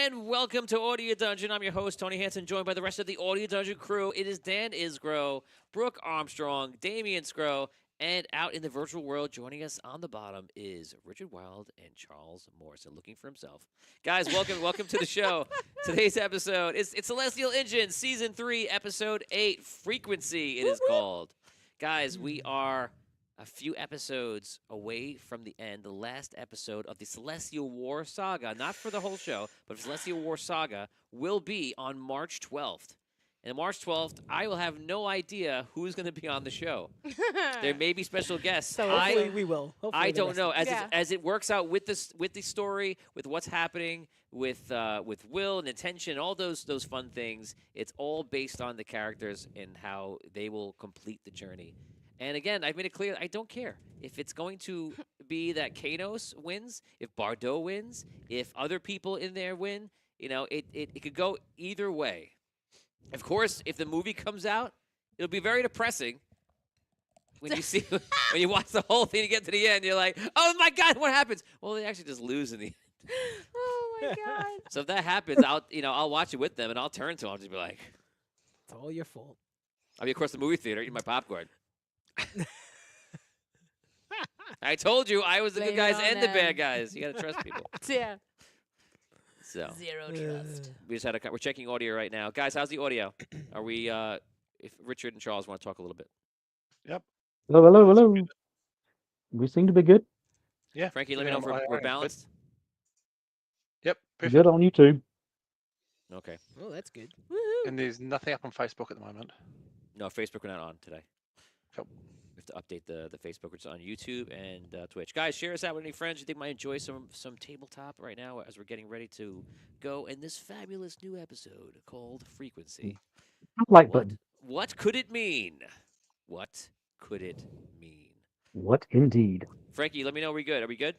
And welcome to Audio Dungeon. I'm your host, Tony Hansen, joined by the rest of the Audio Dungeon crew. It is Dan Isgro, Brooke Armstrong, Damian Scro, and out in the virtual world, joining us on the bottom is Richard Wild and Charles Morrison, looking for himself. Guys, welcome to the show. Today's episode is Celestial Engine, Season 3, Episode 8, Frequency, it is called. Guys, we are a few episodes away from the end, the last episode of the Celestial War Saga, not for the whole show, but Celestial War Saga will be on March 12th. And on March 12th, I will have no idea who's going to be on the show. There may be special guests. So hopefully we will. Hopefully I don't know. As it works out with the story, with what's happening, with will and attention, all those fun things, it's all based on the characters and how they will complete the journey. And again, I've made it clear I don't care. If it's going to be that Kanos wins, if Bardot wins, if other people in there win, it could go either way. Of course, if the movie comes out, it'll be very depressing when you watch the whole thing and get to the end. You're like, oh my God, what happens? Well, they actually just lose in the end. Oh my God. So if that happens, I'll watch it with them and I'll turn to them and just be like, it's all your fault. I'll be across the movie theater eating my popcorn. I told you I was the good guys and the bad guys. You got to trust people. Yeah. So Zero trust. we're checking audio right now, guys. How's the audio? Are we? If Richard and Charles want to talk a little bit. Yep. Hello. We seem to be good. Yeah. Frankie, let me know if we're balanced. Yep. Perfect. Good on YouTube. Okay. Oh, that's good. Woohoo. And there's nothing up on Facebook at the moment. No, Facebook we're not on today. Cool. We have to update the Facebook, which is on YouTube and Twitch. Guys, share us out with any friends you think might enjoy some tabletop right now as we're getting ready to go in this fabulous new episode called Frequency. Like button. What could it mean? What could it mean? What indeed? Frankie, let me know. Are we good? Are we good?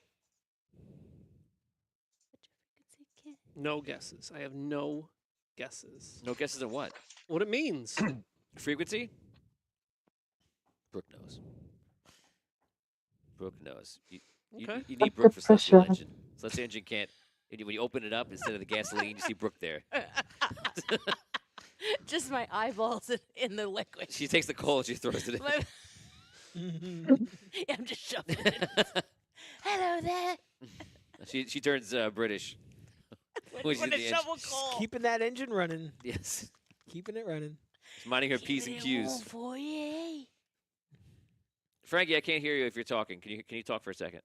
No guesses. I have no guesses. No guesses on what? What it means. Frequency? Brooke knows. Brooke knows. You need Brooke for Celestial Engine. Celestial Engine can't. When you open it up, instead of the gasoline, you see Brooke there. Just my eyeballs in the liquid. She takes the coal and she throws it in. I'm just shoving it. Hello there. She turns British. When she's in to the shovel engine. coal. Keeping that engine running. Yes. Keeping it running. She's minding her P's and Q's. For you. Frankie, I can't hear you if you're talking. Can you talk for a second?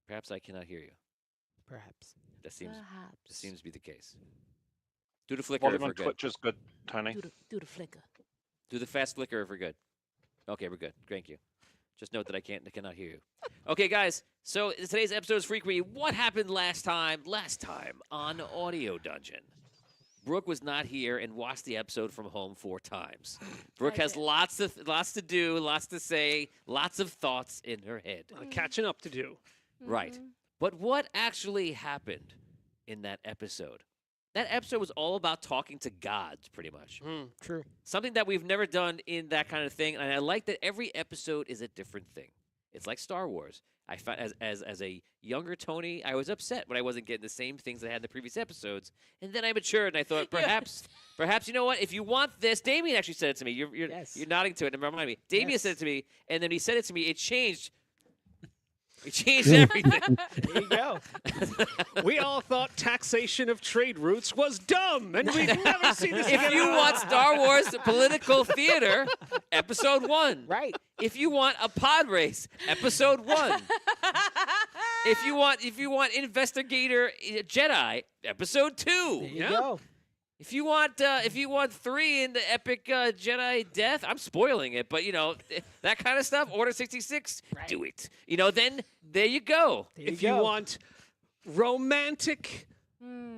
Perhaps I cannot hear you. Perhaps. That seems Perhaps. to be the case. Do the flicker Volume if we're on good. Twitch is good, Tony. Do the flicker. Do the fast flicker if we're good. Okay, we're good. Thank you. Just note that I cannot hear you. Okay, guys. So today's episode is Frequency. What happened last time? Last time on Audio Dungeon. Brooke was not here and watched the episode from home 4 times. Brooke has lots to do, lots to say, lots of thoughts in her head. Catching up to do. Right. But what actually happened in that episode? That episode was all about talking to gods, pretty much. True. Something that we've never done in that kind of thing, and I like that every episode is a different thing. It's like Star Wars. I found as a younger Tony, I was upset when I wasn't getting the same things I had in the previous episodes, and then I matured and I thought perhaps you know what? If you want this, Damien actually said it to me. You're nodding to it and remind me. Damien said it to me, and then he said it to me. It changed. It changed everything. There you go. We all thought taxation of trade routes was dumb, and we've never seen this If you want Star Wars political theater, episode 1. Right. If you want a pod race, episode 1. If you want investigator Jedi, episode 2. There you go. If you want 3 in the epic Jedi death, I'm spoiling it, but that kind of stuff. Order 66, do it. Then there you go. If you want romantic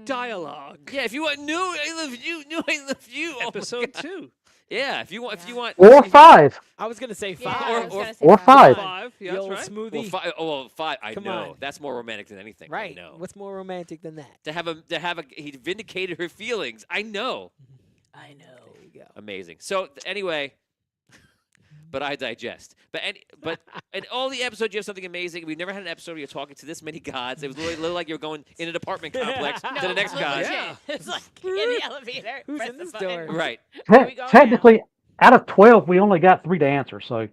dialogue. Yeah, if you want new I love you. Episode 2. Yeah, if you want Or 5. I was gonna say 5. Yeah, I was gonna say or 5. 5. Yeah, The that's old right. smoothie. Well, 5. I Come know on. that's more romantic than anything. Right. I know. What's more romantic than that? To have a he vindicated her feelings. I know. I know. There you go. Amazing. So anyway, but I digest. But in all the episodes, you have something amazing. We've never had an episode where you're talking to this many gods. It was literally like you're going in an apartment complex to the next no, god. legit. Yeah. It's like in the elevator. Who's press in the this button. door? Right. Here we go now. Technically, out of 12, we only got 3 to answer. So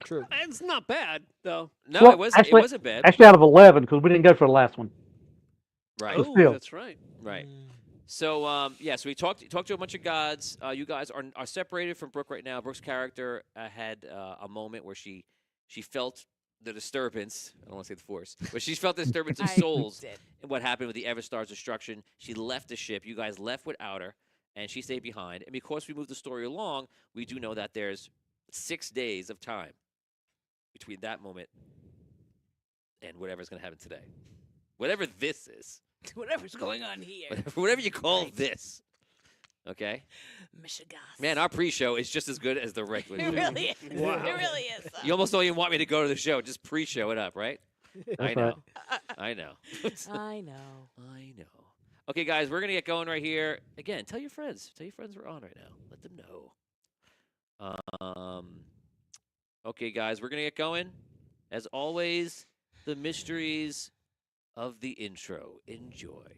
True. It's not bad, though. No, Well, it actually- wasn't bad. actually, out of 11, because we didn't go for the last one. Right. So Oh, still. that's right. Right. Mm. So so we talked to a bunch of gods. You guys are separated from Brooke right now. Brooke's character had a moment where she felt the disturbance. I don't want to say the force, but she felt the disturbance of I souls. did. And what happened with the Everstar's destruction? She left the ship. You guys left without her, and she stayed behind. And because we moved the story along, we do know that there's 6 days of time between that moment and whatever's going to happen today. Whatever this is. Whatever's going on here. Whatever you call Right. this. Okay? Michigan. Man, our pre-show is just as good as the regular It show. really is. Wow. It really is. You almost don't even want me to go to the show. Just pre-show it up, right? I That's know. right. I know. I know. I know. Okay, guys, we're going to get going right here. Again, tell your friends. Tell your friends we're on right now. Let them know. Okay, guys, we're going to get going. As always, the mysteries of the intro. Enjoy.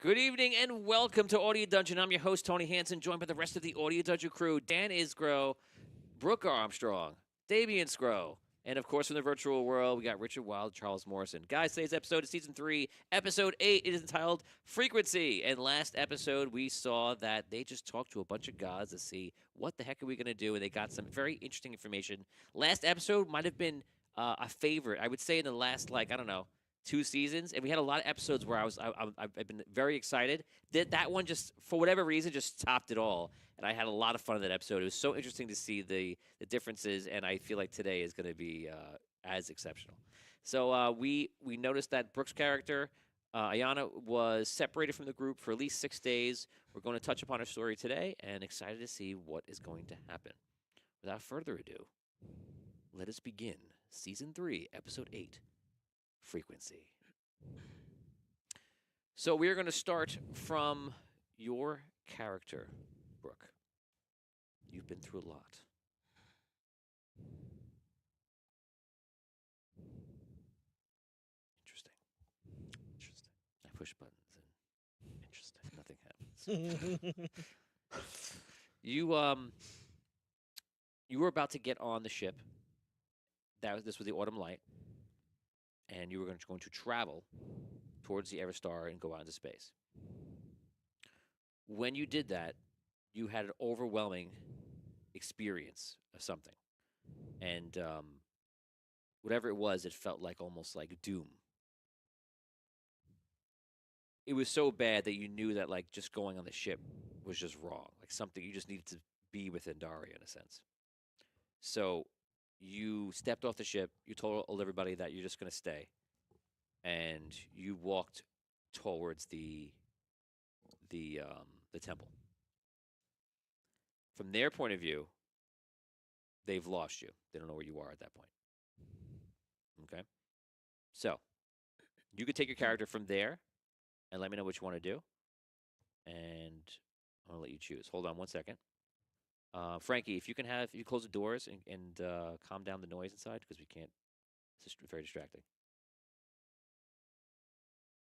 Good evening and welcome to Audio Dungeon. I'm your host, Tony Hansen, joined by the rest of the Audio Dungeon crew, Dan Isgro, Brooke Armstrong, Damian Scro, and of course, in the virtual world, we got Richard Wild, Charles Morrison. Guys, today's episode is Season 3, Episode 8. It is entitled Frequency. And last episode, we saw that they just talked to a bunch of gods to see what the heck are we going to do, and they got some very interesting information. Last episode might have been a favorite. I would say in the last, I don't know, 2 seasons, and we had a lot of episodes where I've been very excited. That one just, for whatever reason, just topped it all, and I had a lot of fun in that episode. It was so interesting to see the differences, and I feel like today is going to be as exceptional. So we noticed that Brooke's character, Ayana, was separated from the group for at least 6 days. We're going to touch upon her story today, and excited to see what is going to happen. Without further ado, let us begin Season 3, Episode 8. Frequency. So we are going to start from your character, Brooke. You've been through a lot. Interesting. I push buttons and nothing happens. You were about to get on the ship. This was the Autumn Light. And you were going to travel towards the Everstar and go out into space. When you did that, you had an overwhelming experience of something. And whatever it was, it felt like almost like doom. It was so bad that you knew that just going on the ship was just wrong. Like something you just needed to be within Daria in a sense. So you stepped off the ship, you told everybody that you're just going to stay, and you walked towards the temple. From their point of view, they've lost you. They don't know where you are at that point. Okay? So, you could take your character from there and let me know what you want to do. And I'm going to let you choose. Hold on one second. Frankie, if you close the doors and calm down the noise inside, because we can't. It's just very distracting.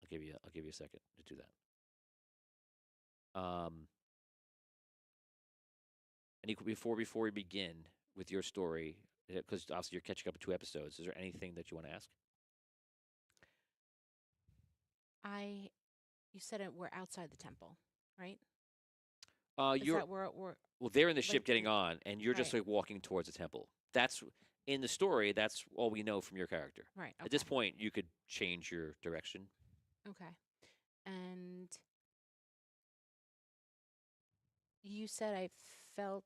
I'll give you a second to do that. Before we begin with your story, because obviously you're catching up with 2 episodes, is there anything that you want to ask? You said we're outside the temple, right? Is You're that where we're well, they're in the ship like getting on, and you're just right. like walking towards the temple. That's in the story. That's all we know from your character. Right. At this Okay. point, you could change your direction. Okay. And you said I felt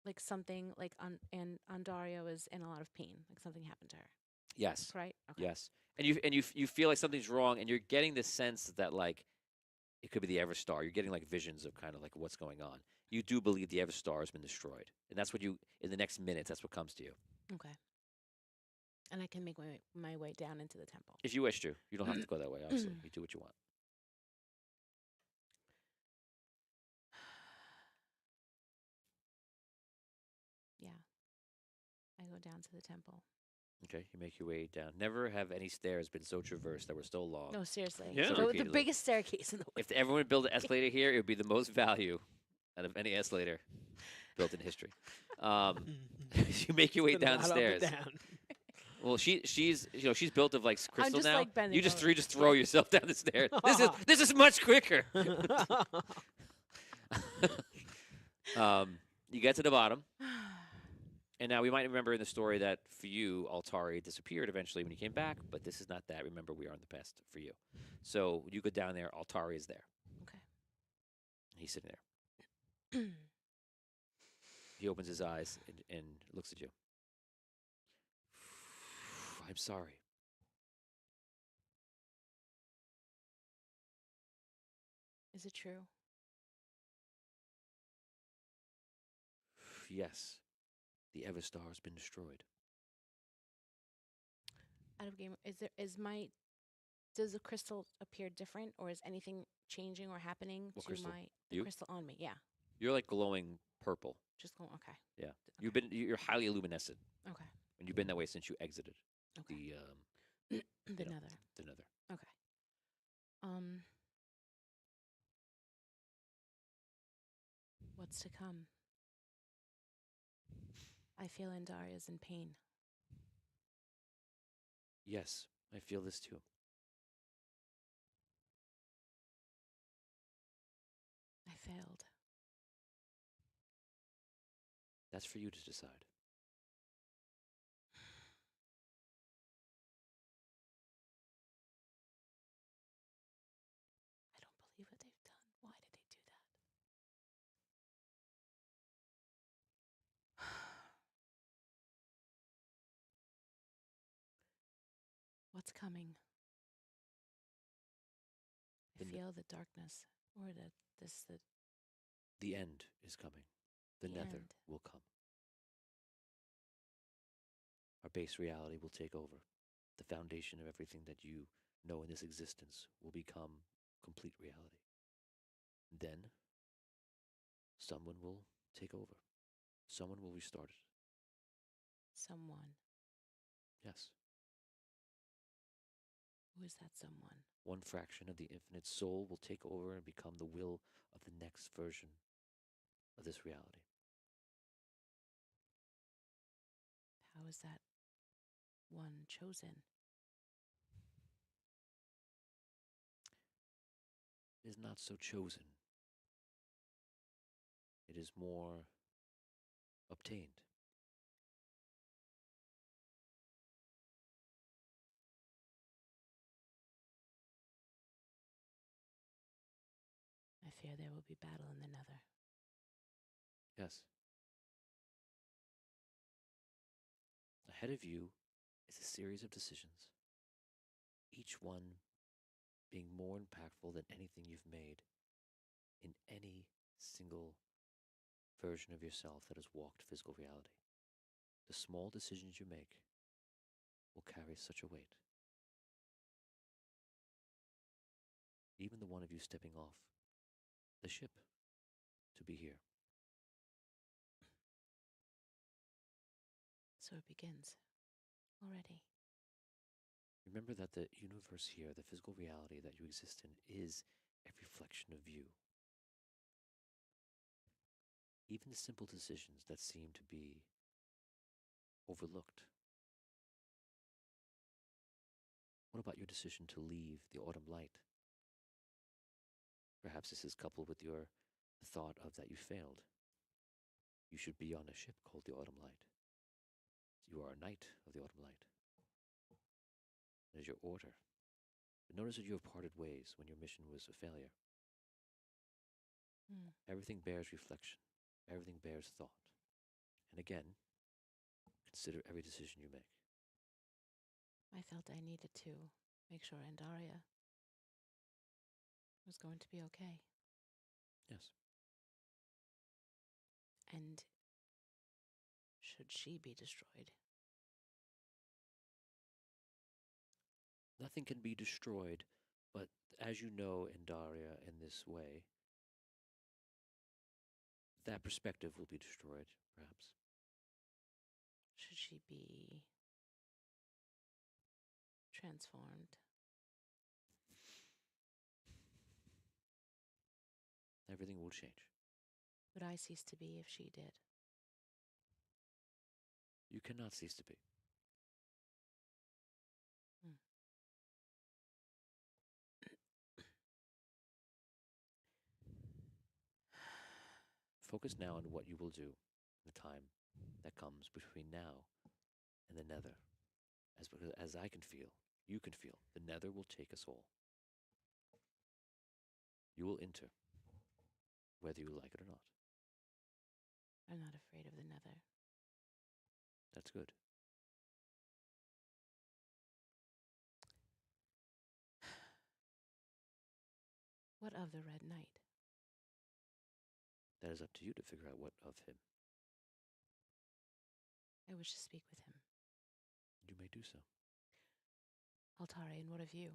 like something like and Andario is in a lot of pain, like something happened to her. Yes. That's right. Okay. Yes. And you feel like something's wrong, and you're getting the sense that like it could be the Everstar. You're getting like visions of kind of like what's going on. You do believe the Everstar has been destroyed, and that's what you in the next minutes. That's what comes to you. Okay. And I can make my way down into the temple. If you wish to, you don't have to go that way. Obviously, you do what you want. Yeah. I go down to the temple. Okay, you make your way down. Never have any stairs been so traversed that were so long. No, seriously. Yeah. The Repeatedly. biggest staircase in the world. If everyone would build an escalator here, it would be the most value out of any escalator built in history. You make your way Spin a lot up and downstairs. down. Well, she's built of like crystal just, now. like, bending You just over. throw yourself down the stairs. This is much quicker. You get to the bottom, and now we might remember in the story that for you, Altari disappeared eventually when you came back, but this is not that. Remember, we are in the past for you. So you go down there. Altari is there. Okay. He's sitting there. He opens his eyes and looks at you. I'm sorry. Is it true? Yes, the Everstar has been destroyed. Out of game, does the crystal appear different, or is anything changing or happening What to crystal? the You? crystal on me? Yeah, You're like glowing purple. just going. Okay, Yeah, Okay. you're highly luminescent, okay, and you've been that way since you exited okay. the The know. nether. the Nether. Okay. Um, what's to come? I feel Andaria's in pain. Yes, I feel this too. I failed. That's for you to decide. I don't believe what they've done. Why did they do that? What's coming? I The n- feel the darkness, or the The end is coming. The The Nether end. will come. Our base reality will take over. The foundation of everything that you know in this existence will become complete reality. Then, someone will take over. Someone will restart it. someone. Yes. Who is that someone? One fraction of the infinite soul will take over and become the will of the next version of this reality. How is that one chosen? It is not so chosen. It is more obtained. I fear there will be battle in the nether. Yes. Ahead of you is a series of decisions, each one being more impactful than anything you've made in any single version of yourself that has walked physical reality. The small decisions you make will carry such a weight. Even the one of you stepping off the ship to be here. So it begins already. Remember that the universe here, the physical reality that you exist in, is a reflection of you. Even the simple decisions that seem to be overlooked. What about your decision to leave the Autumn Light? Perhaps this is coupled with your thought of that you failed. You should be on a ship called the Autumn Light. You are a knight of the Autumn Light. It is your order. But notice that you have parted ways when your mission was a failure. Mm. Everything bears reflection. Everything bears thought. And again, consider every decision you make. I felt I needed to make sure Andaria was going to be okay. Yes. And should she be destroyed? Nothing can be destroyed, but as you know, Andaria, in this way, that perspective will be destroyed, perhaps. Should she be transformed? Everything will change. Would I cease to be if she did? You cannot cease to be. Hmm. Focus now on what you will do in the time that comes between now and the Nether. As I can feel, you can feel, the Nether will take us all. You will enter, whether you like it or not. I'm not afraid of the Nether. That's good. What of the Red Knight? That is up to you to figure out what of him. I wish to speak with him. You may do so. Altarian, what of you?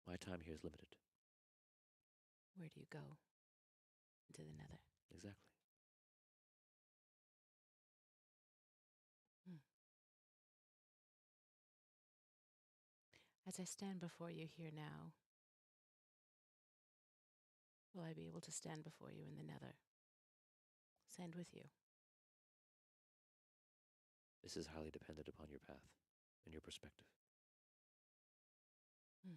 My time here is limited. Where do you go? Into the Nether. Exactly. As I stand before you here now, will I be able to stand before you in the Nether? Stand with you. This is highly dependent upon your path and your perspective. Hmm.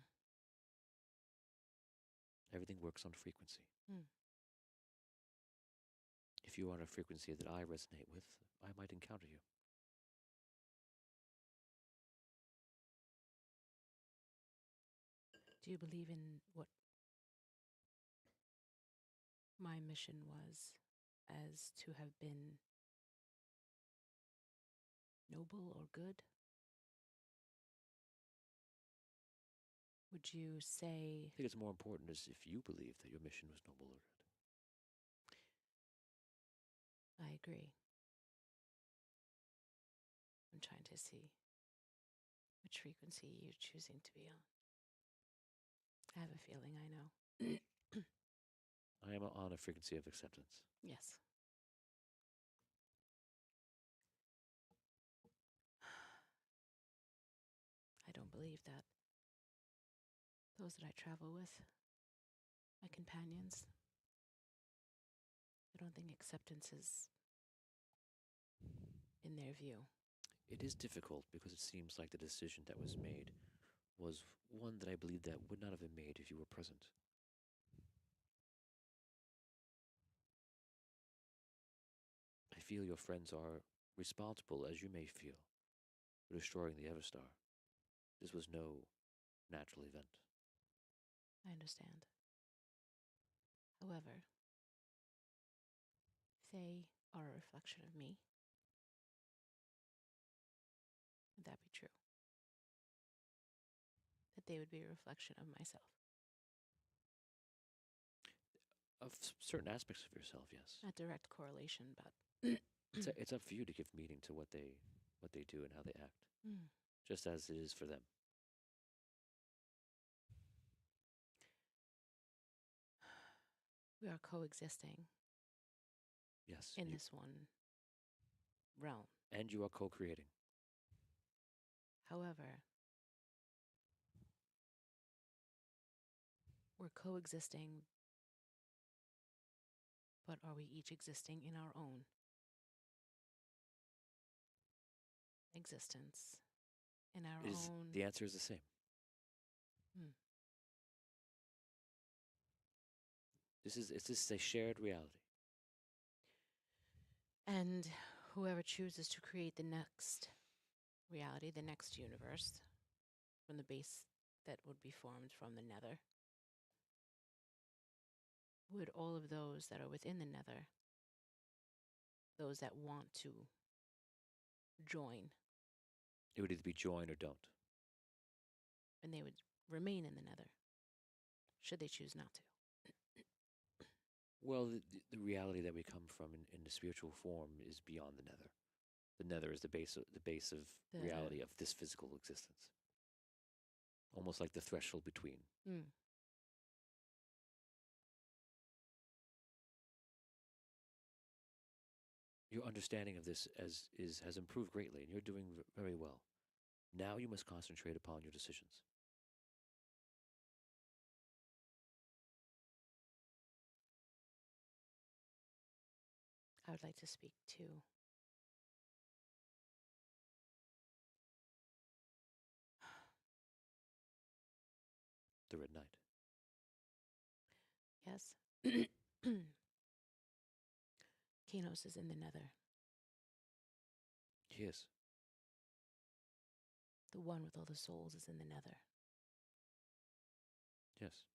Everything works on frequency. Hmm. If you are on a frequency that I resonate with, I might encounter you. Do you believe in what my mission was, as to have been noble or good? Would you say... I think it's more important is if you believe that your mission was noble or good. I agree. I'm trying to see which frequency you're choosing to be on. I have a feeling I know. I am on a frequency of acceptance. Yes. I don't believe that those that I travel with, my companions, I don't think acceptance is in their view. It is difficult because it seems like the decision that was made was one that I believe that would not have been made if you were present. I feel your friends are responsible, as you may feel, for destroying the Everstar. This was no natural event. I understand. However, they are a reflection of me. Would that be true? That they would be a reflection of myself? Of certain aspects of yourself, yes. Not direct correlation, but... It's up for you to give meaning to what they do and how they act, Mm. just as it is for them. We are coexisting Yes. in this one realm. And you are co-creating. However, we're coexisting, but are we each existing in our own existence in our Is own. the answer is the same. Hmm. This is a shared reality. And whoever chooses to create the next reality, the next universe, from the base that would be formed from the nether, would all of those that are within the nether, those that want to join, It would either be join or don't. and they would remain in the nether, should they choose not to. Well, the reality that we come from in the spiritual form is beyond the nether. The nether is the base of The- reality of this physical existence. Almost like the threshold between. Mm. Your understanding of this has improved greatly, and you're doing very well. Now you must concentrate upon your decisions. I would like to speak to The Red Knight. yes. Kanos is in the nether, Yes. the one with all the souls is in the nether. Yes.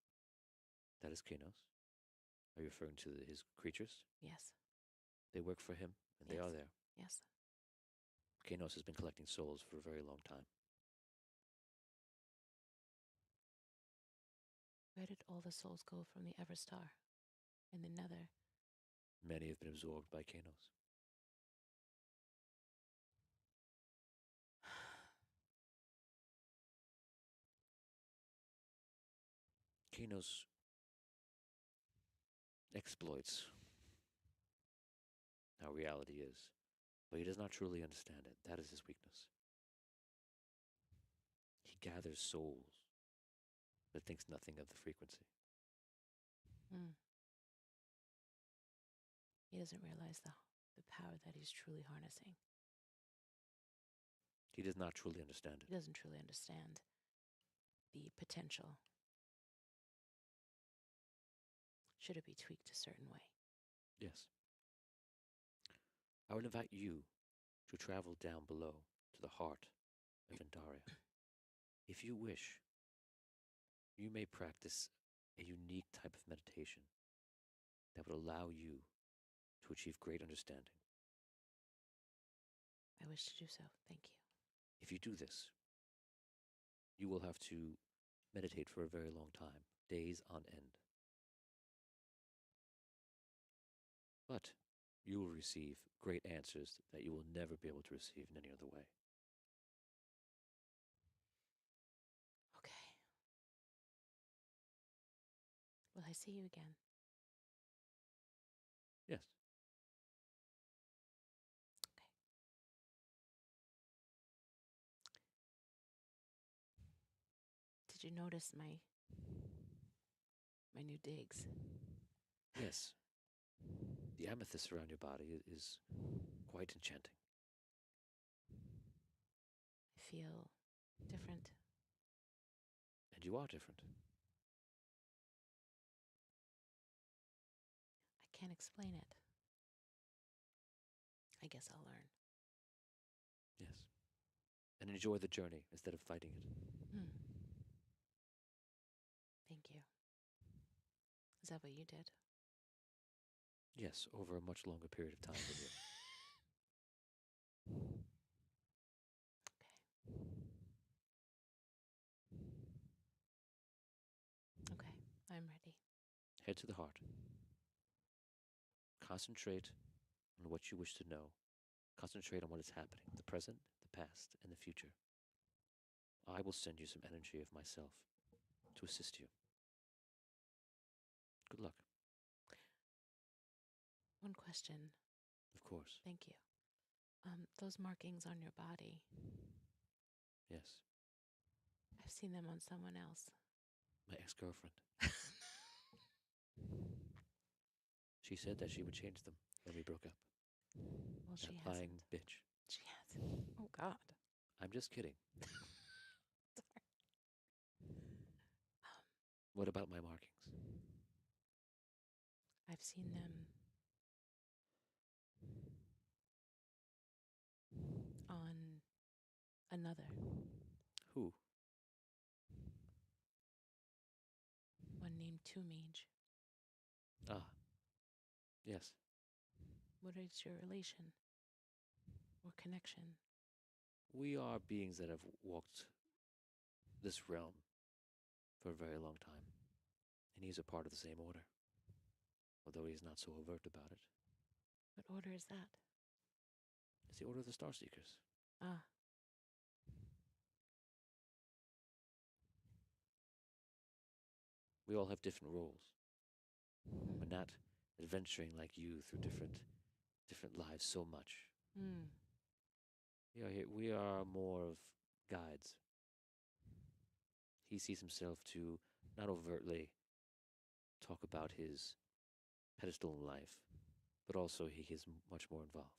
That is Kanos. Are you referring to his creatures? Yes, They work for him, and they are Yes. there. yes. Kanos has been collecting souls for a very long time. Where did all the souls go from the Everstar in the nether? Many have been absorbed by Kanos. Kanos exploits how reality is, but he does not truly understand it. That is his weakness. He gathers souls, but thinks nothing of the frequency. Mm. He doesn't realize the power that he's truly harnessing. He does not truly understand He it. doesn't truly understand the potential. Should it be tweaked a certain way? Yes. I would invite you to travel down below to the heart of Andaria. If you wish, you may practice a unique type of meditation that would allow you to achieve great understanding. I wish to do so. Thank you. If you do this, you will have to meditate for a very long time, days on end. But you will receive great answers that you will never be able to receive in any other way. Okay. Will I see you again? Yes. Did you notice my new digs? Yes. The amethyst around your body is quite enchanting. I feel different. And you are different. I can't explain it. I guess I'll learn. Yes. And enjoy the journey instead of fighting it. Hmm. Thank you. Is that what you did? Yes, over a much longer period of time than you. Okay, I'm ready. Head to the heart. Concentrate on what you wish to know. Concentrate on what is happening, the present, the past, and the future. I will send you some energy of myself to assist you. Good luck. One question. Of course. Thank you. Those markings on your body, Yes. I've seen them on someone else. My ex-girlfriend. She said that she would change them when we broke up. Well, she That lying hasn't. bitch. She hasn't. Oh, God. I'm just kidding. What about my markings? I've seen them on another, Who? one named Two Mage. Ah. Yes. What is your relation or connection? We are beings that have walked this realm for a very long time. And he's a part of the same order. Although he's not so overt about it. What order is that? It's the Order of the Starseekers. Ah, We all have different roles. We're not adventuring like you through different lives so much. hmm. We are more of guides. He sees himself to not overtly talk about his pedestal in life, but also he is much more involved.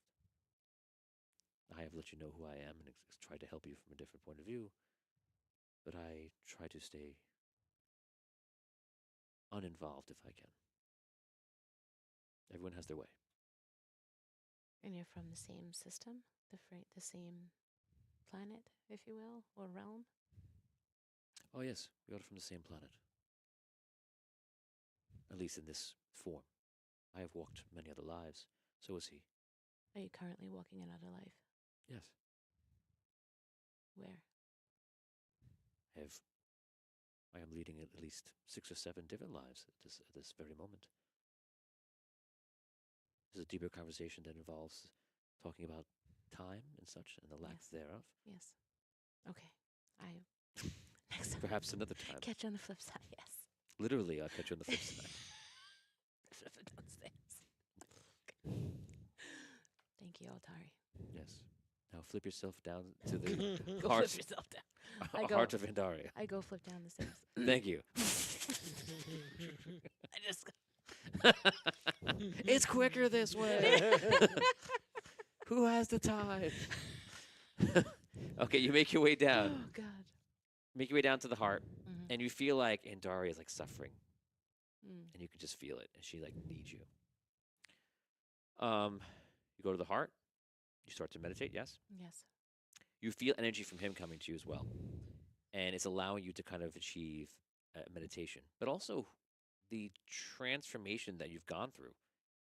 I have let you know who I am and tried to help you from a different point of view, but I try to stay uninvolved if I can. Everyone has their way. And you're from the same system, the same planet, if you will, or realm. Oh yes, we are from the same planet. At least in this form. I have walked many other lives. So has he. Are you currently walking another life? Yes. Where? I am leading at least 6 or 7 different lives at this very moment. This is a deeper conversation that involves talking about time and such and the lack Yes. thereof. Yes. Okay. I next time. Perhaps another time. Catch you on the flip side. Yes. Literally, I'll catch you on the flip side. Downstairs. Thank you, Altari. Yes. Now flip yourself down to the Go heart, flip yourself down. I go- heart of Andaria. I go flip down the stairs. Thank you. I just. It's quicker this way. Who has the time? Okay, you make your way Oh down. God. Make your way down to the heart, Mhm. and you feel like Andaria is like suffering, Mm. and you can just feel it, and she like needs you. You go to the heart. You start to meditate. Yes. Yes. You feel energy from him coming to you as well, and it's allowing you to kind of achieve meditation, but also the transformation that you've gone through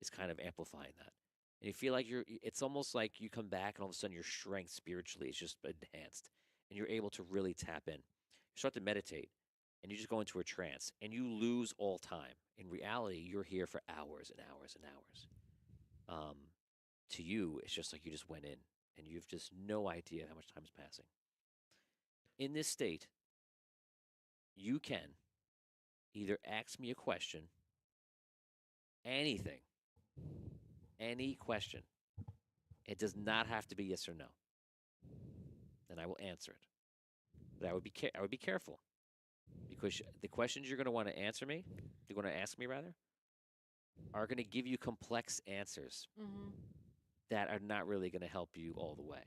is kind of amplifying that. And you feel like it's almost like you come back and all of a sudden your strength spiritually is just enhanced and you're able to really tap in. You start to meditate and you just go into a trance and you lose all time. In reality, you're here for hours and hours and hours. To you, it's just like you just went in and you've just no idea how much time is passing. In this state, you can either ask me a question, anything, any question. It does not have to be yes or no. And I will answer it. But I would be careful because the questions you're going to want to answer me, you're going to ask me rather, are going to give you complex answers Mm-hmm. that are not really going to help you all the way.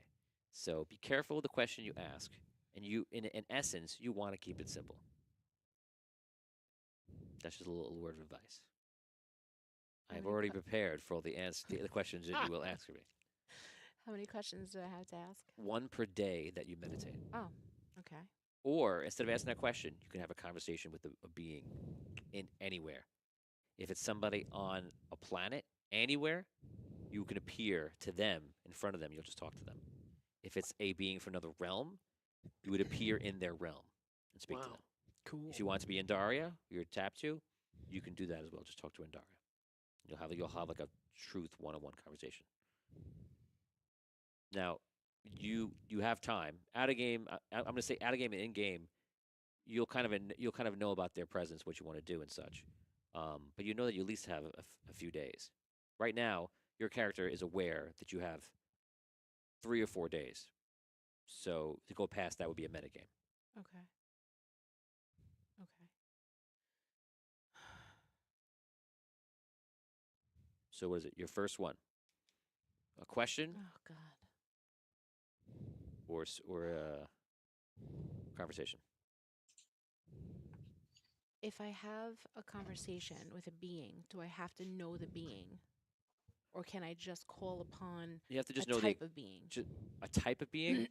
So be careful with the question you ask, and you, in essence, you want to keep it simple. That's just a little word of advice. How I've many already prepared for all the questions that you will ask me. How many questions do I have to ask? 1 per day that you meditate. Oh, okay. Or instead of asking that question, you can have a conversation with a being in anywhere. If it's somebody on a planet, anywhere, you can appear to them in front of them. You'll just talk to them. If it's a being from another realm, you would appear in their realm and speak to them. Cool. If you want to be Andaria, you're tapped to, you can do that as well. Just talk to Andaria. You'll have like a truth one-on-one conversation. Now, you have time out of game. I'm going to say out of game and in game. You'll kind of know about their presence, what you want to do and such. But you know that you at least have a few days. Right now, your character is aware that you have 3 or 4 days. So to go past that would be a metagame. Okay. Okay. So what is it? Your first one? A question Oh God. or a conversation? if I have a conversation with a being, do I have to know the being, or can I just call upon You have to just a know type of being? a type of being.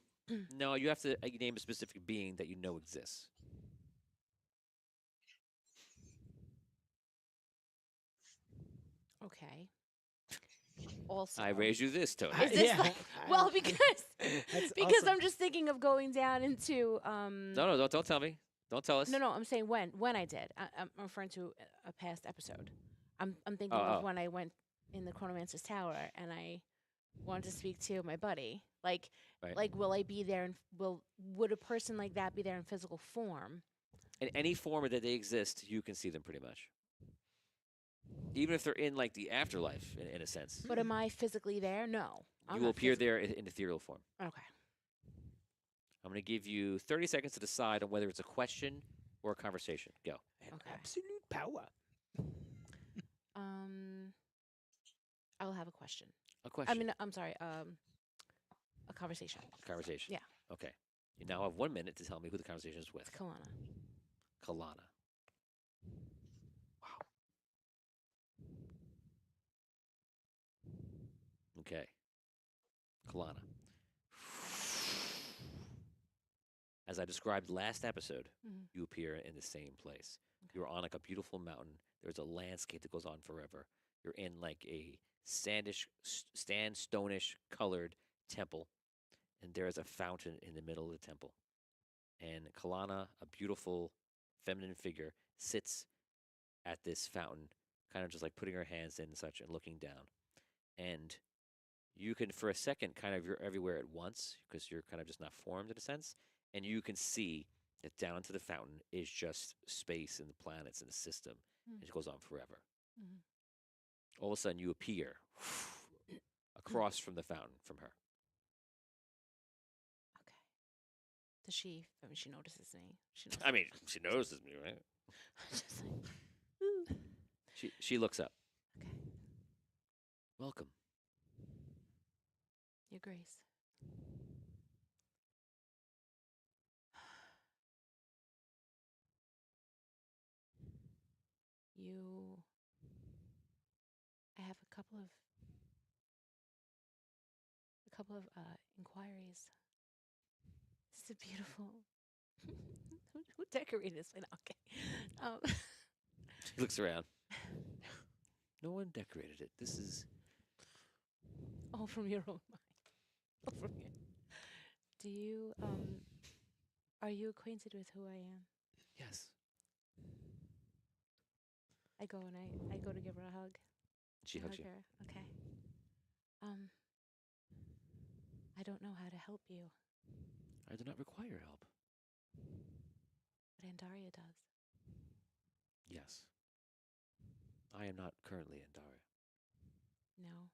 No, you have to name a specific being that you know exists. Okay. Also, I raised you this, Tony. Is this Yeah, like well because That's because awesome. I'm just thinking of going down into No, don't tell me. Don't tell us. No, I'm saying when I did. I'm referring to a past episode. I'm thinking Oh, of oh. when I went in the Chronomancer's Tower and I wanted to speak to my buddy. Like Right. will I be there and would a person like that be there in physical form? In any form that they exist, you can see them pretty much. Even if they're in like the afterlife, in a sense, But am I physically there? No. I'm you will not appear physi- there in ethereal form. Okay. I'm going to give you 30 seconds to decide on whether it's a question or a conversation. Go. And Okay. absolute power. I'll have a question. A question. I mean, I'm sorry. A conversation. Conversation. Yeah. Okay. You now have 1 minute to tell me who the conversation is with. It's Kalana. Kalana. Wow. Okay. Kalana. As I described last episode, Mhm. you appear in the same place. Okay. You're on like a beautiful mountain. There's a landscape that goes on forever. You're in like a sandstonish colored temple, and there is a fountain in the middle of the temple. And Kalana, a beautiful feminine figure, sits at this fountain, kind of just like putting her hands in and such and looking down. And you can, for a second, kind of you're everywhere at once because you're kind of just not formed in a sense. And you can see that down to the fountain is just space and the planets and the system. Mm. It goes on forever. Mhm. All of a sudden, you appear across from the fountain from her. Okay. Does she? I mean, she notices me. She knows. I mean, she notices me, right? Just like, ooh. She looks up. Okay. Welcome. Your Grace. You. I have a couple of inquiries. This is a beautiful. Who decorated this? Okay. She looks around. No one decorated it. This is. All from your own mind. All from your. Do you Are you acquainted with who I am? Yes. I go and I go to give her a hug. She I hugs hug you. her. Okay. I don't know how to help you, I do not require help. but Andaria does. Yes. I am not currently in Daria. No.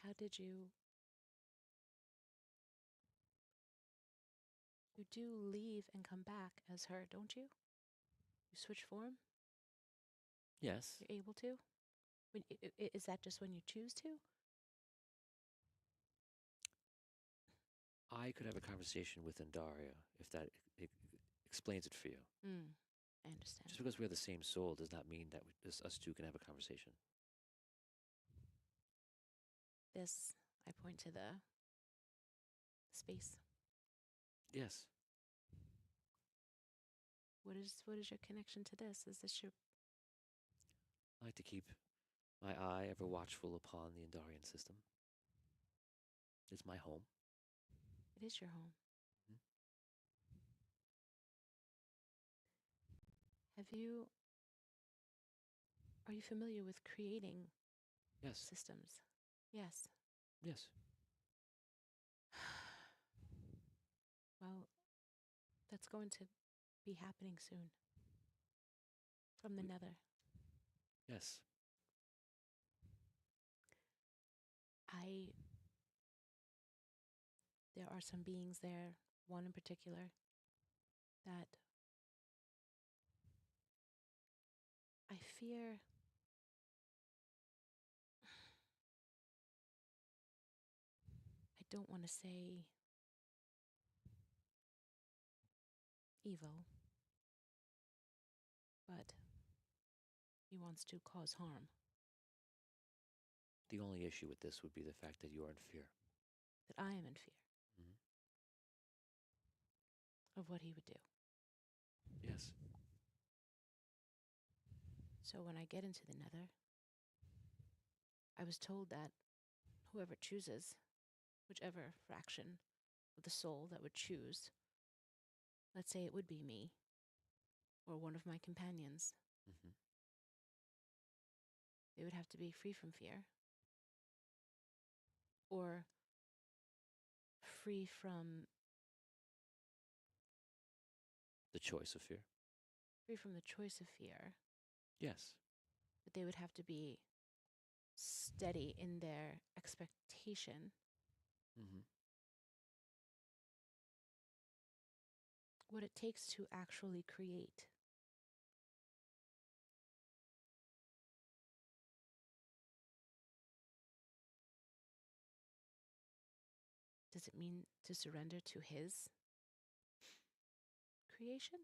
How did you? You do leave and come back as her, don't you? You switch form. Yes. You're able to. Is that just when you choose to? I could have a conversation with Andaria if that explains it for you. I understand. Just because we have the same soul does not mean that us two can have a conversation. This, I point to the space. Yes. What is your connection to this? Is this your? I like to keep my eye ever watchful upon the Andarian system. It's my home. It is your home. Mhm. Are you familiar with creating Yes. systems? Yes. Yes. Well, that's going to be happening soon. From the nether. Yes. There are some beings there, one in particular, that I fear I don't want to say evil, but he wants to cause harm. The only issue with this would be the fact that you are in fear. That I am in fear Mhm. of what he would do. Yes. So when I get into the nether, I was told that whoever chooses, whichever fraction of the soul that would choose, let's say it would be me or one of my companions, Hmm. they would have to be free from fear or free from The choice of fear. the choice of fear, Yes. but they would have to be steady in their expectation. Hmm. What it takes to actually create. Does it mean to surrender to his creation?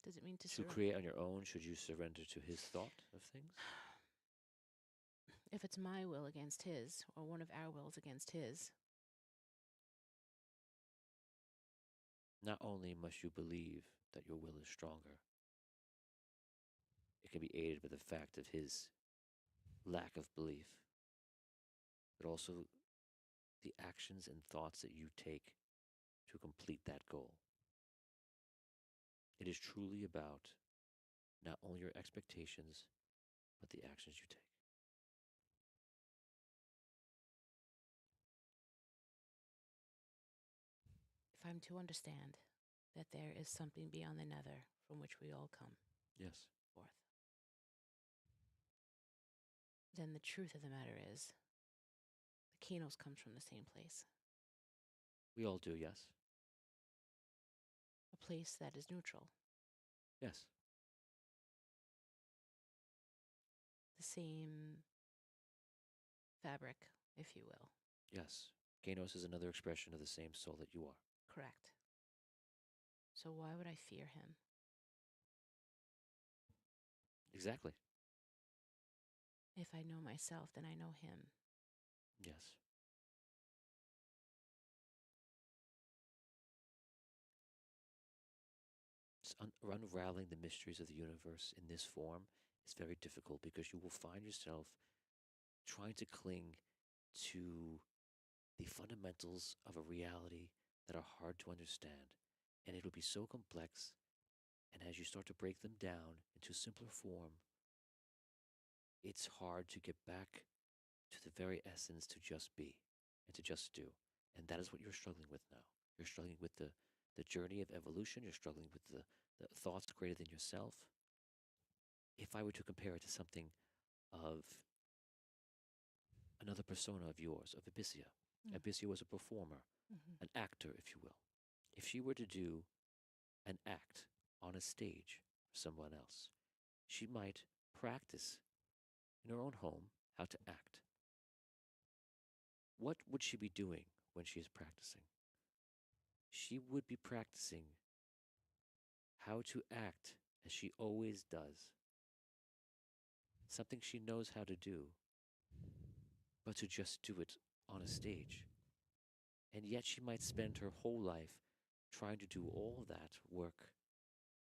Does it mean to To create on your own, should you surrender to his thought of things? If it's my will against his, or one of our wills against his, Not only must you believe that your will is stronger, it can be aided by the fact of his lack of belief, but also the actions and thoughts that you take to complete that goal. It is truly about not only your expectations, but the actions you take. if I'm to understand that there is something beyond the nether from which we all come Yes. forth, then the truth of the matter is the Kenos comes from the same place, We all do, yes. a place that is neutral, Yes. the same fabric, if you will. Yes. Ganos is another expression of the same soul that you are. Correct. So why would I fear him? Exactly. If I know myself, then I know him. Yes. Unraveling the mysteries of the universe in this form is very difficult because you will find yourself trying to cling to the fundamentals of a reality that are hard to understand. And it will be so complex. And as you start to break them down into simpler form, it's hard to get back to the very essence to just be and to just do. And that is what you're struggling with now. You're struggling with the journey of evolution. You're struggling with the thoughts greater than yourself. If I were to compare it to something of another persona of yours, of Abyssia, Abyssia was a performer, Mm-hmm. an actor, if you will. If she were to do an act on a stage for someone else, she might practice in her own home how to act. What would she be doing when she is practicing? She would be practicing how to act as she always does. Something she knows how to do, but to just do it on a stage. And yet she might spend her whole life trying to do all that work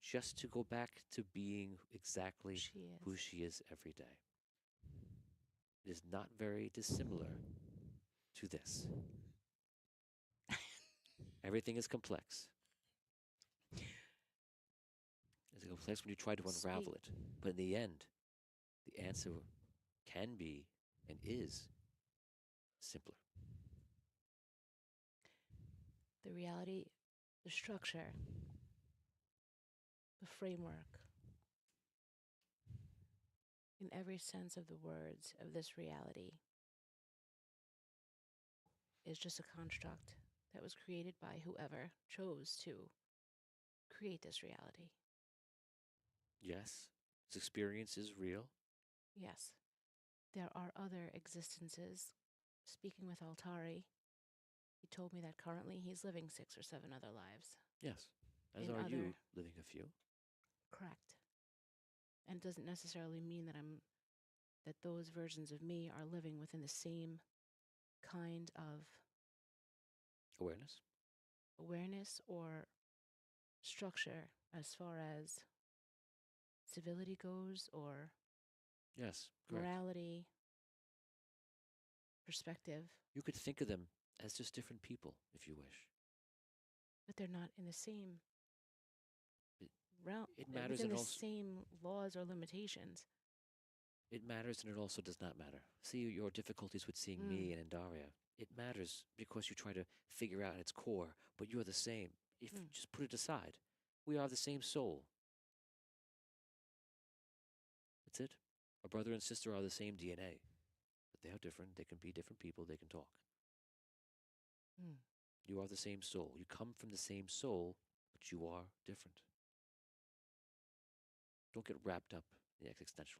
just to go back to being exactly She is. who she is every day. It is not very dissimilar to this. Everything is complex. It's complex when you try to unravel it. But in the end, the answer can be and is simpler. The reality, the structure, the framework, in every sense of the words of this reality, is just a construct that was created by whoever chose to create this reality. Yes, this experience is real. Yes, there are other existences. Speaking with Altari, he told me that currently he's living 6 or 7 other lives. Yes, as In are you other- living a few. Correct. And it doesn't necessarily mean that those versions of me are living within the same kind of Awareness. awareness or structure as far as civility goes or Yes. Correct. morality, perspective, You could think of them as just different people if you wish. but they're not in the same It- realm. it matters within and the also- same laws or limitations. It matters and it also does not matter. See your difficulties with seeing me and Andaria. It matters because you try to figure out its core, but you're the same. If just put it aside, we are the same soul. That's it. A brother and sister are the same DNA, but they are different. They can be different people. They can talk. Mm. You are the same soul. You come from the same soul, but you are different. Don't get wrapped up in the existential.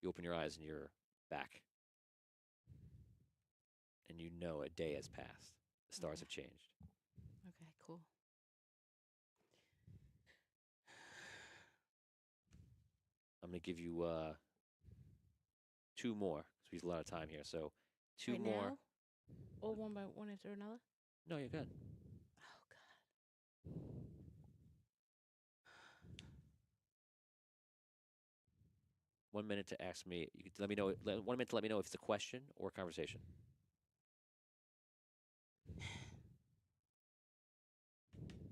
You open your eyes and you're back. And you know a day has passed. The stars Okay. have changed. Okay, cool. I'm going to give you 2 more because we have a lot of time here. So 2 Right more. now? Or one by one after another? No, you're good. Oh God. 1 minute to ask me. You can let me know. 1 minute to let me know if it's a question or a conversation.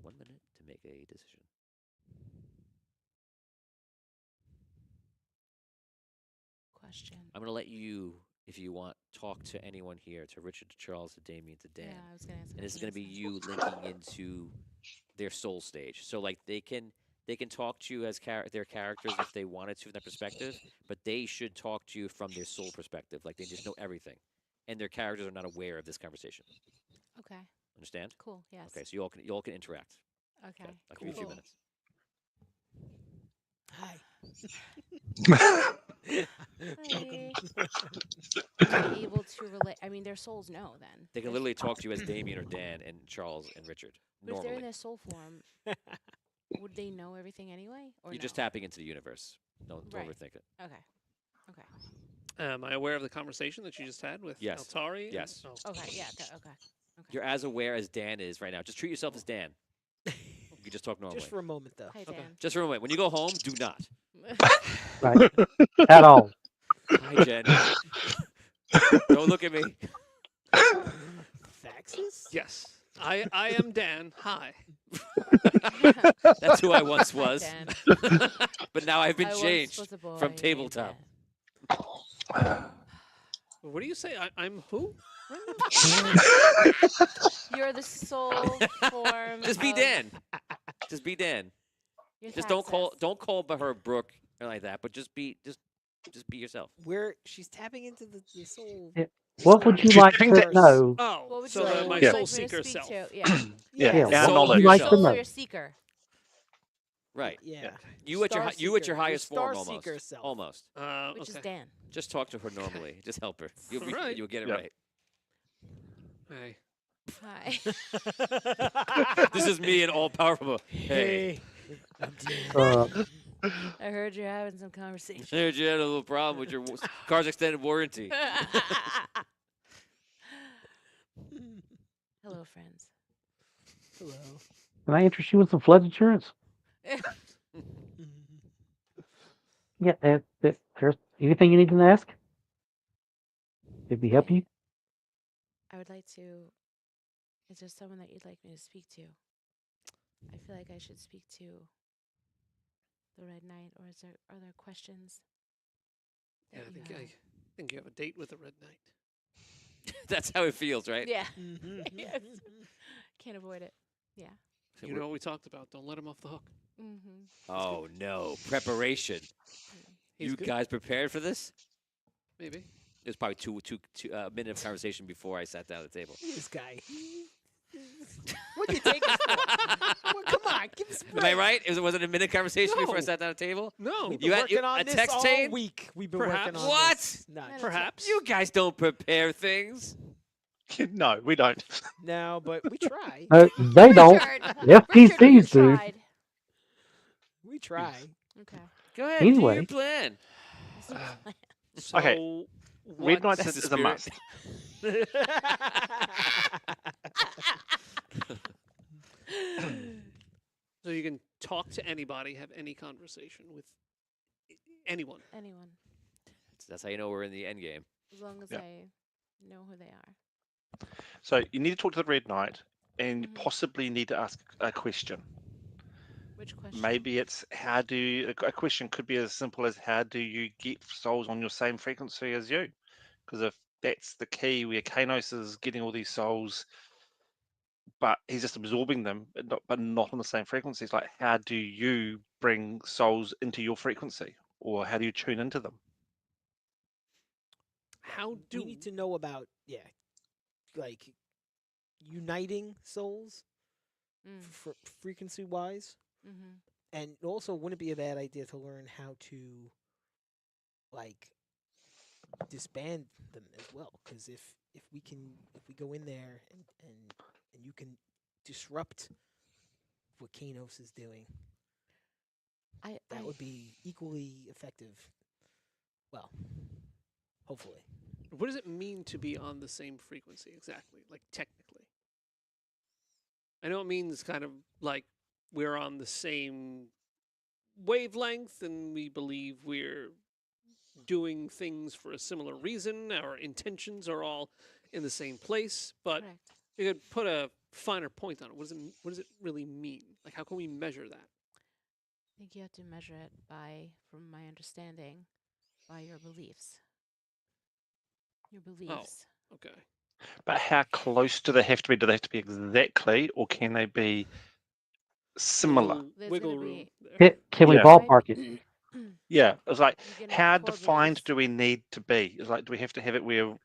1 minute to make a decision. Question. I'm going to let you, if you want, talk to anyone here, to Richard, to Charles, to Damien, to Dan. Yeah, I was gonna ask. And this is going to be questions you linking into their soul stage. So like they can talk to you as their characters if they wanted to from that perspective, but they should talk to you from their soul perspective. Like they just know everything, and their characters are not aware of this conversation. then. Okay. Understand? Cool. Yes. Okay, so you all can interact. Okay. I'll give you a few Cool. minutes. Hi. Hi. Are they able to relate? I mean, their souls know then. They can Their literally talk to you as Damien or Dan and Charles and Richard. But if they're in Normally, their soul form, would they know everything anyway? Or you're no? just tapping into the universe. Don't Right. overthink it. Okay. Okay. Am I aware of the conversation that you just had with Yes. Altari? and- Yes. Oh. Okay. Yeah. Okay. Okay. You're as aware as Dan is right now. Just treat yourself as Dan. You can just talk normally. Just for a moment, though. Hi, Dan. Just for a moment. When you go home, do not. Right. At all. Hi, Jen. Don't look at me. Faxes? Yes. I am Dan. Hi. That's who I once Hi, was. Dan. But now I've been I once changed was a boy from named Tabletop. Dan. What do you say? I'm who? You're the soul form. Just be of Dan. Just be Dan. your Just taxes. don't call her Brooke or like that, but just be yourself. She's tapping into the soul. Yeah. What would you She's like giving to to- know? Oh, What would so you the, like, my would you Yeah. soul like me to seeker speak self. to? Yeah. Yeah, Yeah, yeah, what soul would of you like yourself. to Soul know? or your seeker? Right. Yeah. You at your Star you at seeker. your highest Star form almost. seeker self. Almost. Which is Okay. Dan. Just talk to her normally. Just help her. Alright. You'll get it Yeah. right. Hey. Hi. This is me and all powerful. Hey. I'm Dan. I heard you're having some conversation. Heard you had a little problem with your car's extended warranty. Hello, friends. Hello. Can I interest you in some flood insurance? Yeah. There's anything you need to ask? Did we help you? I would like to. Is there someone that you'd like me to speak to? I feel like I should speak to the Red Knight, or are there questions? Yeah, that I you think have? you have a date with the Red Knight. That's how it feels, right? Yeah. Mhm. Yes. Can't avoid it. Yeah. So You we're- know what we talked about. Don't let him off the hook. Mm-hmm. Oh no, preparation. He's You good. guys prepared for this? Maybe. It was probably two minute of conversation before I sat down at the table. This guy. What'd you take us for? Well, come on, give us a Am I break. right? Was it a minute conversation before I No. sat down at the table? No. We've You been had- working you- on a this text all chain? week. We've been Perhaps. working on What? this. No, Not a Perhaps. You guys don't prepare things. No, we don't. No, but we try. They don't. Richard, The Richard, you FPCs do. tried. We try. Okay. Go ahead, do your Anyway. plan. What's the plan? So, Okay, what? Red Knight That's is the a must. So you can talk to anybody, have any conversation with anyone. Anyone, That's how you know we're in the end game. as long as Yep. I know who they are. So you need to talk to the Red Knight, and Mhm. possibly need to ask a question. Which question? Maybe it's a question could be as simple as how do you get souls on your same frequency as you? Because if that's the key, where Kanos is getting all these souls, but he's just absorbing them, but not on the same frequency. It's like, how do you bring souls into your frequency, or how do you tune into them? How We do need to know about like uniting souls Mm. frequency wise, Mm-hmm. and also wouldn't it be a bad idea to learn how to like disband them as well? Because if we go in there and you can disrupt what Kanos is doing, that would be equally effective. Well, hopefully. what does it mean to be on the same frequency exactly? Like technically, I know it means kind of like we're on the same wavelength and we believe we're doing things for a similar reason. Our intentions are all in the same place, but Correct. you could put a finer point on it. What does it really mean? Like, how can we measure that? I think you have to measure it by, from my understanding, by your beliefs. Your beliefs. Okay. But how close do they have to be? Do they have to be exactly, or can they be similar? There's Wiggle gonna room be- there. Can we Yeah. ballpark it? Yeah, it's like, You can how have core defined beliefs. do we need to be? It's like, do we have to have it where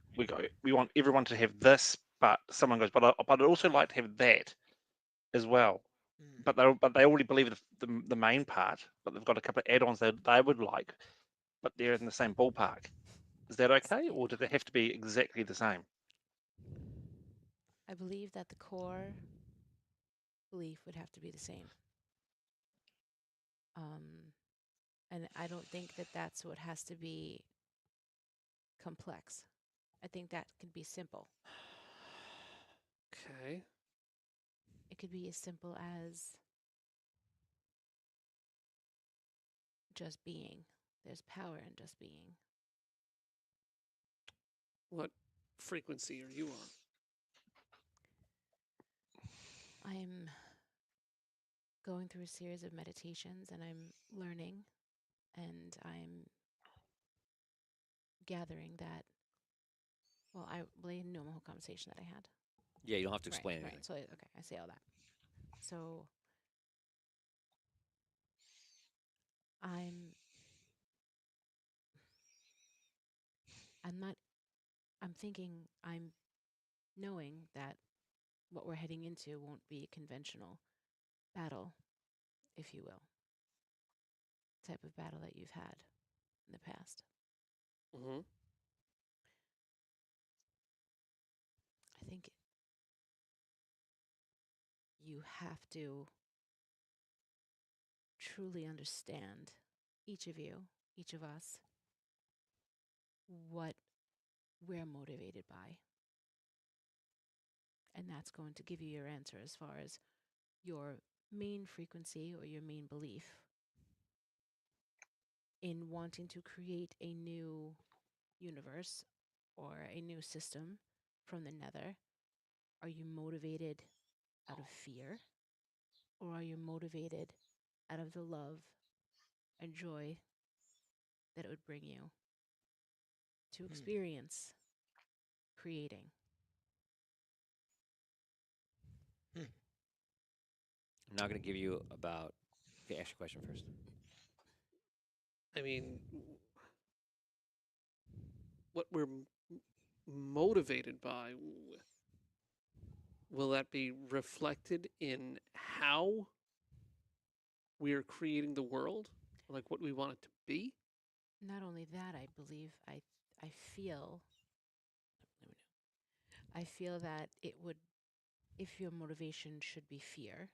we want everyone to have this, but someone goes, but I'd also like to have that as well. Mm. But they already believe the main part, but they've got a couple of add-ons they would like, but they're in the same ballpark. Is that okay, or do they have to be exactly the same? I believe that the core belief would have to be the same. And I don't think that that's what has to be complex. I think that can be simple. Okay. It could be as simple as just being. There's power in just being. What frequency are you on? I'm going through a series of meditations and I'm learning and I'm gathering that. Well, I really didn't know my whole conversation that I had. Yeah, you don't have to explain anything. Right. So, okay, I say all that. So, I'm not, I'm thinking, I'm knowing that what we're heading into won't be a conventional battle, if you will, type of battle that you've had in the past. Mm-hmm. I think you have to truly understand, each of you, each of us, what we're motivated by. And that's going to give you your answer as far as your main frequency or your main belief in wanting to create a new universe or a new system from the nether. Are you motivated out of fear, or are you motivated out of the love and joy that it would bring you to experience creating? I'm not going to give you about. Okay, ask your question first. I mean, what we're motivated by, will that be reflected in how we are creating the world? Like what we want it to be? Not only that, I believe, I feel, I feel that it would, if your motivation should be fear,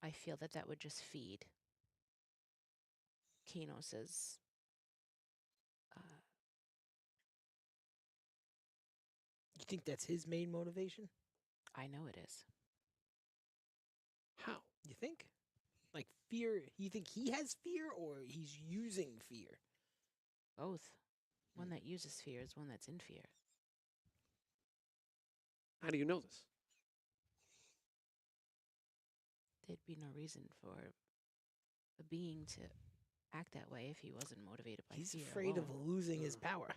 I feel that that would just feed Kanos's. Uh, You think that's his main motivation? I know it is. How? You think? Like fear? You think he has fear, or he's using fear? Both. One that uses fear is one that's in fear. How do you know this? There'd be no reason for a being to act that way if he wasn't motivated by He's fear. afraid of alone. losing his power.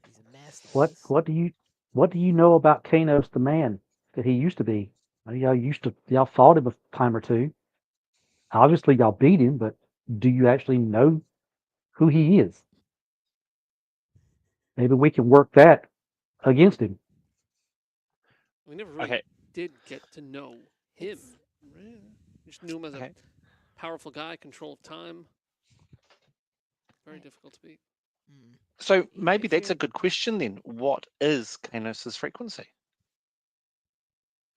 He's a master. of What this. what do you know about Kanos the man that he used to be? Y'all fought him a time or two. Obviously y'all beat him, but do you actually know who he is? Maybe we can work that against him. We never really Okay. did get to know him. It's- Right? We just knew him as a Okay. powerful guy, control of time. Very Right. difficult to beat. Mm. So Even maybe if that's a you're- good question then. What is Kanos's frequency?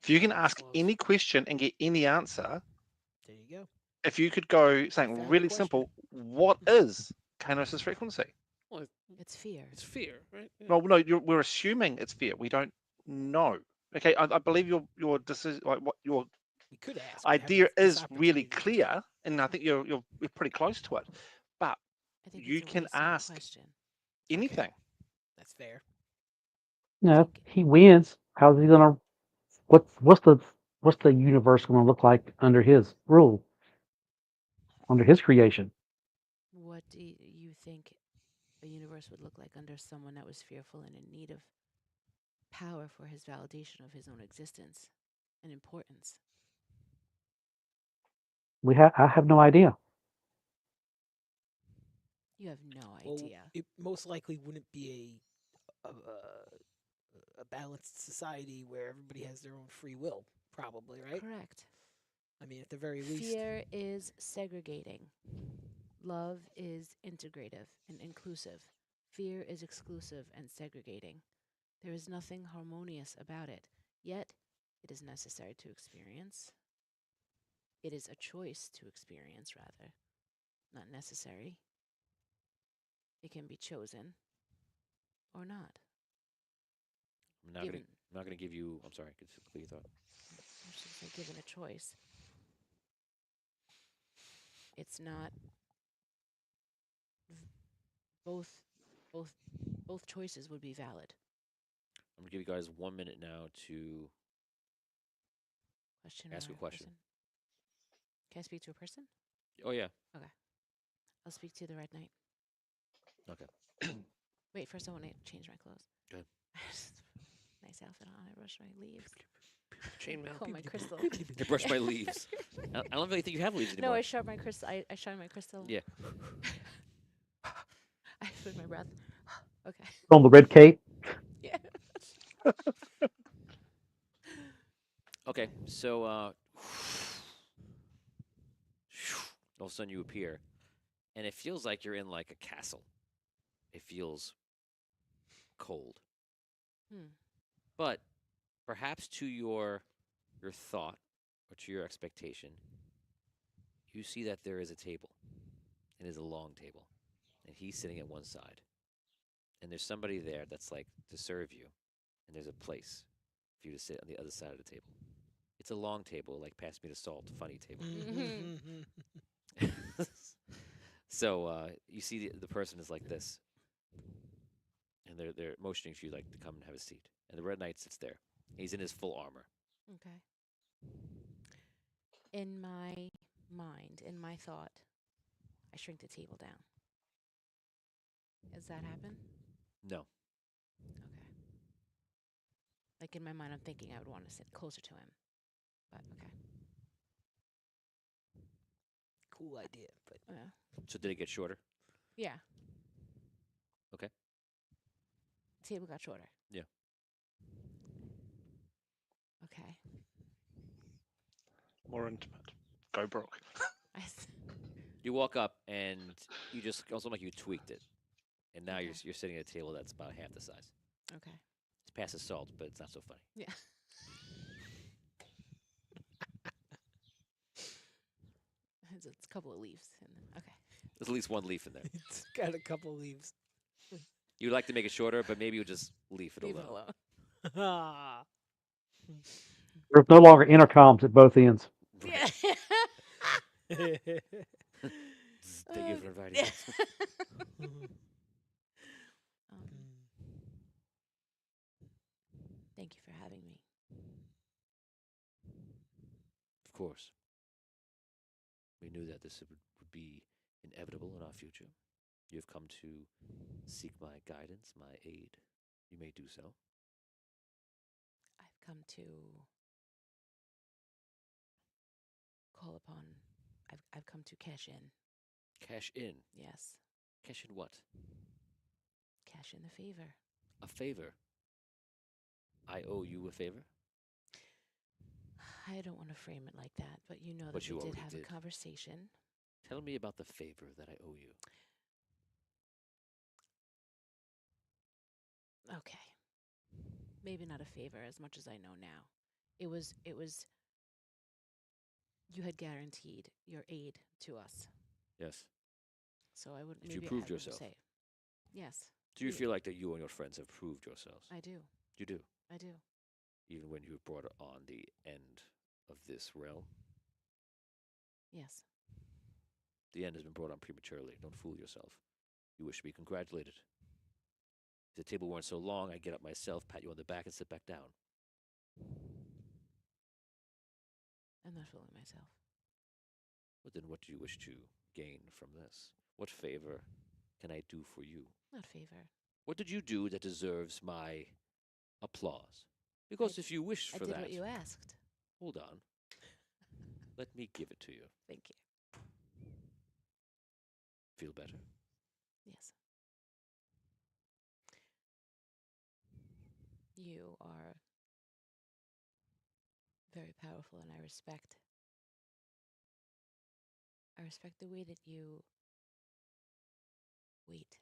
If you can ask Close. any question and get any answer, There you go. if you could go something Valid really question. simple, what is Kanos's frequency? Well, It's fear. it's fear, right? Yeah. Well, no, we're assuming it's fear. We don't know. Okay, I believe your decision, like what your We could ask. We have idea this is really opportunity to clear, and I think you're pretty close to it. But I think you it's a can waste of a ask question. anything. That's fair. You I know, think if he wins, how's he gonna what's the universe gonna look like under his rule, under his creation? what do you think a universe would look like under someone that was fearful and in need of power for his validation of his own existence and importance? I have no idea. You have no Well, idea. it most likely wouldn't be a balanced society where everybody has their own free will. Probably, right? Correct. I mean, at the very least. Fear is segregating. Love is integrative and inclusive. Fear is exclusive and segregating. There is nothing harmonious about it, yet it is necessary to experience. It is a choice to experience, rather, not necessary. It can be chosen or not. I'm not Given, gonna give you. I'm sorry. Complete your thought. I should say, given a choice. It's not v- both, both, both choices would be valid. I'm gonna give you guys 1 minute now to Question Ask or a question. person? Can I speak to a person? Oh yeah. I'll speak to the Red Knight. Okay. Wait, first I want to change my clothes. Go ahead. Nice outfit on. I brush my leaves. Chainmail. Comb my crystal. I brush my leaves. I don't really think you have leaves No, anymore. I sharp my crystal. I shine my crystal. Yeah. I with my breath. Okay. On the red cape. Yeah. Okay. So all of a sudden you appear, and it feels like you're in like a castle. It feels cold, Hmm. but perhaps to your thought or to your expectation, you see that there is a table. It is a long table, and he's sitting at one side, and there's somebody there that's like to serve you, and there's a place for you to sit on the other side of the table. It's a long table, like pass me the salt, funny table. So you see the person is like this, and they're motioning for you like to come and have a seat. And the Red Knight sits there. He's in his full armor. Okay. In my mind, in my thought, I shrink the table down. Does that happen? No, Okay. Like in my mind, I'm thinking I would want to sit closer to him. But okay. Cool idea, but so did it get shorter? Yeah. Okay. Table got shorter. Yeah. Okay. More intimate. Go Brooke. You walk up and you just almost like you tweaked it, and now Okay. you're sitting at a table that's about half the size. Okay. It's past assault, but it's not so funny. Yeah. It's a couple of leaves. Okay. There's at least one leaf in there. It's got a couple leaves. You would like to make it shorter, but maybe you would just leave it Leave alone. it alone. Ah. There's no longer intercoms at both ends. Yeah. Thank you for inviting us. Um, thank you for having me. Of course. We knew that this would be inevitable in our future. You have come to seek my guidance, my aid. You may do so. I've come to call upon. I've come to cash in. Cash in. Yes, Cash in what? cash in the favor. A favor. I owe you a favor? I don't want to frame it like that, but you know But that you we did already have did. a conversation. Tell me about the favor that I owe you. Okay. Maybe not a favor as much as I know now. It was you had guaranteed your aid to us. Yes. So I would If you maybe proved I would yourself. say yes. Do you we- feel like that you and your friends have proved yourselves? I do. You do. I do. Even when you brought on the end of this realm? Yes. The end has been brought on prematurely. Don't fool yourself. You wish to be congratulated. If the table weren't so long, I'd get up myself, pat you on the back, and sit back down. I'm not fooling myself. But then what do you wish to gain from this? What favor can I do for you? Not favor. What did you do that deserves my applause? Because if you wish I for did that, what you asked. hold on. Let me give it to you. Thank you. Feel better? Yes. You are very powerful and I respect the way that you wait.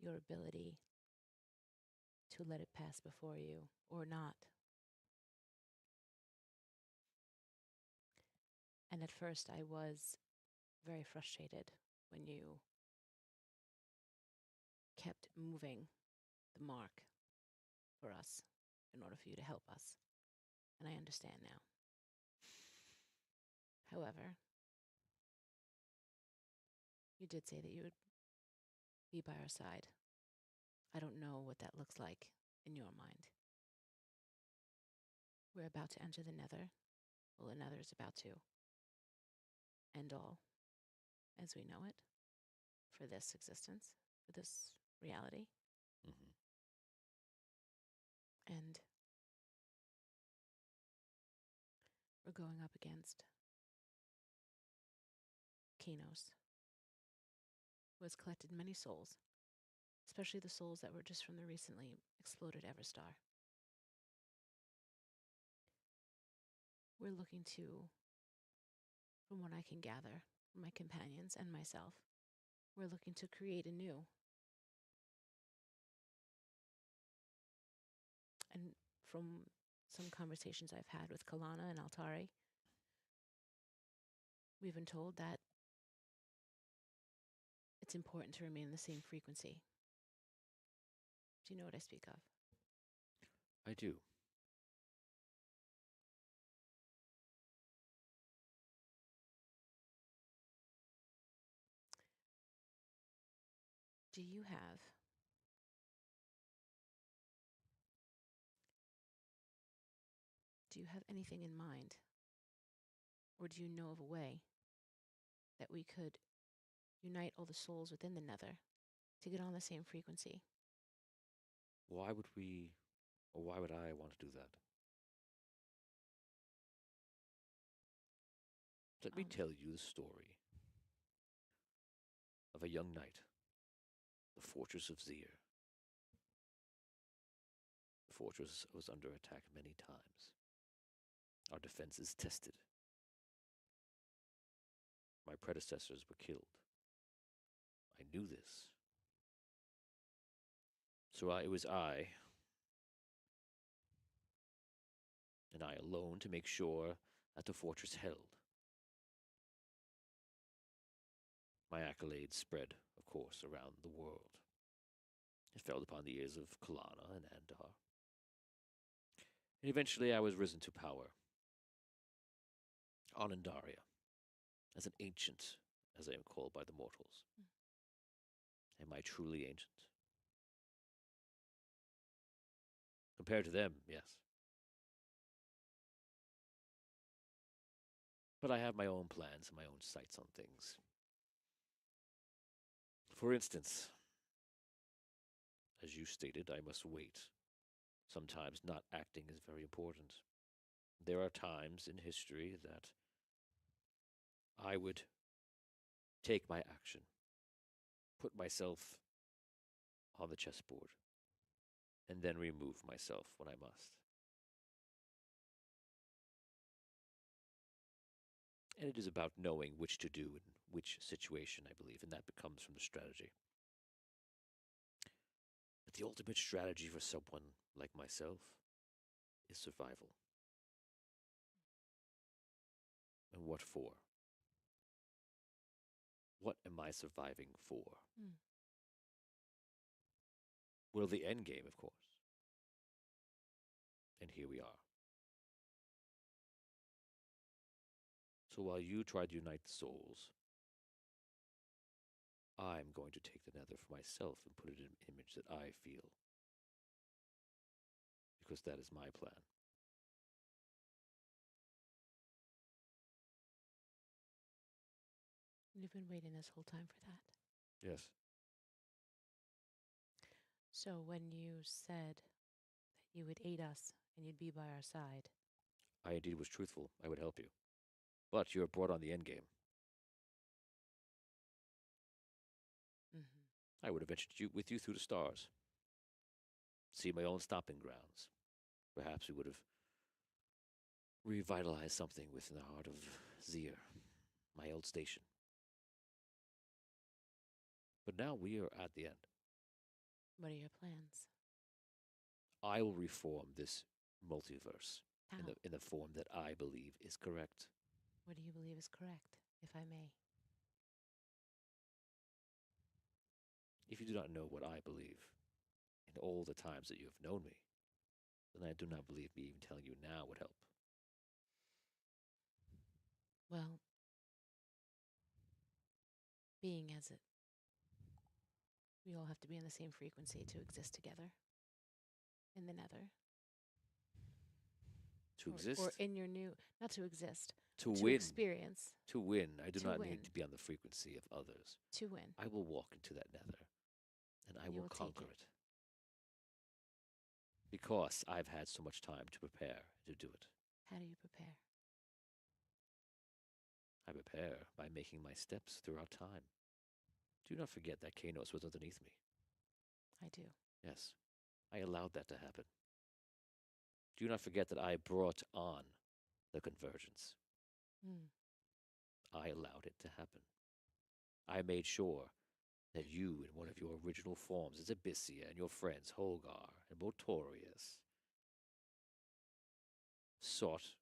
Your ability to let it pass before you or not. And at first I was very frustrated when you kept moving the mark for us in order for you to help us. And I understand now. However, you did say that you would be by our side. I don't know what that looks like in your mind. We're about to enter the nether. Well, the nether is about to end all as we know it for this existence, for this reality. Mm-hmm. And we're going up against Kanos, who has collected many souls, especially the souls that were just from the recently exploded Everstar. We're looking to, from what I can gather from my companions and myself, we're looking to create anew. And from some conversations I've had with Kalana and Altari, we've been told that it's important to remain in the same frequency. Do you know what I speak of? I do. Do you have anything in mind? Or do you know of a way that we could unite all the souls within the nether to get on the same frequency? Why would we, or why would I want to do that? Let me tell you the story of a young knight, the fortress of Zir. The fortress was under attack many times. Our defenses tested. My predecessors were killed. I knew this. It was I, and I alone, to make sure that the fortress held. My accolades spread, of course, around the world. It fell upon the ears of Kalana and Andar. And eventually I was risen to power on Andaria, as an ancient, as I am called by the mortals. Am I truly ancient? Compared to them, yes. But I have my own plans and my own sights on things. For instance, as you stated, I must wait. Sometimes not acting is very important. There are times in history that I would take my action, put myself on the chessboard, and then remove myself when I must. And it is about knowing which to do in which situation, I believe, and that becomes from the strategy. But the ultimate strategy for someone like myself is survival. And what for? What am I surviving for? Mm. Well, the end game, of course. And here we are. So while you try to unite the souls, I'm going to take the nether for myself and put it in an image that I feel. Because that is my plan. You've been waiting this whole time for that. Yes. So when you said that you would aid us and you'd be by our side, I indeed was truthful. I would help you. But you have brought on the end game. I would have ventured with you through the stars. See my own stomping grounds. Perhaps we would have revitalized something within the heart of Zir, my old station. But now we are at the end. what are your plans? I will reform this multiverse How? in the form that I believe is correct. What do you believe is correct, if I may? If you do not know what I believe in all the times that you have known me, then I do not believe me even telling you now would help. Well, being as it, we all have to be in the same frequency to exist together in the nether. To exist, Or in your new, not to exist, to to win, experience, to win. I do To not win. need to be on the frequency of others. to win. I will walk into that nether, and I You will will take conquer it. it. Because I've had so much time to prepare to do it. How do you prepare? I prepare by making my steps throughout time. Do not forget that Kanos was underneath me. I do. Yes, I allowed that to happen. Do not forget that I brought on the convergence. Mm. I allowed it to happen. I made sure that you, in one of your original forms, as Abyssia, and your friends, Holgar and Motorius, sought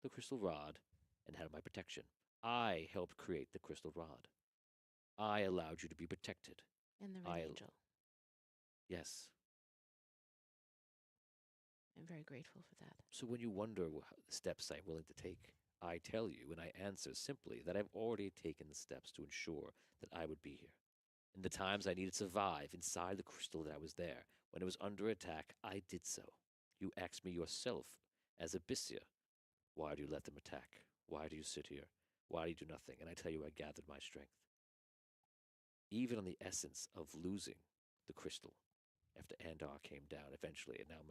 the crystal rod and had my protection. I helped create the crystal rod. I allowed you to be protected. And the I- Red Angel. Yes. I'm very grateful for that. So when you wonder the steps I'm willing to take, I tell you and I answer simply that I've already taken the steps to ensure that I would be here. In the times I needed to survive inside the crystal that I was there, when it was under attack, I did so. You asked me yourself, as Abyssia, why do you let them attack? Why do you sit here? Why do you do nothing? And I tell you, I gathered my strength. Even on the essence of losing the crystal, after Andar came down eventually, and now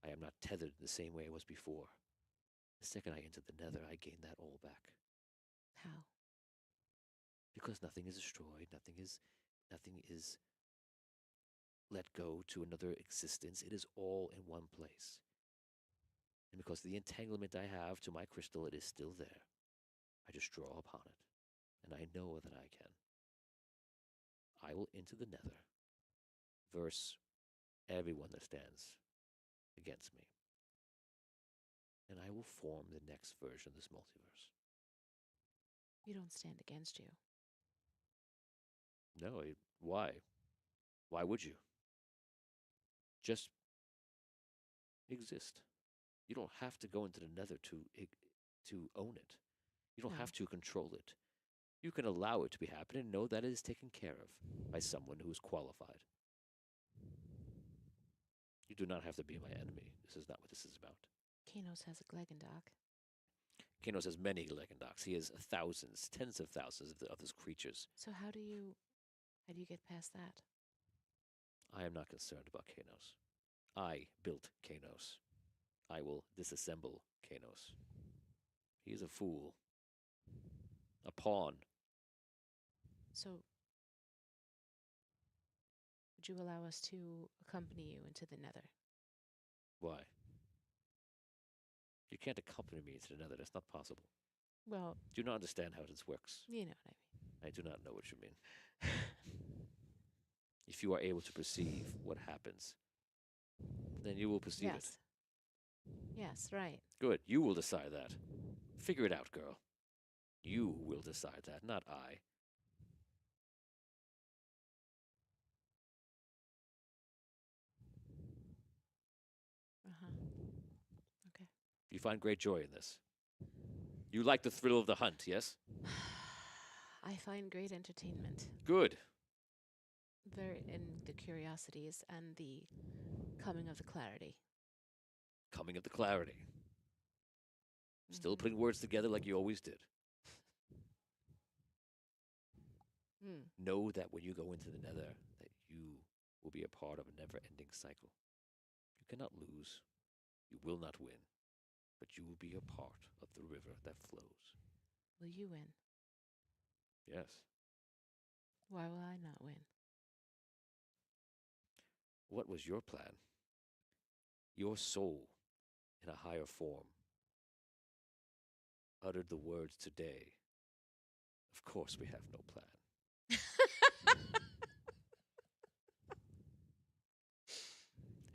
I am not tethered the same way I was before. The second I entered the nether, I gained that all back. How? Because nothing is destroyed, nothing is let go to another existence. It is all in one place. And because of the entanglement I have to my crystal, it is still there. I just draw upon it, and I know that I can. I will enter the nether, verse everyone that stands against me. And I will form the next version of this multiverse. You don't stand against you. No, why? Why would you? Just exist. You don't have to go into the nether to own it. You don't No. have to control it. You can allow it to be happening and know that it is taken care of by someone who is qualified. You do not have to be my enemy. This is not what this is about. Kanos has a Glegendock. Kanos has many Legendocs. He has thousands, tens of thousands of those creatures. So how do you get past that? I am not concerned about Kanos. I built Kanos. I will disassemble Kanos. He is a fool. A pawn. So would you allow us to accompany you into the nether? Why? You can't accompany me to another. That's not possible. Well, Do you not understand how this works? you know what I I do not know what you mean. If you are able to perceive what happens, then you will perceive yes. Yes, right. it. Good. You will decide that. Figure it out, girl. You will decide that, not I. Uh-huh. Okay. You find great joy in this. You like the thrill of the hunt, yes? I find great entertainment Good. in the curiosities and the coming of the clarity. Coming of the clarity. Still Mhm. putting words together like you always did. Mm. Know that when you go into the nether, that you will be a part of a never-ending cycle. You cannot lose. You will not win. But you will be a part of the river that flows. Will you win? Yes. Why will I not win? What was your plan? Your soul, in a higher form, uttered the words today. Of course, we have no plan.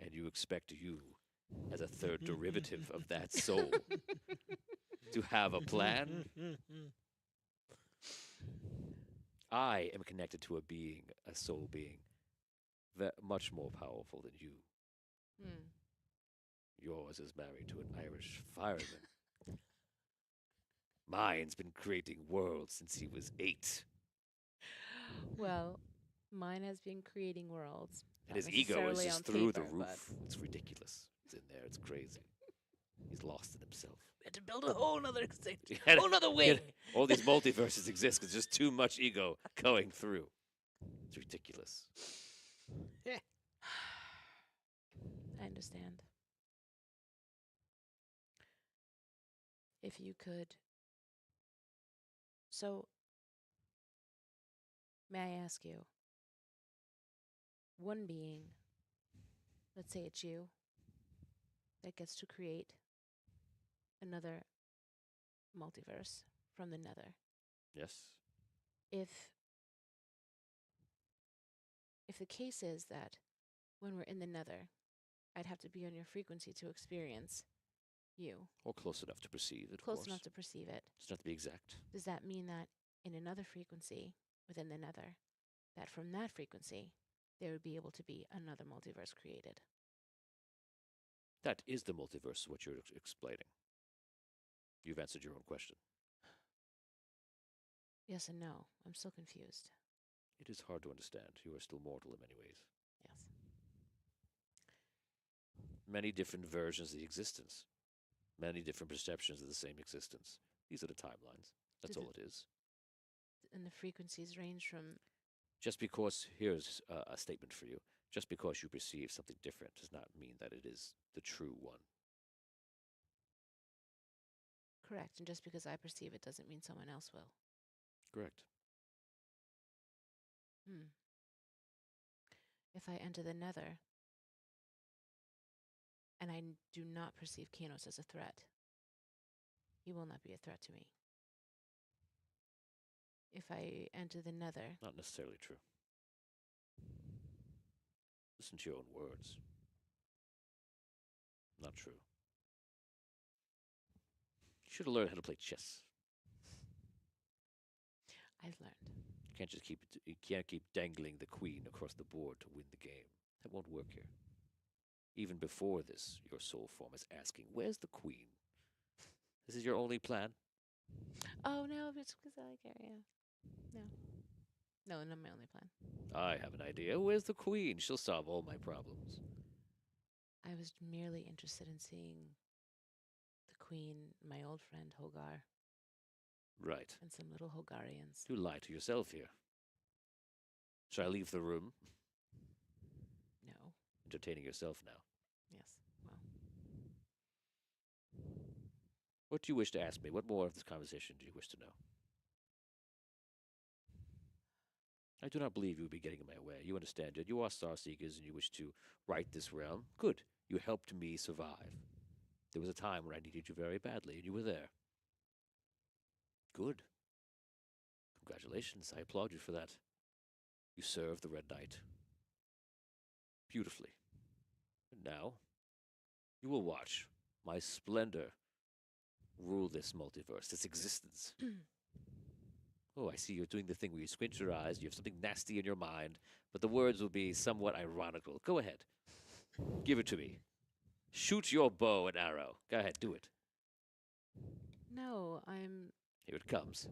And you expect you, as a third derivative of that soul, to have a plan? I am connected to a being, a soul being, much more powerful than you. Mm. Yours is married to an Irish fireman. Mine's been creating worlds since he was 8. Well, mine has been creating worlds. And not his ego is necessarily just on through the paper, roof. It's ridiculous. It's in there. It's crazy. He's lost in himself. We had to build a whole nother extent, He had- whole nother he wing. had- all these multiverses exist because there's too much ego going through. It's ridiculous. I understand. If you could. So, may I ask you, one being, let's say it's you, that gets to create another multiverse from the nether. Yes. If the case is that when we're in the nether, I'd have to be on your frequency to experience you, Or close enough to perceive it, of close course. enough to perceive it. It's not to be exact. Does that mean that in another frequency within the nether, that from that frequency, there would be able to be another multiverse created? That is the multiverse, what you're explaining. You've answered your own question. Yes and no. I'm still confused. It is hard to understand. You are still mortal in many ways. Yes. Many different versions of the existence. Many different perceptions of the same existence. These are the timelines. That's Does all it is. And the frequencies range from. Just because, here's a statement for you. Just because you perceive something different does not mean that it is the true one. Correct. And just because I perceive it doesn't mean someone else will. Correct. Hmm. If I enter the nether and I do not perceive Kanos as a threat, he will not be a threat to me. If I enter the nether, Not necessarily true. Listen to your own words. Not true. You should have learned how to play chess. I've learned. You can't keep dangling the queen across the board to win the game. That won't work here. Even before this, your soul form is asking, "Where's the queen?" This is your only plan? Oh no, it's because I like her. Yeah. No. No, not my only plan. I have an idea. Where's the queen? She'll solve all my problems. I was merely interested in seeing the queen, my old friend Hogar, Right. and some little Hogarians. You lie to yourself here. Shall I leave the room? No. Entertaining yourself now. Yes. Well. What do you wish to ask me? What more of this conversation do you wish to know? I do not believe you would be getting in my way. You understand it. You are Star Seekers and you wish to right this realm. Good. You helped me survive. There was a time when I needed you very badly, and you were there. Good. Congratulations. I applaud you for that. You served the Red Knight beautifully. And now, you will watch my splendor rule this multiverse, this existence. Oh, I see you're doing the thing where you squint your eyes, you have something nasty in your mind, but the words will be somewhat ironical. Go ahead. Give it to me. Shoot your bow and arrow. Go ahead, do it. No, I'm. Here it comes.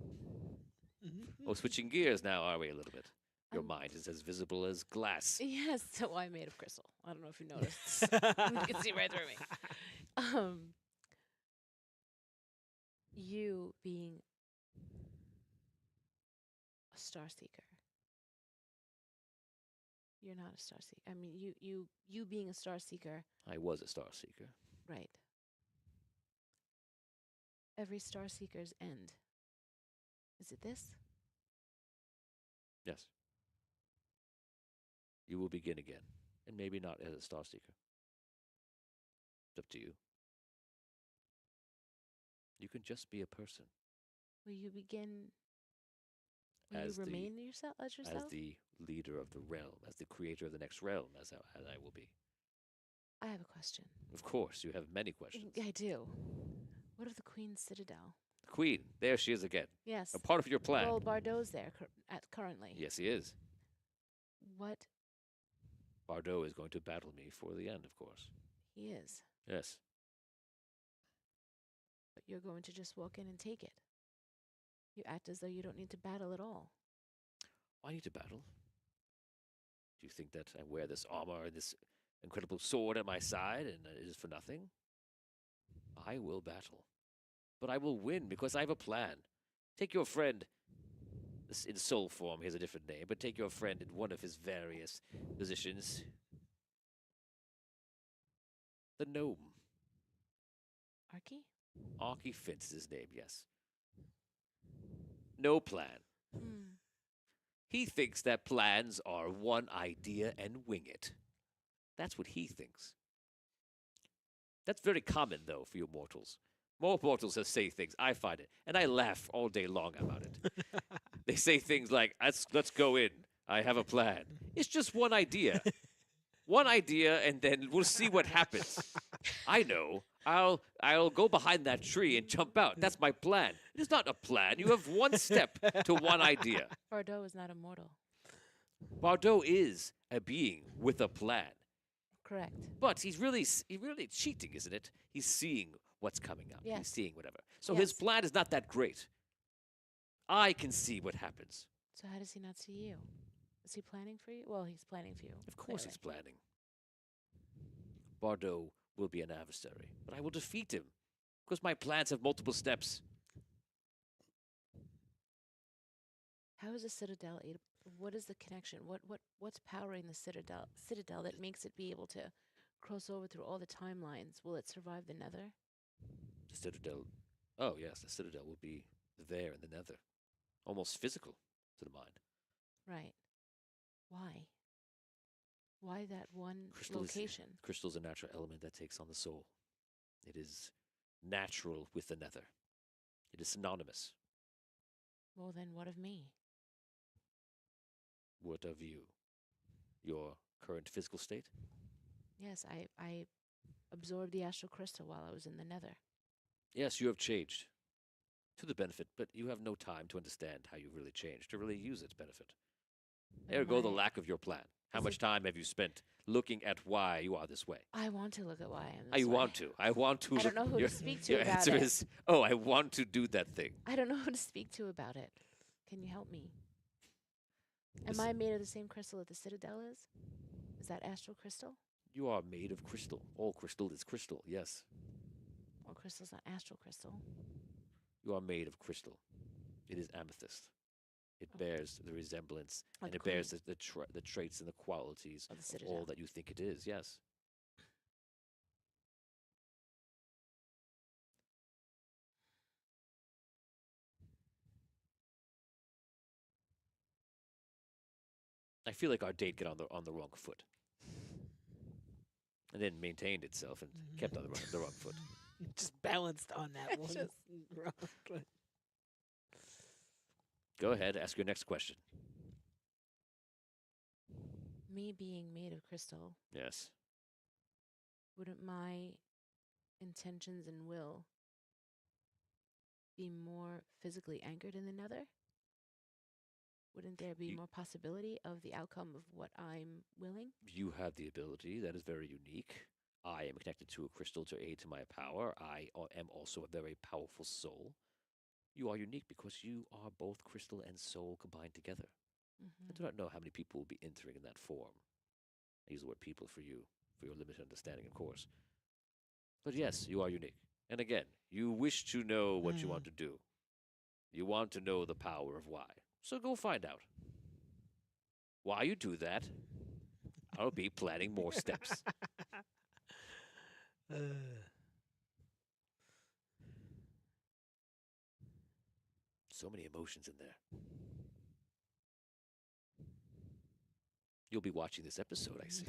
Oh, switching gears now, are we, a little bit? Your mind is as visible as glass. Yes, so I'm made of crystal. I don't know if you noticed. You can see right through me. You being a star seeker. You're not a star seeker. I mean, you being a star seeker. I was a star seeker. Right. Every star seeker's end. Is it this? Yes. You will begin again, and maybe not as a star seeker. It's up to you. You can just be a person. Will you begin? Will As you the- remain yourself as yourself? As the leader of the realm, as the creator of the next realm, as I will be. I have a question. Of course, you have many questions. I do. What of the Queen's Citadel? The queen, there she is again. Yes. A part of your plan. Well, Bardot's there currently. Yes, he is. What? Bardot is going to battle me for the end, of course. He is. Yes. But you're going to just walk in and take it. You act as though you don't need to battle at all. Why need to battle? Do you think that I wear this armor and this incredible sword at my side and it is for nothing? I will battle. But I will win because I have a plan. Take your friend in soul form, he has a different name, but take your friend in one of his various positions. The gnome. Arky? Arky Fintz is his name, yes. No plan. Hmm. He thinks that plans are one idea and wing it. That's what he thinks. That's very common, though, for you mortals. More mortals that say things. I find it. And I laugh all day long about it. They say things like, let's go in. I have a plan. It's just one idea. One idea, and then we'll see what happens. I know. I'll go behind that tree and jump out. That's my plan. It is not a plan. You have one step to one idea. Bardot is not immortal. Bardot is a being with a plan. Correct. But he's really cheating, isn't it? He's seeing what's coming up. He's Yes. seeing whatever. So his Yes. plan is not that great. I can see what happens. So how does he not see you? Is he planning for you? Well, he's planning for you. Of course clearly. he's planning. Bardot will be an adversary, but I will defeat him because my plans have multiple steps. How is the Citadel able? What is the connection? What's powering the Citadel that makes it be able to cross over through all the timelines? Will it survive the Nether? The Citadel. Oh, yes, the Citadel will be there in the Nether. Almost physical to the mind. Right. Why? Why that one Crystal location? Crystal is a natural element that takes on the soul. It is natural with the Nether. It is synonymous. Well, then what of me? What of you? Your current physical state? Yes, I absorbed the astral crystal while I was in the nether. Yes, you have changed to the benefit, but you have no time to understand how you really changed, to really use its benefit. But Ergo, the my- lack of your plan. How Is much it- time have you spent looking at why you are this way? I want to look at why I am I this way. want to. I want to. I don't know who your, to speak to your about answer it. is, oh, I want to do that thing. I don't know who to speak to about it. Can you help me? Am This- I made of the same crystal that the Citadel is? Is that astral crystal? You are made of crystal. All crystal is crystal, yes. Or crystal's not astral crystal? You are made of crystal. It is amethyst. It Okay. bears the resemblance, Of and the it bears queen. the traits and the qualities Of the of Citadel. all that you think it is, yes. I feel like our date got on the wrong foot, and then maintained itself and kept on the wrong foot. Just balanced on that one. Just- wrong foot. Go ahead, ask your next question. Me being made of crystal, Yes. wouldn't my intentions and will be more physically anchored in the nether? Wouldn't there be You- more possibility of the outcome of what I'm willing? You have the ability that is very unique. I am connected to a crystal to aid to my power. I am also a very powerful soul. You are unique because you are both crystal and soul combined together. I do not know how many people will be entering in that form. I use the word people for you, for your limited understanding, of course. But yes, you are unique. And again, you wish to know what you want to do. You want to know the power of why. So go find out. While you do that, I'll be planning more steps. So many emotions in there. You'll be watching this episode, I see.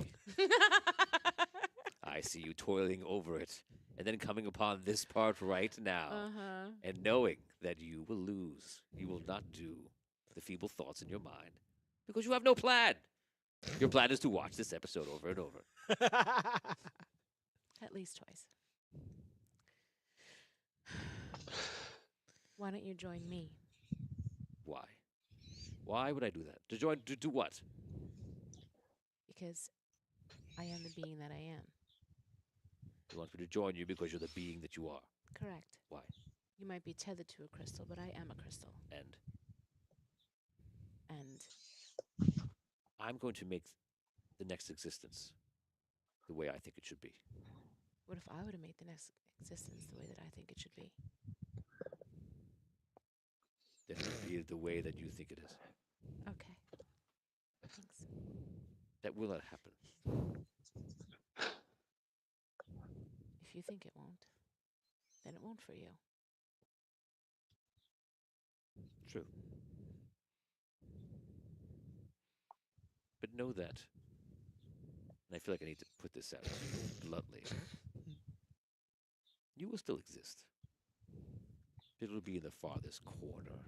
I see you toiling over it, and then coming upon this part right now, Uh-huh. and knowing that you will lose. You will not do the feeble thoughts in your mind because you have no plan. Your plan is to watch this episode over and over. At least twice. Why don't you join me? Why? Why would I do that? To join, to do what? Because I am the being that I am. You want me to join you because you're the being that you are. Correct. Why? You might be tethered to a crystal, but I am a crystal. And And I'm going to make the next existence the way I think it should be. what if I were to make the next existence the way that I think it should be? Then it will be the way that you think it is. Okay. Thanks. That will not happen. If you think it won't, then it won't for you. True. But know that, and I feel like I need to put this out bluntly, you will still exist. It'll be in the farthest corner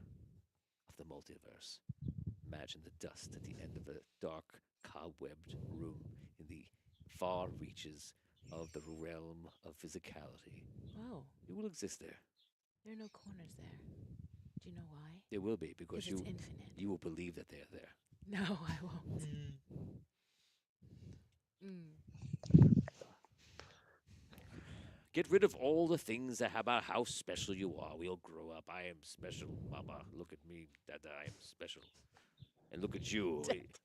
of the multiverse. Imagine the dust at the end of a dark, cobwebbed room in the far reaches of the realm of physicality. Whoa, You will exist there. there are no corners there. Do you know why? There will be because Because it's infinite. you will believe that they are there. No, I won't. Mm. Get rid of all the things that about how special you are. We all grow up. I am special, Mama. Look at me, Dada. I am special. And look at you,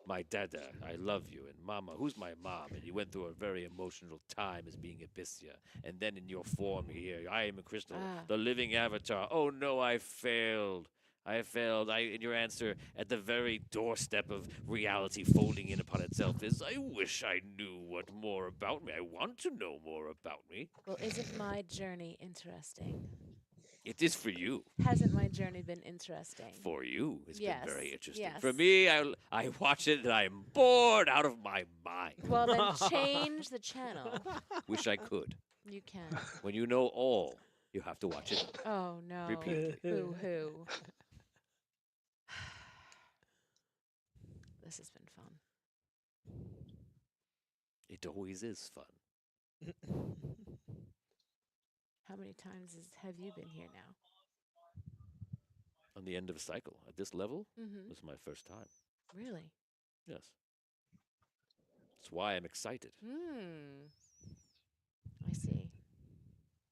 my Dada. I love you. And Mama, who's my mom? And you went through a very emotional time as being Abyssia. And then in your form here, I am a crystal, the living avatar. Oh no, I failed. I failed. In your answer at the very doorstep of reality folding in upon itself is, I wish I knew what more about me. I want to know more about me. Well, isn't my journey interesting? It is for you. Hasn't my journey been interesting? For you, it's been very Yes, interesting. For yes. me, I watch it and I'm bored out of my mind. Well, then change the channel. Wish I could. You can. When you know all, you have to watch it. Oh no. Repeatedly. Boo hoo. This has been fun. It always is fun. How many times have you been here now? On the end of a cycle. At this level, Mm-hmm. this is my first time. Really? Yes. That's why I'm excited. Hmm. I see.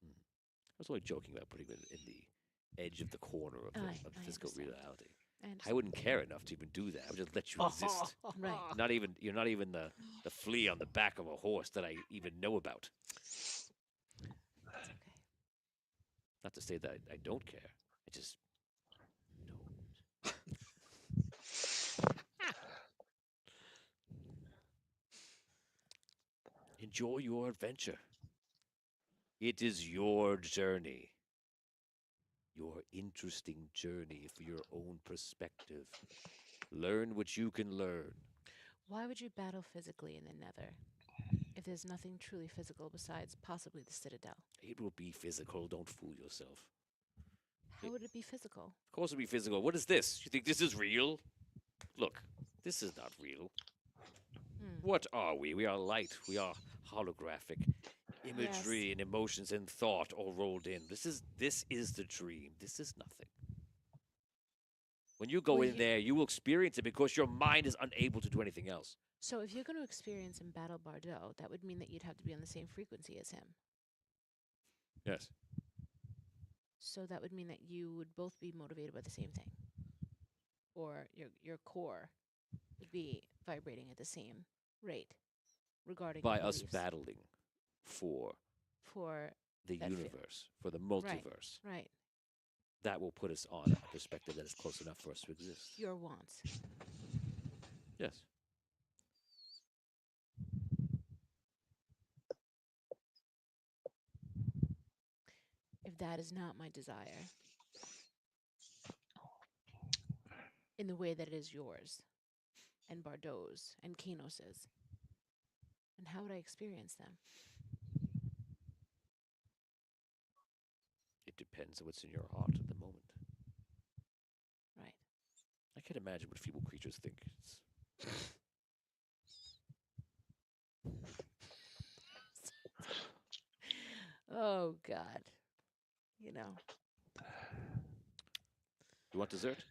I was only joking about putting it in the edge of the corner of I physical understand. reality. I I understand. wouldn't care enough to even do that. I would just let you exist. Right. You're not even the flea on the back of a horse that I even know about. It's okay. Not to say that I don't care. I just don't. Enjoy your adventure. It is your journey. Your interesting journey for your own perspective. Learn what you can learn. Why would you battle physically in the Nether if there's nothing truly physical besides possibly the Citadel? It will be physical. Don't fool yourself. How would it be physical? Of course it'll be physical. What is this? You think this is real? Look, this is not real. Hmm. What are we? We are light. We are holographic. Imagery and emotions and thought all rolled in. This is the dream. This is nothing. When you go Well, in there, you will experience it because your mind is unable to do anything else. So if you're going to experience and battle Bardot, that would mean that you'd have to be on the same frequency as him. Yes. So that would mean that you would both be motivated by the same thing. Or your core would be vibrating at the same rate regarding By your us beliefs. battling for For the that universe, for the multiverse, right, that will put us on a perspective that is close enough for us to exist. your wants. Yes. If that is not my desire, in the way that it is yours, and Bardot's, and Kanos's, and how would I experience them? It depends on what's in your heart at the moment. Right. I can't imagine what feeble creatures think. Oh, God. You know. You want dessert?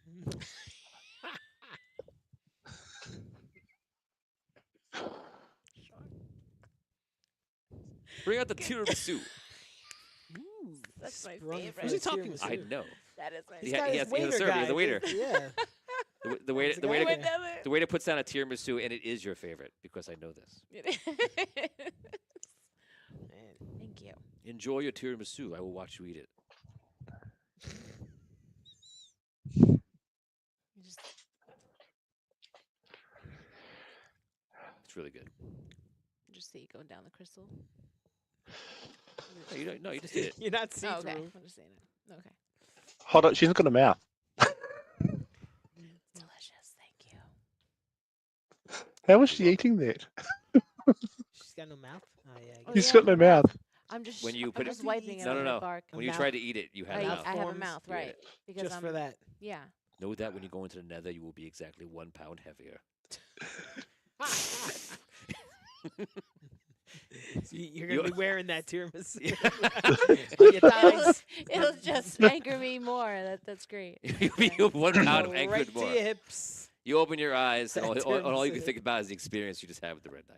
Bring out the tiramisu. Ooh, That's my sprung favorite. for Who's the he talking tiramisu. to? I know. That is my He He's ha- got he his has- he has a waiter server, he has guy. a waiter. Yeah. The waiter, There's a the guy waiter, there. the waiter puts down a tiramisu, and it is your favorite because I know this. Man. Thank you. Enjoy your tiramisu. I will watch you eat it. You just It's really good. see it going down the crystal. No, you don't. No, you just eat it. You're not see Oh, through. okay. I'm just saying it. Okay. Hold on, she's got a mouth. Delicious. Thank you. How was she eating that? She's got no mouth. Oh yeah. I Oh, guess. She's yeah, got no my mouth. I'm just When you I'm put it- just wiping it No, on no, my no. bark. When you mouth- try to eat it, you have I, a mouth mouth. I have a forms. mouth, You ate right? it. Because Just I'm for that. yeah. Know that when you go into the nether, you will be exactly 1 pound heavier. So you're gonna You- be wearing that tiramisu You'll on your thighs. It'll just anchor me more. That's great. be Yeah. 1 pound of Go anchored right more. to your hips. You open your eyes, and That all you can tiramisu. think about is the experience you just had with the Red Knight.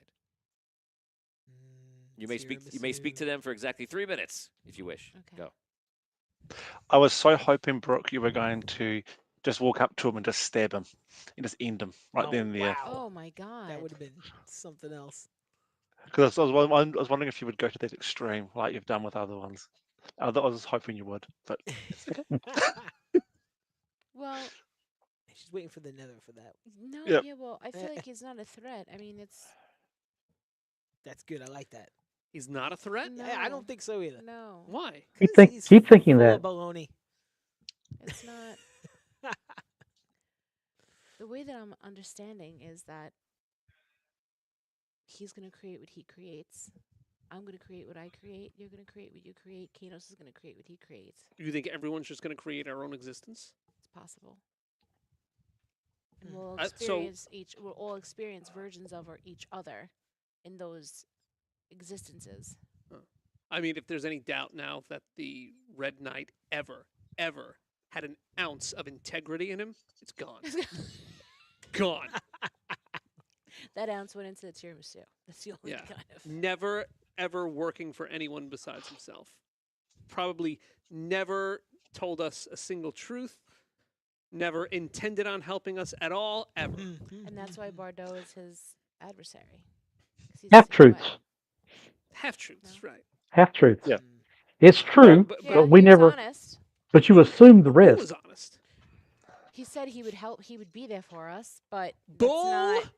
You may speak to them for exactly 3 minutes if you wish. Okay. Go. I was so hoping, Brooke, you were going to just walk up to him and just stab him and just end him right Oh, then and there. wow. Oh my God. That would have been something else. Because I was wondering if you would go to that extreme like you've done with other ones. I was hoping you would, but Well, She's waiting for the nether for that. no. Yep. Yeah. Well, I feel like it's not a threat. I mean, it's That's good. I like that. He's not a threat? no. I don't think so either. No. Why? Keep 'Cause think- he's keep thinking full that. of baloney. It's not. The way that I'm understanding is that he's going to create what he creates. I'm going to create what I create. You're going to create what you create. Kanos is going to create what he creates. You think everyone's just going to create our own existence? It's possible. And Hmm. we'll So- experience we'll all experience versions of each other in those existences. I mean, if there's any doubt now that the Red Knight ever had an ounce of integrity in him, it's gone. Gone. That ounce went into the tiramisu. That's the only Yeah. kind of. Never, ever working for anyone besides himself. Probably never told us a single truth. Never intended on helping us at all, ever. And that's why Bardot is his adversary. 'Cause he's Half the same way. truths. Half truths, right? Half truths. Yeah. It's true, but- Yeah, but we he was never. honest. But you assume the Who rest. was honest? He said he would help. He would be there for us, but that's not.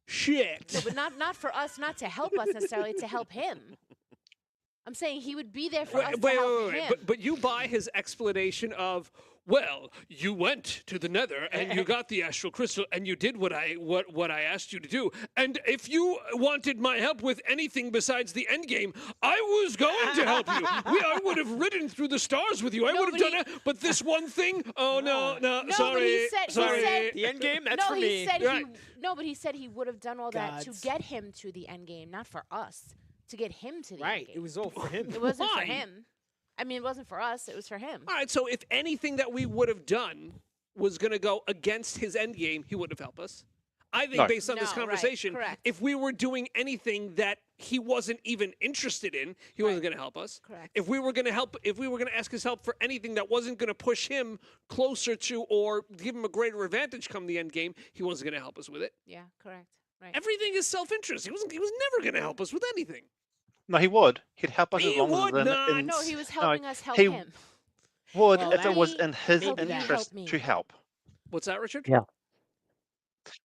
Shit. No, but not for us. Not to help us necessarily. To help him. I'm saying he would be there for us to help him. But you buy his explanation of, well, you went to the Nether and you got the astral crystal and you did what I asked you to do. And if you wanted my help with anything besides the end game, I was going to help you. I would have ridden through the stars with you. I would have done it. But this one thing, oh no, No, sorry, but he said, sorry. He said, The end game, that's no, for he me. said Right. but he said he would have done all that to Gods. get him to the end game, not for us. To get him to the Right. end game. It was all for him. It wasn't Why? for him. I mean, it wasn't for us. It was for him. All right, so if anything that we would have done was going to go against his end game, he wouldn't have helped us. I think No. based on this No, right, conversation, correct. if we were doing anything that he wasn't even interested in, he wasn't going to help us. Correct. If we were going to ask his help for anything that wasn't going to push him closer to or give him a greater advantage come the end game, he wasn't going to help us with it. Yeah, correct. Right. Everything is self-interest. He was never going to help us with anything. No, he would. He'd help us He as long would as not. in, No, he was no, helping us help he him. would Well, if it was that- in his Maybe that. interest Help me. to help. What's that, Richard? Yeah.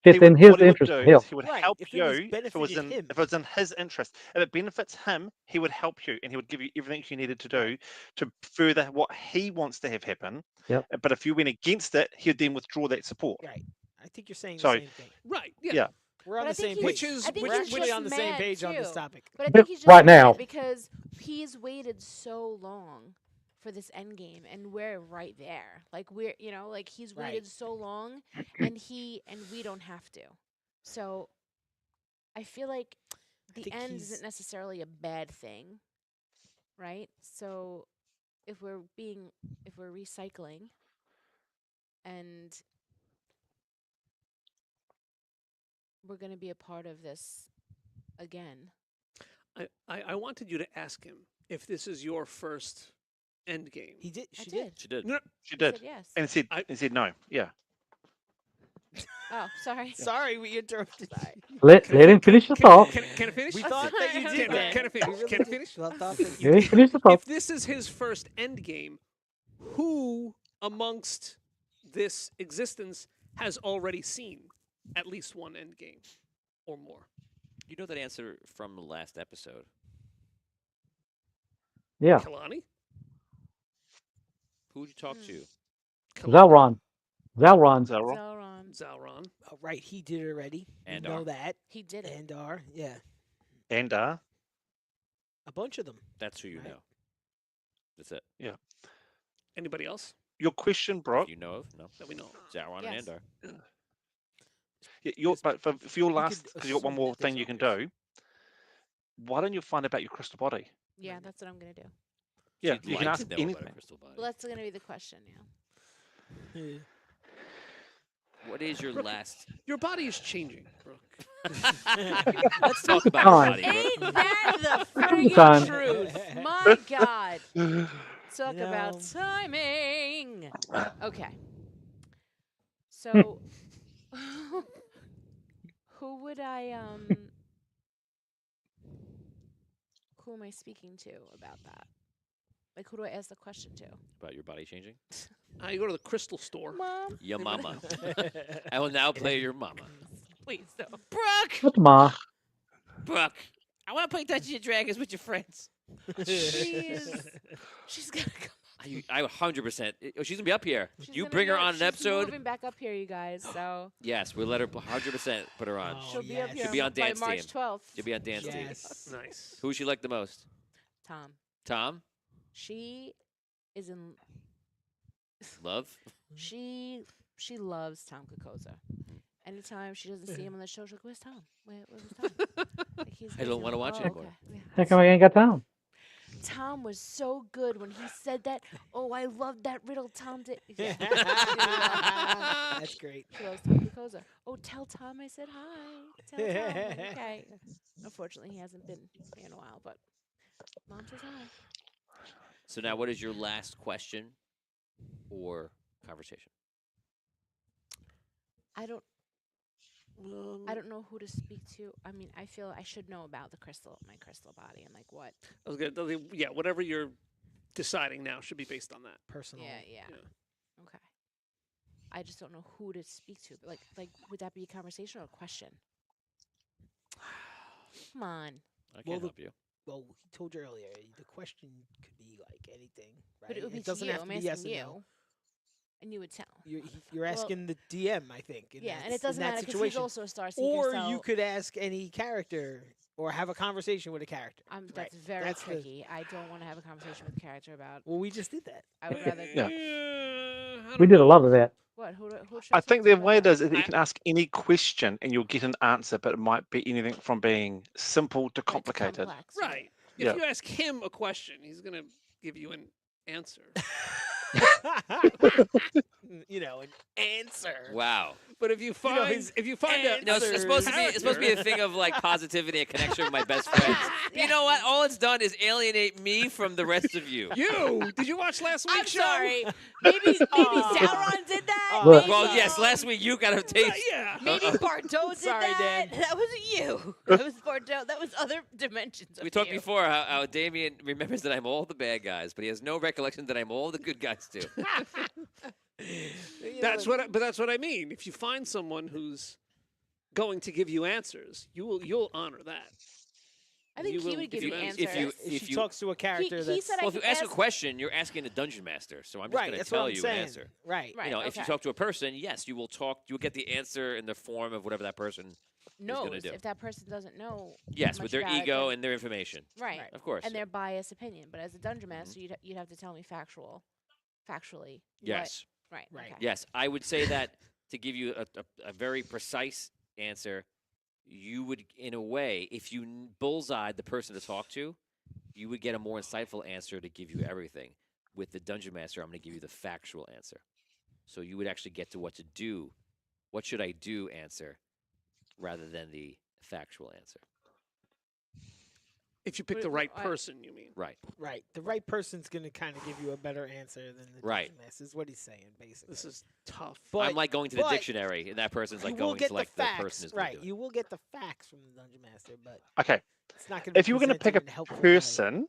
He It's in would- his what he would interest do to is help. He would Right, help if it was you if it was benefited him. if it was in his interest. If it benefits him, he would help you and he would give you everything you needed to do to further what he wants to have happen. Yep. But if you went against it, he would then withdraw that support. Right. I think you're saying So- the same thing. Right. Yeah. We're on But I the think same he's- page. Which is- I think We're he's actually just on the same mad, page on this too. topic. But I But think he's just right mad now- because he's waited so long for this end game, and we're right there. Like we're, like he's Right. waited so long, and we don't have to. So I feel like the think end he's- isn't necessarily a bad thing, right? So if we're recycling, and we're going to be a part of this again. I wanted you to ask him if this is your first end game. He did. I She did. did. She did. No, She He did. said yes. And he said no. Yeah. Oh, sorry. Sorry, we interrupted. Sorry. Let him finish the thought. Can I finish? We I'm thought that you sorry. did that. Can I finish? We really Can I did. finish? Well, thought that you Let him did. finish the thought. If this is his first end game, who amongst this existence has already seen at least one end game or more? You know that answer from the last episode. Yeah. Kalani? Who would you talk to? Zalron. Zalron. Zalron. Zelron. Zalron. Oh, right, he did it already. And we know R. that. He did it. And R, yeah, And a bunch of them. That's who you Right. know. That's it. Anybody else your question, Brock. You know of? No. that we know? Zaron Yes. and Andar. But for your You last, could because you got one assume more that there's thing you can others. do. Why don't you find about your crystal body? Yeah, that's what I'm gonna do. Yeah, She'd you can like ask to know about a anything. crystal body. Well, that's gonna be the question. Yeah. Yeah. What is your last? Your body is changing, Brooke. Let's talk about Fine. your body. Ain't Brooke. that the Time. friggin' truth? My God. Talk You about know. timing. Okay. So, who would I Who am I speaking to about that? Like, who do I ask the question to? About your body changing? You go to the crystal store. Mom, Your mama. I will now play your mama. please don't. Brooke! What's Ma? Brooke! I want to play Dungeons and Dragons with your friends. She's gonna come. I 100%. She's going to be up here. She's You gonna bring her be- on an she's episode. Moving back up here, you guys. So Yes, we'll let her 100% put her on. Oh, she'll be up yes. here She'll be on by dance March team. 12th. She'll be on dance team. Yes. Nice. Who she like the most? Tom. Tom? She is in. Love? She loves Tom Kokoza, Anytime she doesn't see him on the show, she's like, "Where's Tom? Where's Tom?" Like, he's I don't busy. wanna I'm like, watch "Oh, anymore." okay. How come I ain't got time? Tom was so good when he said that. Oh, I love that riddle Tom did. Yeah. That's great. She loves Tom Picosa. Oh, tell Tom I said hi. Tell Tom. I'm like, okay. Unfortunately, he hasn't been here in a while, but Mom says hi. So now, what is your last question or conversation? I don't know who to speak to. I mean, I feel I should know about my crystal body, and like what. I was gonna, yeah, whatever you're deciding now should be based on that. Personal. Yeah. Okay. I just don't know who to speak to. But like, would that be a conversation or a question? Come on. I can't Well, help you. Well, he told you earlier, the question could be like anything, right? But it would be doesn't to you. have I'm to be yes asking or you. no. And you would tell. You're asking the DM, I think. Yeah, and it doesn't matter because he's situation. also a star seeker. Or so you could ask any character or have a conversation with a character. That's right. very That's the- tricky. I don't want to have a conversation with a character about. Well, we just did that. I would rather. Yeah. I We don't did a know. lot of that. What? Who should I talk think to the about way it that? is that you can ask any question and you'll get an answer, but it might be anything from being simple to Right, it's complicated. complex, Right. Yeah. If you ask him a question, he's gonna give you an answer. An answer. Wow. But if you find his if you find a No, it's supposed to be. It's supposed to be a thing of like positivity and connection with my best friends. But you know what? All it's done is alienate me from the rest of you. You did you watch last week's I'm show? sorry. Maybe Sauron did that. Look. maybe, Well, yes. Last week you got a taste. Yeah. Maybe Bardo did Sorry, that. Dan. That wasn't you. That was Bardo. That was other dimensions. We of talked you. before how Damien remembers that I'm all the bad guys, but he has no recollection that I'm all the good guys too. That's what I mean. If you find someone who's going to give you answers, you'll honor that. I think you he will- would give if you you- answers. if you- If she you- talks to a character he that's said I Well, if you could ask a ask- question, you're asking a dungeon master, so I'm just right, going to that's what tell I'm you saying. an answer. Right. Right. You know, if you okay. talk to a person, yes, you will get the answer in the form of whatever that person. gonna knows do. if that person doesn't know. Yes, much with their about it, ego then- and their information. right. Right. Of course. And their biased opinion. But as a dungeon master, you'd have to tell me factually. Yes. What, right. Right. Okay. Yes, I would say that to give you a very precise answer, you would, in a way, if you bullseyed the person to talk to, you would get a more insightful answer to give you everything. With the dungeon master, I'm going to give you the factual answer. So you would actually get to what to do, what should I do answer, rather than the factual answer. If you pick But the right I- person, you mean. Right. Right. The right person's going to kind of give you a better answer than the Right. dungeon master, is what he's saying, basically. This is tough. But I'm like going to the but dictionary, and that person's like you will going get to like the the facts, person who's gonna right? do it. You will get the facts from the dungeon master, but Okay. it's not going to. If you were going to pick a person,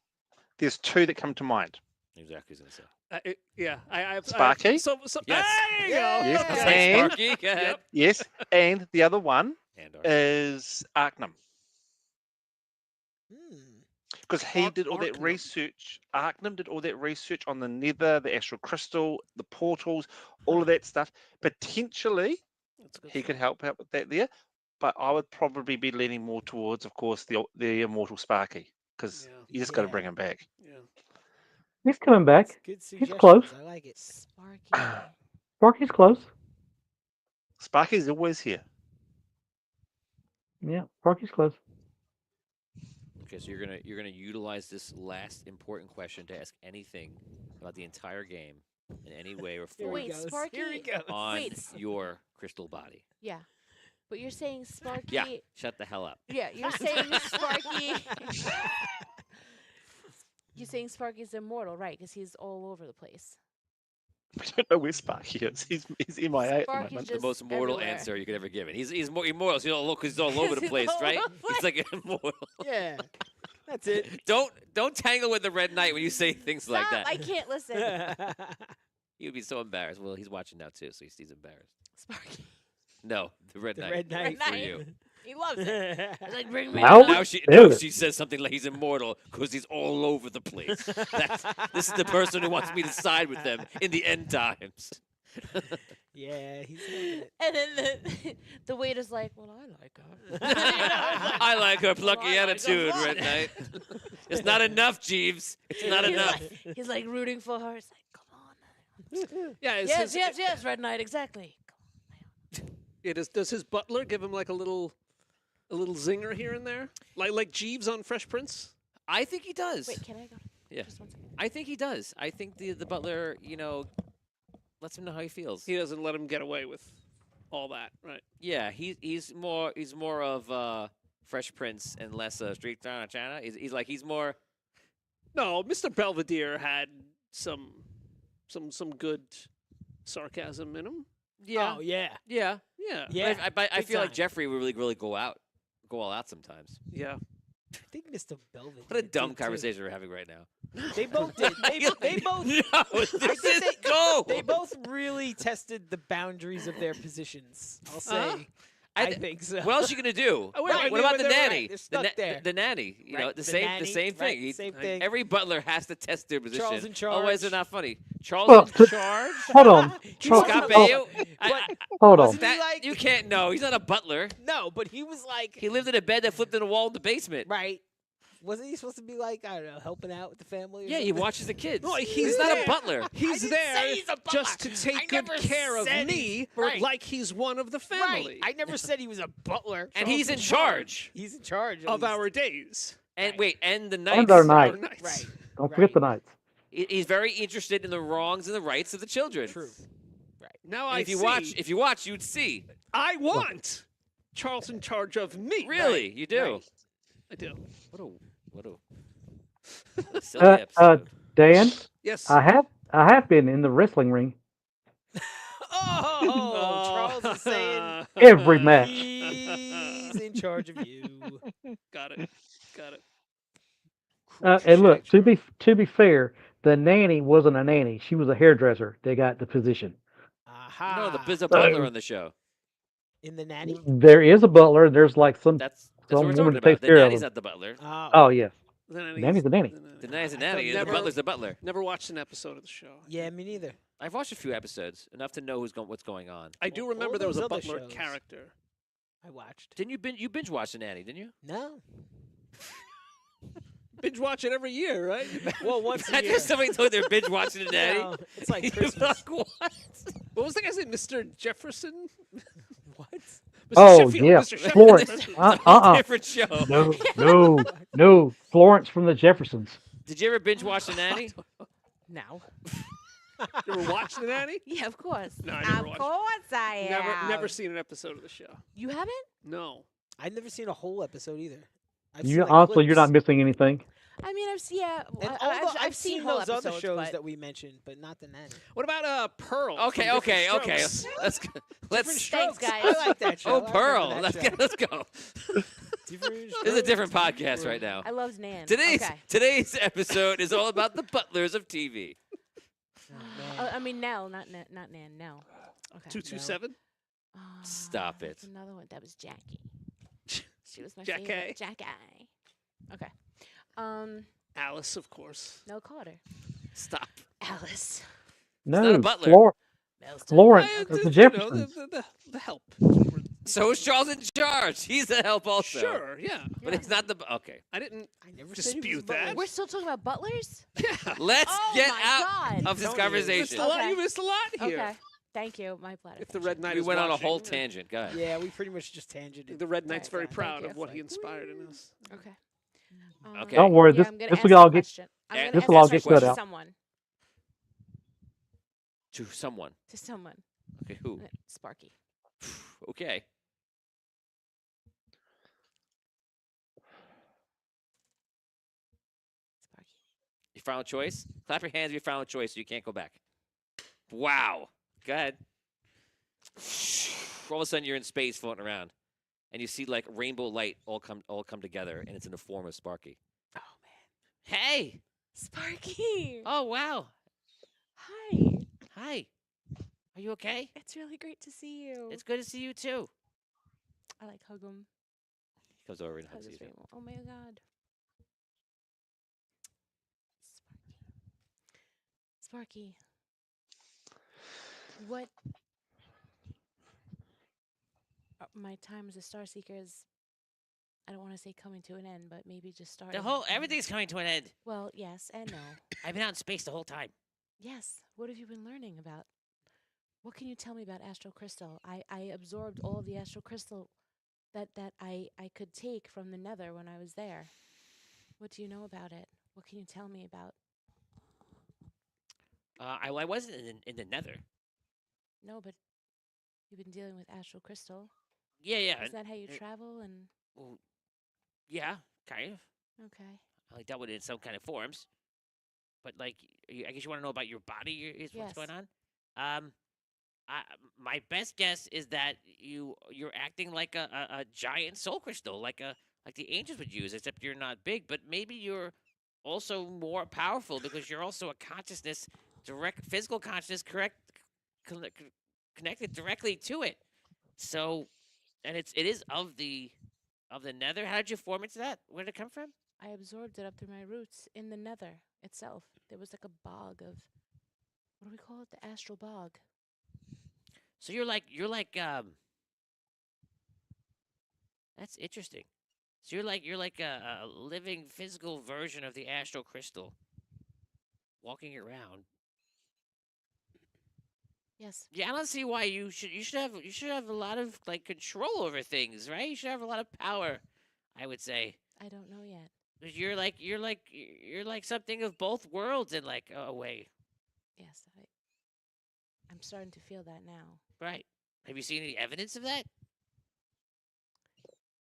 there's two that come to mind. Exactly, what I was going to say. Yeah, I Sparky? So, Yes. there you go. Yes. Okay. Say And- Sparky, go ahead. Yep. Yes. And the other one And is Arcanum. Because he did all that Arcanum. research. Arcanum did all that research on the nether, the astral crystal, the portals, all of that stuff. Potentially, That's a good he could thought. help out with that there. But I would probably be leaning more towards, of course, the immortal Sparky. Because Yeah. you just got to Yeah. bring him back. Yeah. He's coming back. Good suggestions. close. I like it. Sparky. Sparky's close. Sparky's always here. Yeah, Sparky's close. Okay, so you're gonna utilize this last important question to ask anything about the entire game in any way or Here form Wait, he goes. Sparky- Here he goes. on Wait. your crystal body. Yeah. But you're saying Sparky. Yeah, shut the hell up. Yeah, you're saying Sparky. You're saying Sparky's immortal, right? Because he's all over the place. We don't know where Sparky is. He's MIA at the Sparky's moment. The just most mortal everywhere. answer you could ever give. He's more immortal. So he's all over the He's place, all right? over the He's like immortal. Yeah, that's it. Don't tangle with the Red Knight when you say things like Stop, that. I can't listen. He would be so embarrassed. Well, he's watching now too, so he's embarrassed. Sparky. No, the Red The Knight. Red Knight for Knight. you. He loves it. He's like, bring me Now? the Now Ew. she says something like he's immortal because he's all over the place. This is the person who wants me to side with them in the end times. Yeah, he's loving it. And then the waiter's like, well, I like her. I like her plucky I like her attitude, blood. Red Knight. It's not enough, Jeeves. It's not he's enough. Like, he's like rooting for her. He's like, come on. Yeah. It's Yes, his, yes, yes, Red Knight, exactly. Yeah, does his butler give him like a little zinger here and there, like Jeeves on Fresh Prince? I think he does. Wait, can I go? Yeah. Just 1 second. I think he does. I think the butler, lets him know how he feels. He doesn't let him get away with all that, right? Yeah, he's more of Fresh Prince and less Street China. He's more. No, Mr. Belvedere had some good sarcasm in him. Yeah. Oh yeah. Yeah. Yeah. Yeah. But I big feel like time. Jeffrey would really go all out sometimes. Yeah. I think Mr. Belvedere. What a did, dumb too. conversation we're having right now. They both did. They both. No, this think is go. They both really tested the boundaries of their positions. I'll say. I think so. What else you gonna do? Oh, wait, Right, What about but the they're right, nanny? they're stuck there. The nanny. You know, Right, the nanny, same right, thing. same thing. Every butler has to test their position. Charles in Otherwise, they're charge. not funny. Charles Well, in charge. Hold on. He Charles- wasn't Scott a Baio. butler, I- but Hold on. wasn't he That like you can't know. He's not a butler. No, but he was like He lived in a bed that flipped in a wall in the basement. right. Wasn't he supposed to be like I don't know, helping out with the family? Or Yeah, he something? watches the kids. No, he's not a there. butler. He's didn't there say he's a butler. just to I take good never care of said me, he's- right. like he's one of the family. Right. I never said he was a butler. And he's in charge. He's in charge of least. our days. And Right. wait, and the And knights. our Our night. nights. Right. Don't forget the nights. He's very interested in the wrongs and the rights of the children. True. Now And I if you see. you'd see. I want Charles in charge of me. Really, you do. Right. I do. What a silly episode. Dan, Yes. I have been in the wrestling ring Oh, Charles is saying every match. he's in charge of you. Got it. Got it. And look, to be fair, the nanny wasn't a nanny; she was a hairdresser. They got the position. Aha. No, there's a butler on the show. in the nanny. There is a butler. And there's like some. That's Some what we're woman talking that about. takes The care of nanny's him. not the butler. Oh yeah, The nanny's the nanny. The nanny's a I've nanny. The never- butler's the butler. Never watched an episode of the show. Yeah, me neither. I've watched a few episodes, enough to know what's going on. I do All remember there was those a other butler shows. character. I watched. Didn't you binge watch the nanny? Didn't you? No. Binge watch it every year, right? Well, once a Imagine year. if somebody told you they're binge watching the nanny. No, it's like You'd be Christmas. like, what? What was the guy's name? Mr. Jefferson? What? Mr. Oh, Sheffield, yeah, Mr. Sheffield. Florence. That's what- It's a whole Uh-uh. different show. No, Florence from the Jeffersons. Did you ever binge watch the nanny? No. You ever watched the nanny? Yeah, of course. No, I never Of watched. course I am. Never seen an episode of the show. You haven't? No. I've never seen a whole episode either. I've You seen, like, honestly, you're not clips. missing anything. I mean, And I've seen whole those other episodes, shows but that we mentioned, but not the nanny. What about Pearl? from Okay. Different Strokes? Let's go. Let's. Thanks, guys. I like that show. Oh, I remember Pearl. that Let's show. go. Let's go. Different This is a different strokes, podcast right now. I love Nan. Today's Okay. today's episode is all about the butlers of TV. Oh, man. I mean Nell, not Nan. Nell. Okay. 227? Stop that's it. Another one. That was Jackie. She was my Jackie. favorite. Jackie. Okay. Alice, of course. Nell Carter. Stop. Alice. not No, a butler. Mel's Florence Uh, of th- the you know, Jeffersons. the help. So is Charles in charge. He's the help also. Sure, yeah. But he's not the. Okay. I didn't. I never said he was Dispute a butler. that. We're still talking about butlers? Yeah. Let's Oh get my out God. of this Telling you. conversation. Missed a lot. Okay. You missed a lot here. Okay. Thank you. My pleasure. If the Red Knight We is went on a watching, whole tangent. Go ahead. Yeah, we pretty much just tangented. The Red Knight's very Alright, proud thank of you. what he inspired in us. Okay. Okay. Don't worry, yeah, this I'm gonna this ask will a all get question. I'm Yeah, gonna this ask will a all get question cut to out. someone. To someone. To someone. Okay. Who? Sparky. Okay. Sparky. Your final choice? Clap your hands if your final choice so you can't go back. Wow. Go ahead. All of a sudden you're in space floating around. And you see like rainbow light all come together and it's in the form of Sparky. Oh man. Hey. Sparky. Oh wow. Hi. Hi. Are you okay? It's really great to see you. It's good to see you too. I like hug him. He comes over and Hug hugs you. his rainbow. Oh my god. Sparky. What? My time as a star seeker is, I don't want to say coming to an end, but maybe just starting. Everything's coming to an end. Well, yes and no. I've been out in space the whole time. Yes. What have you been learning about? What can you tell me about astral crystal? I absorbed all of the astral crystal that I could take from the nether when I was there. What do you know about it? What can you tell me about? I wasn't in the Nether. No, but you've been dealing with astral crystal. Yeah, yeah, Is that how you uh, travel? And well, yeah, kind of. okay, I dealt with it in some kind of forms, but like, I guess you want to know about your body is what's yes, going on. Um, I, my best guess is that you're acting like a giant soul crystal, like the ancients would use, except you're not big, but maybe you're also more powerful because you're also a consciousness, direct physical consciousness, connected directly to it. So, and it is of the nether. How did you form into that? Where did it come from? I absorbed it up through my roots in the nether itself. There was like a bog of what do we call it? The astral bog. So you're like that's interesting. So you're like a living physical version of the astral crystal, walking around. Yes, Yeah, I don't see why you should have a lot of like control over things, right? You should have a lot of power, I would say. I don't know yet. 'Cause you're like something of both worlds in like a way, Yes, I'm starting to feel that now. right? Have you seen any evidence of that?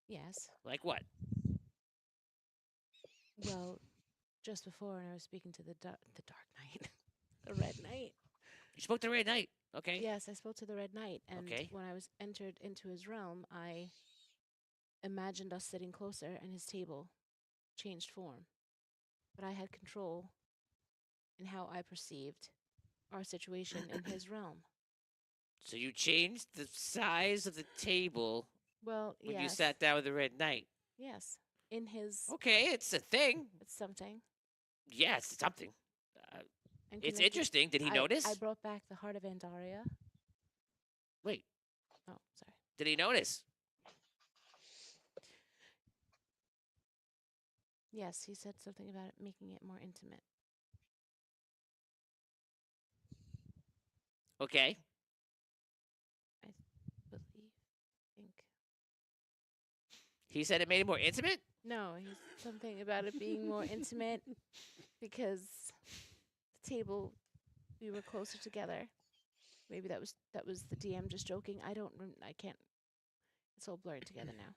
Yes. Like what? Well, just before when I was speaking to the dark knight, the red knight. You spoke to Red Knight, okay? Yes, I spoke to the red knight, and Okay. when I was entered into his realm, I imagined us sitting closer, and his table changed form. But I had control in how I perceived our situation in his realm. So you changed the size of the table Well, when you yes, sat down with the Red Knight. yes, in his. Okay, it's a thing. It's something. Yes, it's something. Uh, And it's connected- interesting. Did he notice? I brought back the heart of Andaria. Wait, Oh, sorry. did he notice? Yes, he said something about it making it more intimate. Okay. Believe, think. He said it made it more intimate? No, he's something about it being more intimate because the table we were closer together. Maybe that was the DM just joking. I don't. I can't. It's all blurred together now.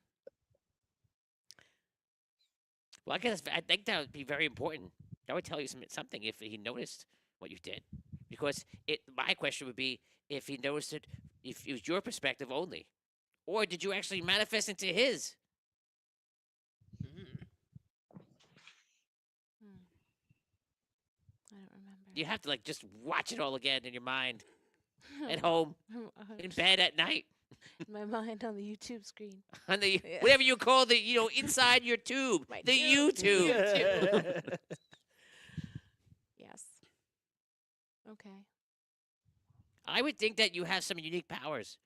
Well, I think that would be very important. That would tell you something if he noticed what you did, because my question would be if he noticed it, if it was your perspective only, or did you actually manifest into his? I don't remember. You have to like just watch it all again in your mind, at home, in bed at night, In my mind on the YouTube screen. on the Yeah. whatever you call the inside your tube, My the tube. YouTube. Yes. Okay. I would think that you have some unique powers.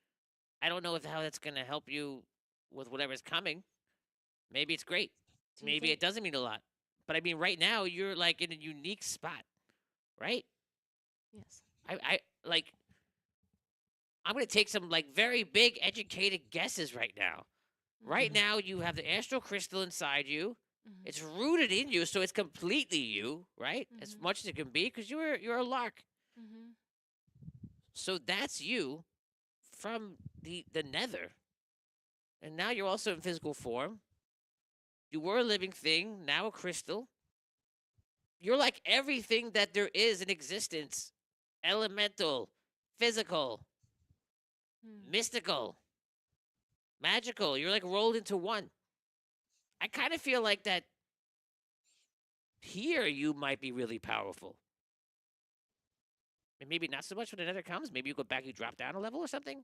I don't know how that's going to help you with whatever's coming. Maybe it's great. Do you Maybe think- it doesn't mean a lot. But I mean, right now you're like in a unique spot, right? Yes. I like. I'm gonna take some like very big educated guesses right now. Right Mhm. now you have the astral crystal inside you. Mhm. It's rooted in you, so it's completely you, right? As Mhm. much as it can be, because you're a lark. Mhm. So that's you from the nether. And now you're also in physical form. You were a living thing, now a crystal. You're like everything that there is in existence. Elemental, physical, Hmm. mystical, magical. You're like rolled into one. I kind of feel like that here you might be really powerful. And maybe not so much when the nether comes. Maybe you go back, you drop down a level or something.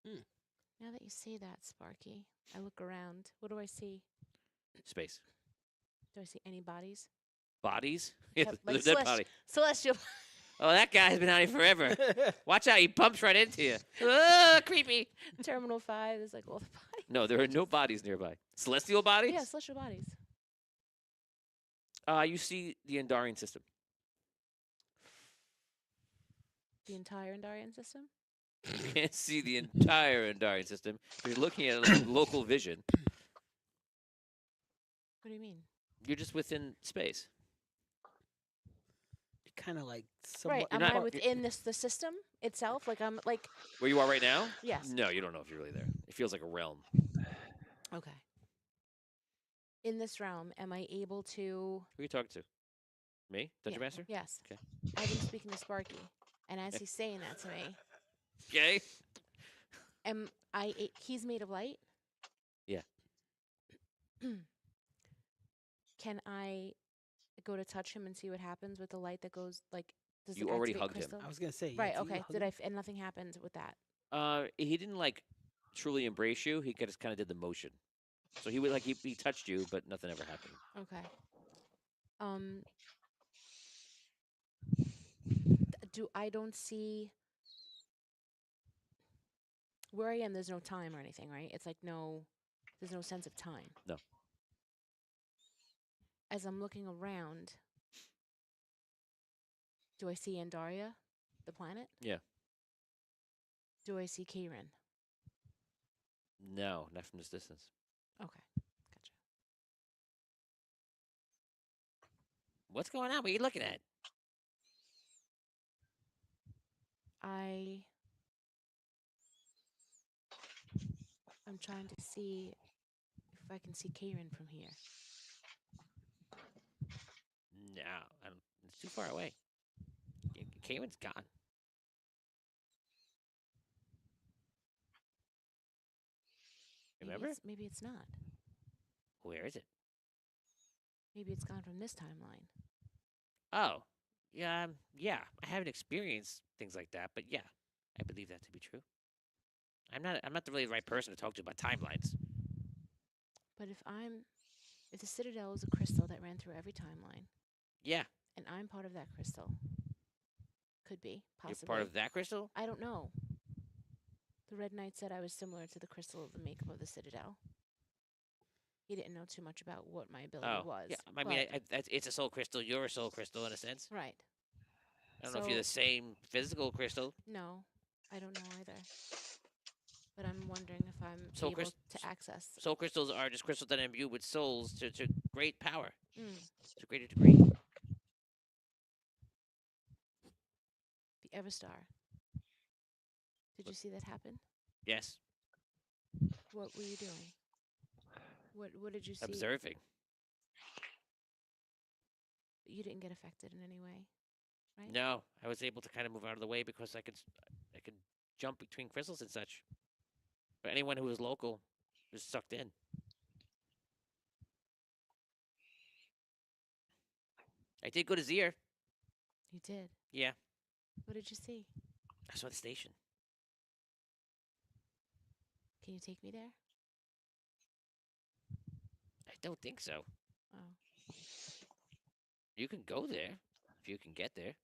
Now that you say that, Sparky, I look around. What do I see? Space. Do I see any bodies? Bodies? Yeah, Yep, the like dead body. Celestial. Oh, that guy's been out here forever. Watch out, he bumps right into you. Ah, creepy. Terminal 5 is like all the bodies. No, there are no bodies nearby. Celestial bodies? Yeah, celestial bodies. You see the Endarian system. The entire Andarian system? You can't see the entire Andarian system. If you're looking at it like local vision, What do you mean? you're just within space. Kind of like Right. somewhat. Am not- I you're- within the system itself? Like I'm like Where you are right now? yes. No, you don't know if you're really there. It feels like a realm. Okay. In this realm, am I able to Who are you talking to? Me? Dungeon Yeah, Master? Yes. Okay. As I'm speaking to Sparky, and as he's saying that to me, Okay. he's made of light? Yeah. Can I go to touch him and see what happens with the light that goes like does You it already activate hugged him. crystal? I was gonna say. Right, do you okay. hug Did him? and nothing happened with that. He didn't like truly embrace you. He just kind of did the motion. So he would like he touched you, but nothing ever happened. Okay. I don't see where I am, there's no time or anything, right? It's like there's no sense of time. No. As I'm looking around, do I see Andaria, the planet? Yeah. Do I see Kieran? No, not from this distance. Okay, gotcha. What's going on? What are you looking at? I'm trying to see if I can see Kieran from here. No, I don't, it's too far away. Kieran's gone. Remember? Maybe it's not. Where is it? Maybe it's gone from this timeline. Oh, yeah, yeah. I haven't experienced things like that, but yeah, I believe that to be true. I'm not the really right person to talk to about timelines. But if the Citadel is a crystal that ran through every timeline, Yeah, and I'm part of that crystal, could be possibly. you're part of that crystal. I don't know. The Red Knight said I was similar to the crystal of the makeup of the Citadel. He didn't know too much about what my ability Oh, was. yeah. I mean, but- it's a soul crystal. You're a soul crystal in a sense. right. I don't know if you're the So- same physical crystal. No, I don't know either. But I'm wondering if I'm Soul able crys- to access. Soul crystals are just crystals that imbue with souls to great power, Mm, to a greater degree. the Everstar. Did you see that happen? Yes, What were you doing? What did you see? observing. You didn't get affected in any way, right? No, I was able to kind of move out of the way because I could jump between crystals and such. But anyone who was local was sucked in. I did go to Zier. You did. Yeah, What did you see? I saw the station. Can you take me there? I don't think so. Oh, You can go there if you can get there.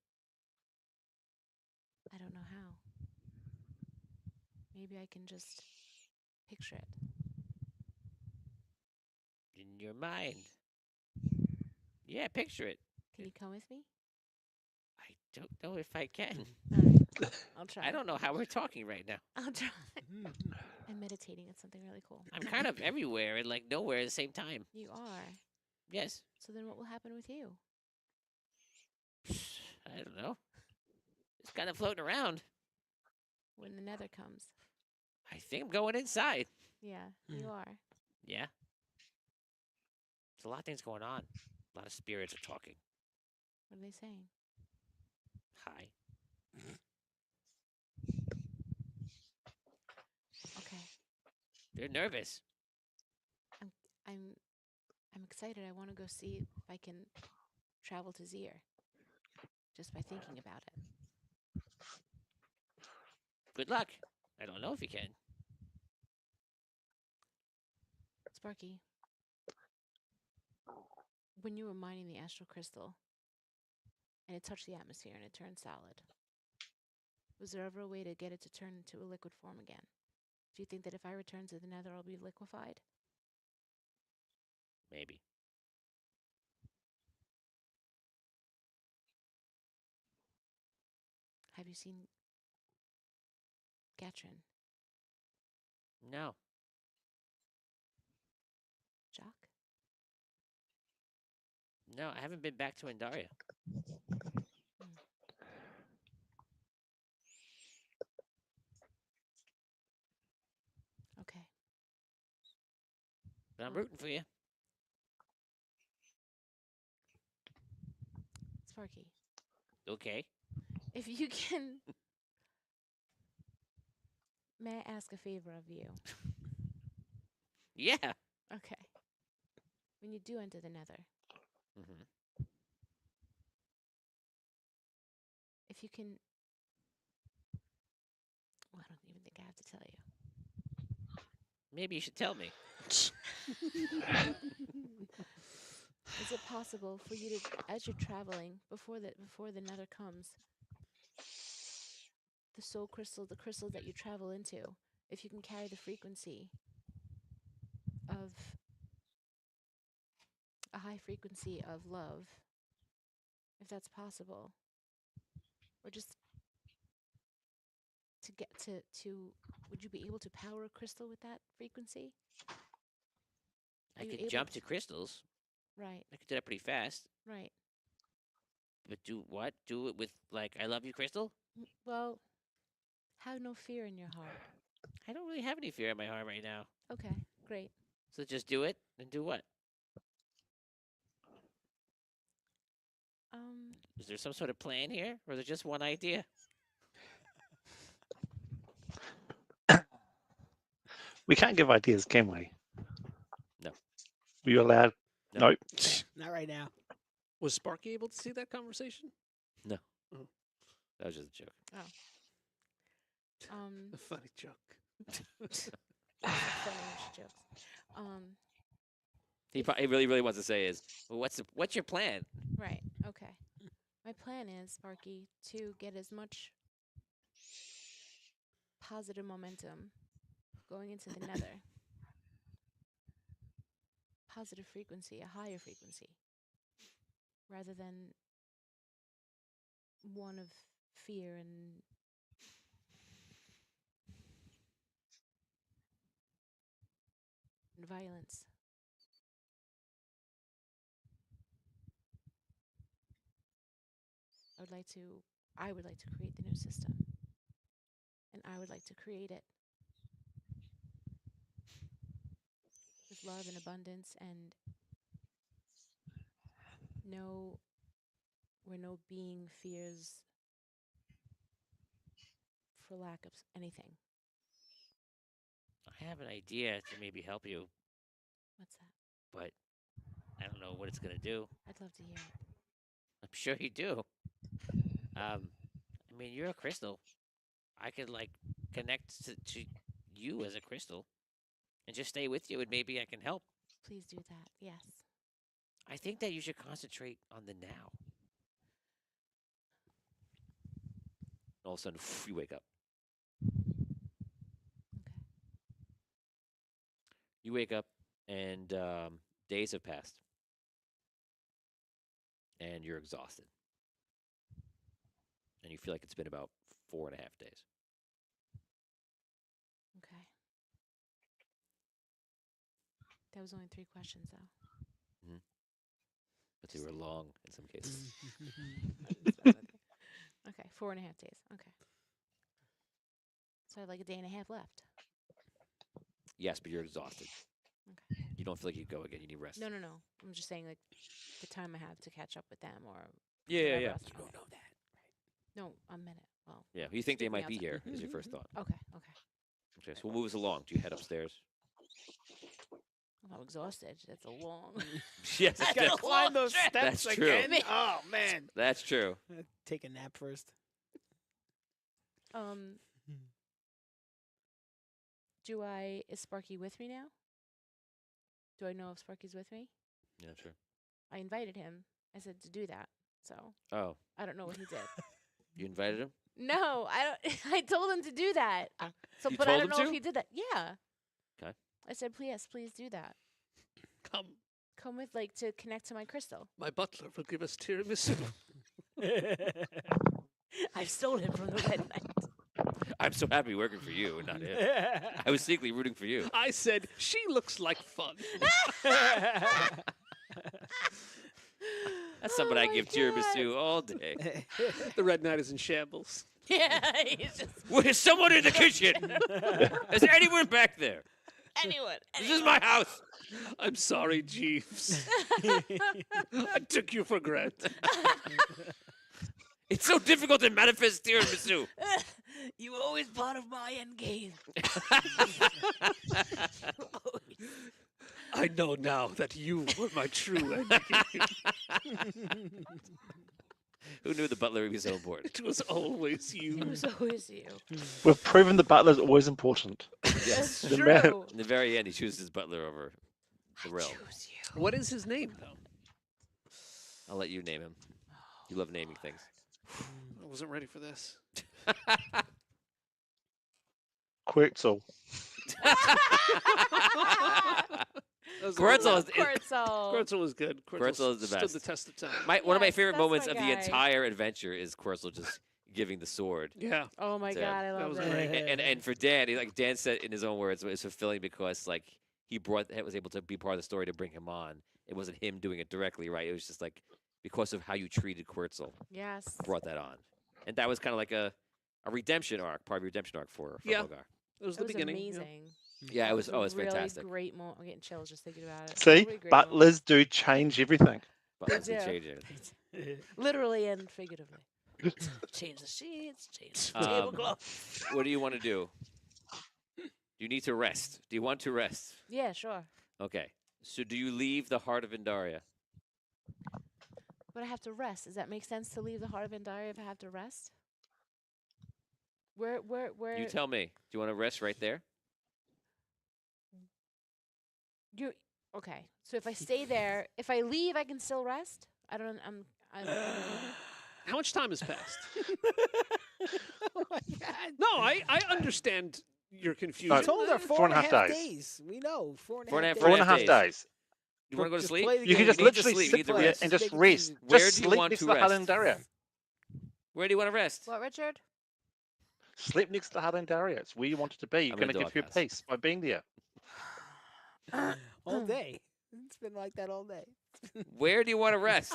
I don't know how. Maybe I can just picture it. In your mind. Yeah, picture it. Can you come with me? I don't know if I can. All right. I'll try. I don't know how we're talking right now. I'll try. Mhm. I'm meditating. It's something really cool. I'm kind of everywhere and like nowhere at the same time. You are. Yes. So then what will happen with you? I don't know. It's kind of floating around. When the nether comes? I think I'm going inside. Yeah, you Mm. are. Yeah. There's a lot of things going on. A lot of spirits are talking. What are they saying? Hi. Okay. They're nervous. I'm excited. I want to go see if I can travel to Zier. Just by thinking about it. Good luck. I don't know if you can. Sparky, when you were mining the astral crystal and it touched the atmosphere and it turned solid, was there ever a way to get it to turn into a liquid form again? Do you think that if I return to the nether, I'll be liquefied? Maybe. Have you seen Gatrin? No. Jock? No, I haven't been back to Andaria. Okay. But I'm Well- rooting for you. Sparky, Okay. if you can, may I ask a favor of you? Yeah. Okay. When you do enter the Nether, Hmm. if you can, well, I don't even think I have to tell you. Maybe you should tell me. Is it possible for you to, as you're traveling, before the Nether comes, the soul crystal, the crystals that you travel into, if you can carry the frequency of a high frequency of love, if that's possible, or just to get to would you be able to power a crystal with that frequency? I Are you could able jump to crystals. Right, I could do that pretty fast. right. But do what? Do it with, like, I love you, Crystal? Well, have no fear in your heart. I don't really have any fear in my heart right now. Okay, great. So just do it and do what? Is there some sort of plan here? Or is it just one idea? We can't give ideas, can we? No. Were you allowed? No. Nope. Not right now. Was Sparky able to see that conversation? That was just a joke. A funny joke. Funny jokes. He probably really, really wants to say is, well, what's your plan? Right. Okay. My plan is, Sparky, to get as much positive momentum going into the Nether. Positive frequency, a higher frequency, rather than one of fear and violence. I would like to create the new system. And I would like to create it with love and abundance and where no being fears for lack of anything. I have an idea to maybe help you, What's that? but I don't know what it's going to do. I'd love to hear it. I'm sure you do. I mean, you're a crystal. I could, like, connect to you as a crystal and just stay with you, and maybe I can help. Please do that. Yes. I think that you should concentrate on the now. All of a sudden, you wake up. Okay. You wake up, and days have passed, and you're exhausted, and you feel like it's been about 4.5 days. Okay. That was only 3 questions, though. But they were long in some cases. Okay, 4.5 days. Okay. So I have like a day and a half left. Yes, but you're exhausted. Okay. You don't feel like you go again. You need rest. No. I'm just saying, like, the time I have to catch up with them or. Yeah. whatever You else. don't Okay. know that. No, a minute. Well. Yeah, you think they Speak me might be outside. here is your first thought. Okay. Okay, so we'll move us along. Do you head upstairs? Well, I'm exhausted. That's a long. Yes, I gotta climb those steps That's true. again. Oh man. That's true. Take a nap first. Is Sparky with me now? Do I know if Sparky's with me? Yeah, sure. I invited him. I said to do that. So Oh, I don't know what he did. you invited him? No, I don't. I told him to do that. So, You but I told don't him know to? if he did that. Yeah. Okay. I said, please do that. Come, With, like, to connect to my crystal. my butler will give us tiramisu. I've stolen him from the Red Knight. I'm so happy working for you and not him. I was secretly rooting for you. I said she looks like fun. That's something I my give tiramisu all day. The Red Knight is in shambles. Yeah, he's just There's someone in the kitchen. Is there anyone back there? anyone. This is my house. I'm sorry, Jeeves. I took you for granted. It's so difficult to manifest tiramisu. You were always part of my end game. I know now that you were my true enemy. Who knew the butler would be so important? It was always you. It was always you. We've proven the butler's always important. That's The true. man- In the very end, he chooses his butler over the realm. Choose you. What is his name, though? I'll let you name him. You love naming things. I wasn't ready for this. Quetzal. Quetzal is, Quetzal. Quetzal was good. Quetzal is the stood best. the test of time. one of my Yes, favorite that's moments my of the guy. entire adventure is Quetzal just giving the sword. Yeah. Oh my So, god, I that love was that. great. And for Dan, like Dan said in his own words, it's fulfilling because like he was able to be part of the story to bring him on. It wasn't him doing it directly, right? It was just like because of how you treated Quetzal Yes. brought that on, and that was kind of like a redemption arc, part of your redemption arc for Yeah. Hogar. It was It the was beginning. amazing. Yeah, it was. a Oh, it's really fantastic. great moment. I'm getting chills just thinking about it. See, Really great moment. butlers do change everything. Buttons can do. change everything. Literally and figuratively. Change the sheets, change the Um, tablecloth. What do you want to do? You need to rest. Do you want to rest? Yeah, sure. Okay. So do you leave the heart of Indaria? But I have to rest. Does that make sense to leave the heart of Indaria if I have to rest? Where? You tell me. Do you want to rest right there? You okay? So if I stay there, if I leave, I can still rest. I don't. I'm How much time has passed? Oh my god. No, I understand your confusion. I told her 4.5 days. days. We know 4.5 4.5 days. 4.5 days. days. You want to go to Just sleep? play the You can game. just You need to literally sleep, you sit need to there rest. and just Make it rest. easy. Where Just do you sleep want next to to the Hut rest? in Daria. Where do you want to rest? what, Richard? Sleep next to the Hut in Daria. It's where you want it to be. You're I'm going to gonna give her doghouse. peace by being there. All day. It's been like that all day. Where do you want to rest?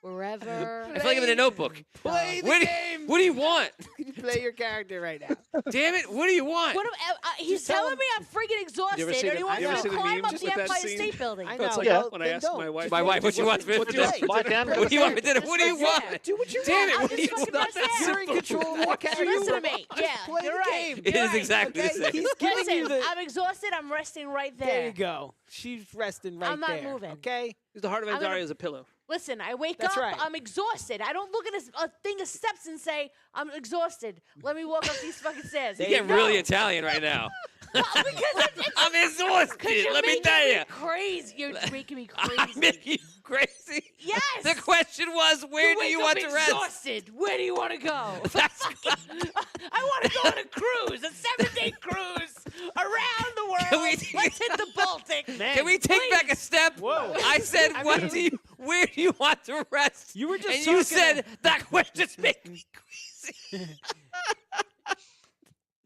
Wherever. I feel like I'm in a notebook. Play the What do, game. what do you want? Can you play your character right now? Damn it! What do you want? What am, he's Just tell telling him- me I'm freaking exhausted, see and the- he wants you me ever to see the climb meme up just the with that Empire scene? State Building. I That's know. like well, when I then asked don't. my wife- Just My wait. wife, what you want? Just What wait. you Just lie down. What do you want me to do? What do you Yeah. want? Do what you Damn want. it! What do you It's want? not that You're in control of your character. Listen to me. Just Yeah, play you're the right. game. It You're is right. exactly the Okay? same. He's giving you Listen, the. I'm exhausted. I'm resting right there. There you go. She's resting right I'm not there. moving. Okay. Use the heart of I'm gonna- Andaria as a pillow. Listen, I wake That's up, right. I'm exhausted. I don't look at a thing of steps and say, I'm exhausted. Let me walk up these fucking stairs. You're There getting really Italian right now. Well, because it's I'm exhausted. you're Let me making tell me you. crazy. You're making me I'm crazy. making you crazy. Yes. The question was, where do wake you up want to rest? exhausted. Where do you want to go? That's I want to go on a cruise, a 7-day cruise around the world. Can we- Let's hit the Baltic. Man, Can we take back a step? Whoa. I said, I what mean- do you, where do you want to rest? You were just and you talking said, that question's making me crazy.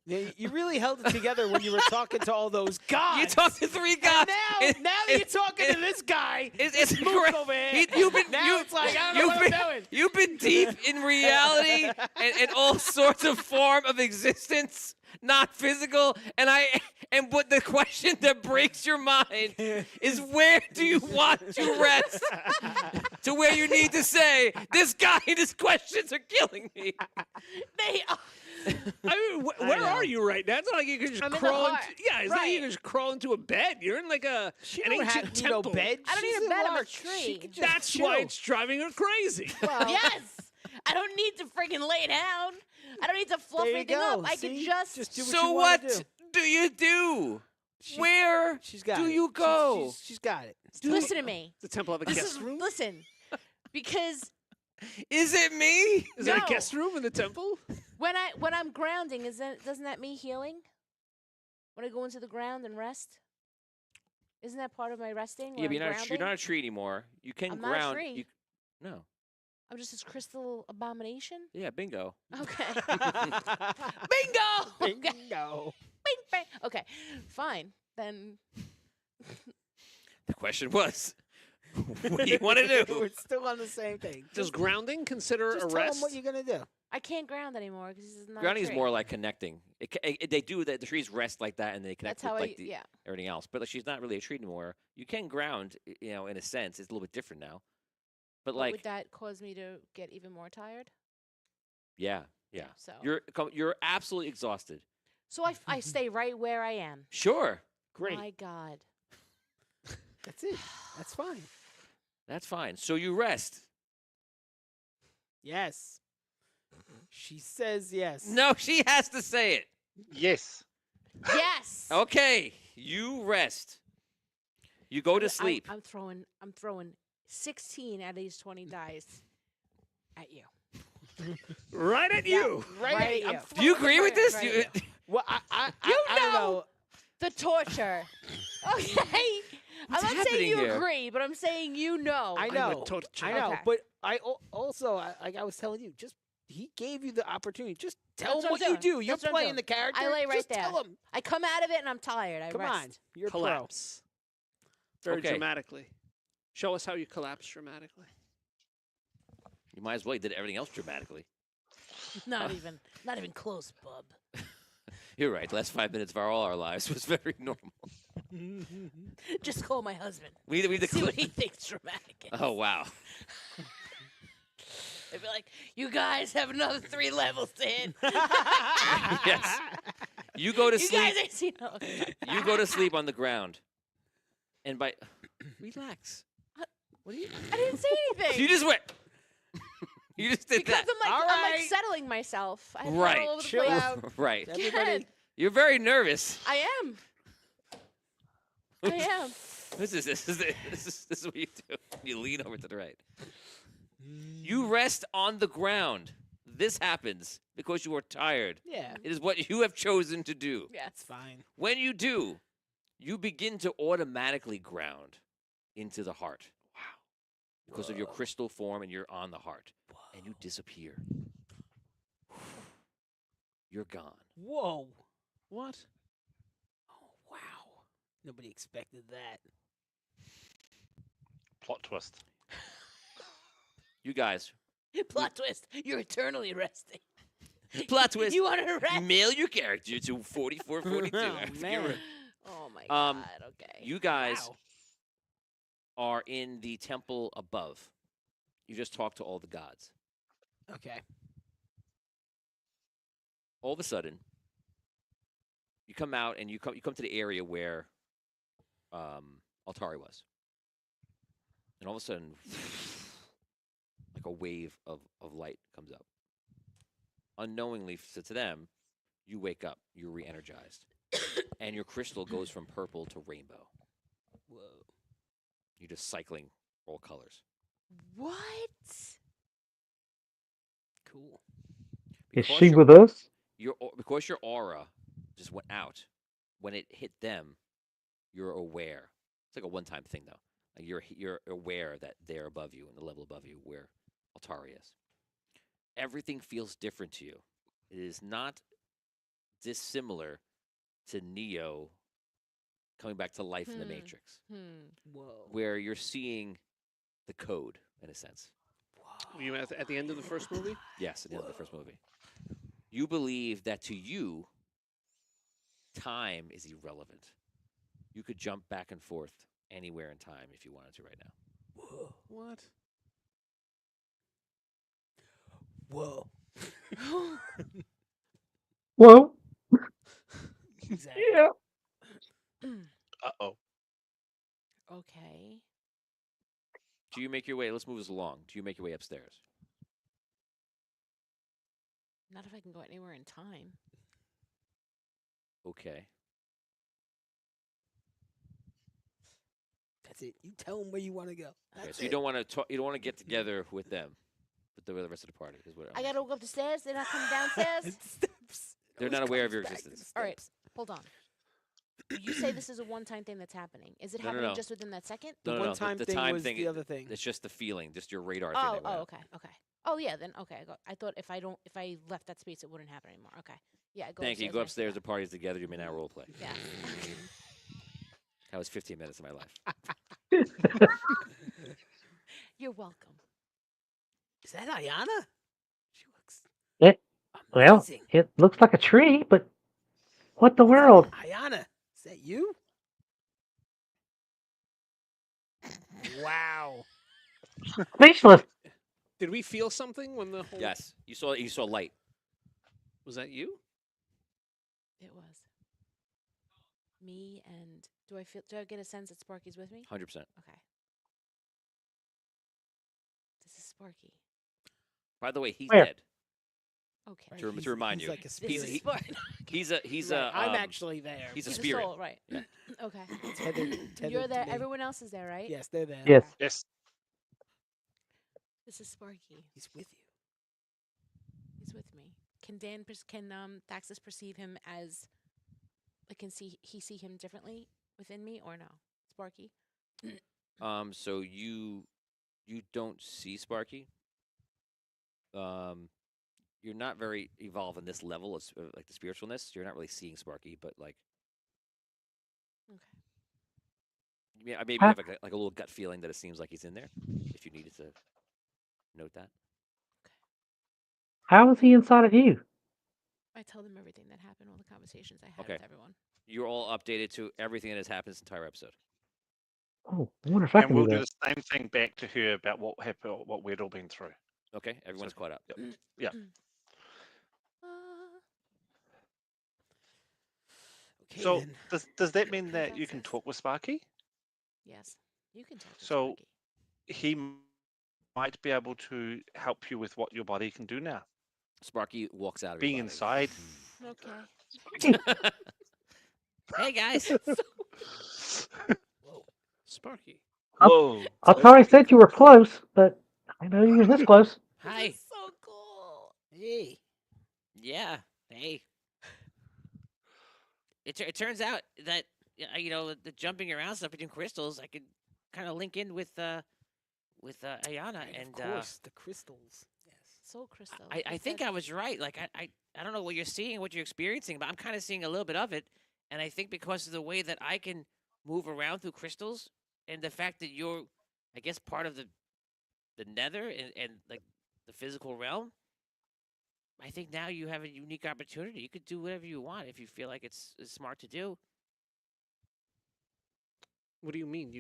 Yeah, you really held it together when you were talking to all those guys. You talked to three guys. And now that you're talking to this guy, It's this moof correct. over here. You've been, Now it's like, I don't know you've what I'm been, doing. You've been deep in reality and all sorts of form of existence, not physical. And what the question that breaks your mind is, where do you want to rest? To where you need to say, this guy and his questions are killing me. They are. I mean, where know. are you right now? It's not like you can just I'm in the crawl. heart. Yeah, it's not like you Right. can just crawl into a bed. You're in like an She don't ancient have no temple. bed. I don't She's need a in bed, I'm a Lark. She tree. could just That's chill. why it's driving her crazy. Well, Yes. I don't need to freaking lay down. I don't need to fluff there you anything go. up. I can See? just. do what So you what wanna do. do you do? She's- Where She's got do it. you She's- go? She's got it. Listen to me. The temple of a This guest is room. listen, because Is it me? Is there No. a guest room in the temple? when I'm grounding, doesn't that mean healing? When I go into the ground and rest, isn't that part of my resting? Yeah, but when I'm you're not grounding? a tree anymore. You can I'm not a ground. tree. No. I'm just this crystal abomination? Yeah, bingo. Okay. Bingo! Okay. Bingo. Bing, bang. Okay, fine. Then The question was, what do you want to do? We're still on the same thing. Does grounding consider Just tell him arrest? what you're gonna do. I can't ground anymore because this is not Grounding a is tree. more like connecting. They do that. The trees rest like that, and they connect That's how with I, like the yeah. everything else. But like, she's not really a tree anymore. You can ground, in a sense. It's a little bit different now. But But like, would that cause me to get even more tired? yeah. So You're absolutely exhausted. so I stay right where I am. Sure, Great. My God. That's it. That's fine. that's fine. So you rest. Yes. She says yes. No, she has to say it. Yes. Yes. Okay, you rest. You go to sleep. I'm throwing 16 out of these 20 dice at you. Right at you. Right. Right I'm at Do you throwing agree with right this? at You- you. Well, I You don't know. know. The torture. Okay. What's I'm not saying happening you here? agree, but I'm saying you know. I I'm a know. torture. I know. Okay. But also, like I was telling you, just he gave you the opportunity. Just tell That's him what what I'm you doing. do. You're That's what I'm playing doing. the character. I lay right just there. Tell him. I come out of it and I'm tired. I Come rest. on. You're pro. Collapse. Very Okay. dramatically. Show us how you collapse dramatically. You might as well. You did everything else dramatically. Not even close, bub. You're right. The last 5 minutes of all our lives was very normal. Just call my husband. We need to See what clip- he thinks dramatic is. Oh wow. They'd be like, you guys have another 3 levels to hit. Yes. You go to You sleep. guys ain't seen no. You go to sleep on the ground. And by relax. What are you? I didn't say anything. You just went. You just did because that. I'm All like right. settling myself. I have Right. all over the Chill place. out. Right. Everybody. You're very nervous. I am. I am. This is what you do. You lean over to the right. You rest on the ground. This happens because you are tired. Yeah. It is what you have chosen to do. Yeah. It's fine. When you do, you begin to automatically ground into the heart. Wow. Because of your crystal form and you're on the heart. And you disappear. You're gone. Whoa. What? Oh, wow. Nobody expected that. Plot twist. You guys, Plot twist. You're eternally resting. plot twist. You want to rest? Mail your character to 4442. Oh, man. Oh my Um, God. Okay. You guys Wow. are in the temple above. You just talk to all the gods. Okay. All of a sudden, you come out and you come to the area where Altari was. And all of a sudden, like a wave of light comes up. Unknowingly to them, you wake up, you're re-energized. And your crystal goes from purple to rainbow. Whoa. You're just cycling all colors. What? Cool. Is Because she your- with us? Because your aura just went out, when it hit them, you're aware. It's like a one-time thing, though. Like you're aware that they're above you and the level above you where Altari is. Everything feels different to you. It is not dissimilar to Neo coming back to life in the Matrix, Whoa. where you're seeing the code in a sense. Were you at the end of the first movie? Yes, at the end of the first movie. You believe that to you, time is irrelevant. You could jump back and forth anywhere in time if you wanted to right now. Whoa. What? Whoa. Well, Exactly. yeah. Uh-oh. Okay. Do you make your way? Let's move this along. Do you make your way upstairs? Not if I can go anywhere in time. Okay. That's it. You tell them where you want to go. Okay. That's So you it. don't want to talk. You don't want to get together with them, with the rest of the party. Is what I'm I gotta asking. go up the stairs. They're not coming downstairs. Steps. They're Always not aware comes of your back to the existence. All right. steps. Hold on. You say this is a one-time thing that's happening. Is it No, no, happening no. just within that second? The No, no, no. one-time the thing time was thing. the other thing. It's just the feeling, just your radar thing. Oh, That went oh, up. okay. Oh, yeah. Then okay. I thought if I left that space, it wouldn't happen anymore. Okay. Yeah. I go Thank you. upstairs. Go and I see upstairs. The that. parties together. You may now role play. Yes. That was 15 minutes of my life. You're welcome. Is that Ayana? She looks It, well, amazing. it looks like a tree, but what the world? Ayana, is that you? Wow. Speechless. Did we feel something when the whole? Yes, you saw light. Was that you? It was me, and do I get a sense that Sparky's with me? 100%. Okay. This is Sparky. By the way, he's Where? dead. Okay. To remind he's you. like a This spirit. is Sparky. He's Right, a. I'm actually there. he's a He's spirit. soul, right? Okay. tethered You're to there. me. Everyone else is there, right? Yes, they're there. Yes. Yes. This is Sparky. He's with you. He's with me. Can Thaxis perceive him as like he see him differently within me or no? Sparky? So you don't see Sparky. You're not very evolved in this level of like the spiritualness. You're not really seeing Sparky, but like Okay. maybe you Huh? have like a little gut feeling that it seems like he's in there. If you needed to note that. How is he inside of you? I tell them everything that happened, all the conversations I had Okay. with everyone. You're all updated to everything that has happened this entire episode. Oh, I wonder if I And can do we'll do that. the same thing back to her about what happened, what we'd all been through. Okay, everyone's caught up. Yep. Yep. Okay, So then. does that mean that you can Access. talk with Sparky? Yes, you can talk to So Sparky. he might be able to help you with what your body can do now. Sparky walks out of Being your inside. Okay. body. Hey guys. Whoa. Sparky. Whoa. I thought I said you were close, but I know you were this close. Hi. This is so cool. Hey. Yeah. Hey. It turns out that the jumping around stuff between crystals, I could kind of link in with Ayana, and of course, the crystals. Yes. Soul crystal. I think I was right. Like I don't know what you're seeing, what you're experiencing, but I'm kind of seeing a little bit of it, and I think because of the way that I can move around through crystals, and the fact that you're, I guess, part of the nether and like the physical realm. I think now you have a unique opportunity. You could do whatever you want if you feel like it's smart to do. What do you mean?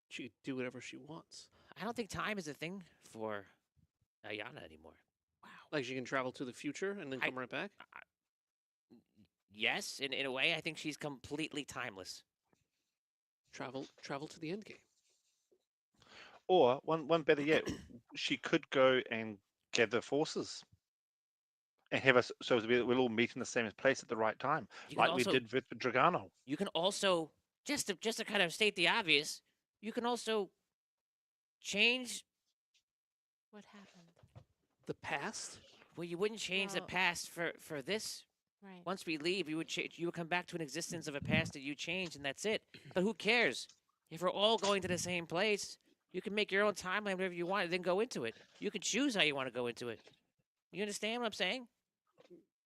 She could do whatever she wants. I don't think time is a thing for Ayana anymore. Like she can travel to the future and then I- come right back. Yes, in a way, I think she's completely timeless. Travel to the end game. Or one better yet, she could go and gather forces and have us so we'll all meet in the same place at the right time, You can like we also did with Dragano. you can also just to kind of state the obvious, you can also change. What happened? The past. Well, you wouldn't change the Well- past for this. Right. Once we leave, you would come back to an existence of a past that you changed, and that's it. But who cares? If we're all going to the same place, you can make your own timeline whatever you want, and then go into it. You can choose how you want to go into it. You understand what I'm saying?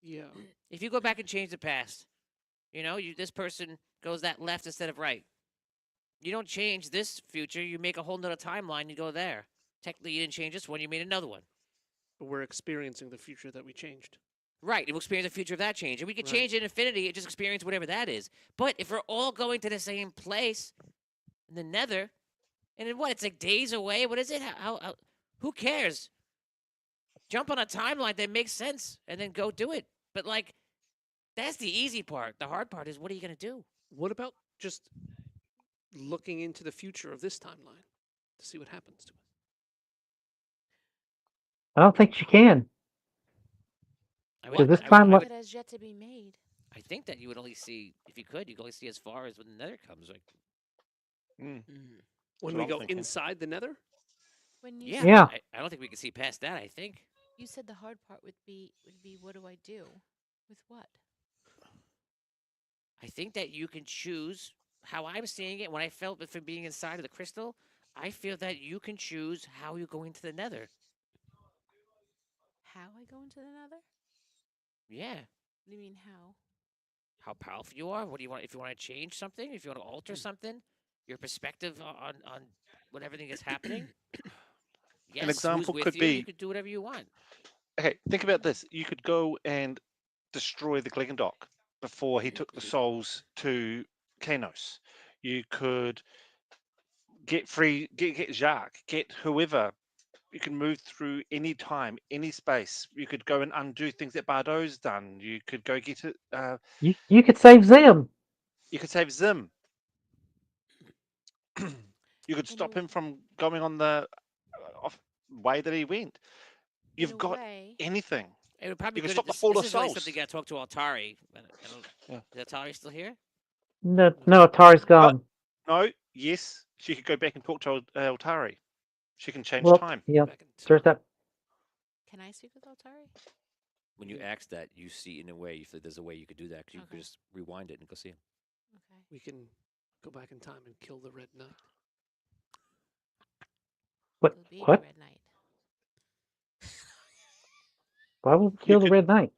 Yeah. If you go back and change the past, this person goes that left instead of right. You don't change this future. You make a whole nother timeline. You go there. Technically, you didn't change this one. You made another one. But we're experiencing the future that we changed. Right. And we'll experience the future of that change. And we could Right. change it in infinity and just experience whatever that is. But if we're all going to the same place in the nether, and then what? It's like days away. What is it? Who cares? Jump on a timeline that makes sense and then go do it. But like, that's the easy part. The hard part is what are you going to do? What about just looking into the future of this timeline to see what happens to us? I don't think you can. I So this I time, I, It has yet to be made. I think that you would only see, if you could, you could only see as far as when the nether comes. Like, When what we I'm go thinking. inside the nether? When you yeah. said, Yeah. I don't think we can see past that, I think. you said the hard part would be what do I do? With what? I think that you can choose how I'm seeing it when I felt it from being inside of the crystal. I feel that you can choose how you go into the nether. How I go into the nether? Yeah. What do you mean how? How powerful you are. What do you want? If you want to change something, if you want to alter something, your perspective on what everything is happening. An Yes, who's example with could you? You be, could do whatever you want. okay, think about this. You could go and destroy the Glegendok before he took the souls to Kanos. You could get free, get Jacques, get whoever. You can move through any time, any space. You could go and undo things that Bardot's done. You could go get it. You could save Zim. You could save Zim. You could In a stop him from going on the off way that he went. in You've a got way, anything. It would probably You be can good at stop the this. fall This of is really something souls. you got to talk to Altari. I don't, Yeah. is Altari still here? No, no, Atari's No, gone. no, yes, she could go back and talk to Altari. She can change Well, time. yeah, Back in there's time. that. can I speak with Altari? When you Yeah. ask that, you see in a way if there's a way you could do that because you could Okay. just rewind it and go see him. Okay. We can go back in time and kill the Red Knight. What? It'll be the What? Red Knight. Why would we You kill the could, Red Knight?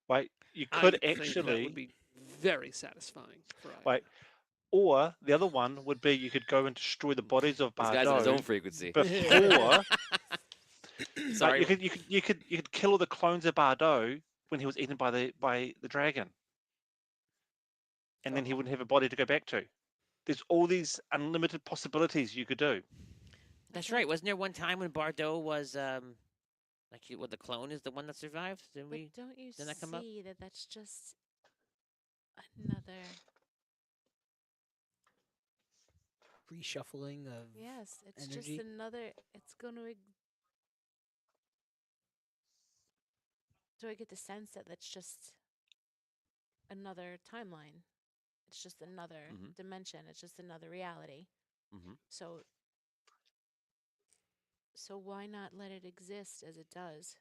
right? You I could think that actually, would be very satisfying for Aya. right? Or the other one would be you could go and destroy the bodies of This guy's in his own Bardot frequency. before. Like Sorry. you could kill all the clones of Bardot when he was eaten by the dragon, and then he wouldn't have a body to go back to. There's all these unlimited possibilities you could do. That's Okay. right. Wasn't there one time when Bardot was like the clone is the one that survived? Didn't But we? don't you Didn't that come up? see that that's just another? Reshuffling of Yes, it's just energy. another. It's going to. Do I get the sense that that's just another timeline? It's just another Mhm. dimension. It's just another reality. Mhm. So, so why not let it exist as it does?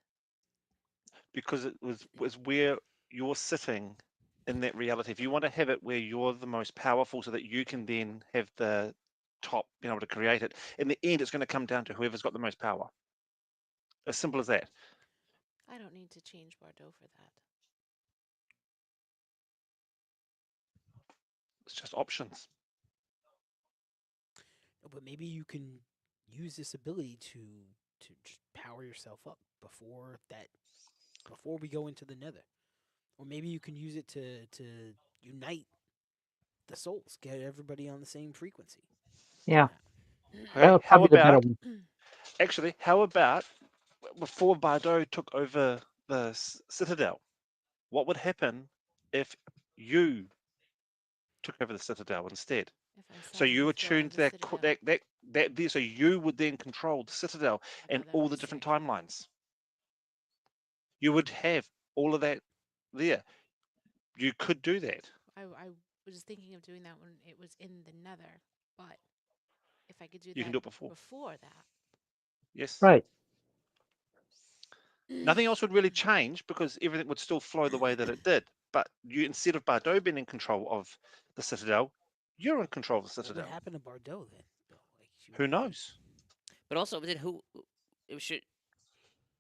Because it was where you're sitting in that reality. If you want to have it where you're the most powerful, so that you can then have the top being able to create it. In the end, it's going to come down to whoever's got the most power. As simple as that. I don't need to change Bordeaux for that. It's just options. No, but maybe you can use this ability to just power yourself up before we go into the Nether, or maybe you can use it to unite the souls, get everybody on the same frequency. Yeah, that Okay, would how probably be the better about one. actually? How about before Bardot took over the Citadel? What would happen if you took over the Citadel instead? If I So sat on you the were throne tuned of to the Citadel, so you would then control the Citadel and oh, that all would be the different sick. timelines. You would have all of that there. You could do that. I was thinking of doing that when it was in the Nether, but if I could do You can that do it before. before that, Yes. Right. Nothing else would really change because everything would still flow the way that it did. But you, instead of Bardot being in control of the Citadel, you're in control of the What would Citadel. happen to Bardot then? Though, like she Who would be. knows? But also, then who? It should.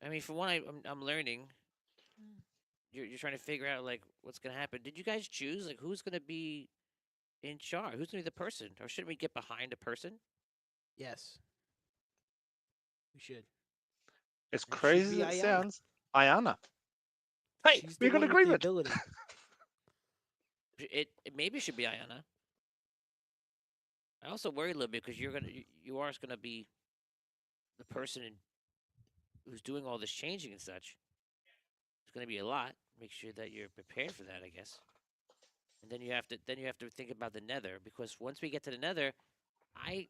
I mean, from what I'm learning, mm, you're trying to figure out like what's gonna happen. Did you guys choose like who's gonna be in charge? Who's gonna be the person? Or shouldn't we get behind a person? Yes, we should. As It should crazy be as it Ayana. sounds, Ayana. Hey, She's the we got one with the agreement. ability. It maybe should be Ayana. I also worry a little bit because you are gonna be the person who's doing all this changing and such. It's gonna be a lot. Make sure that you're prepared for that, I guess. And then you have to think about the Nether because once we get to the Nether, I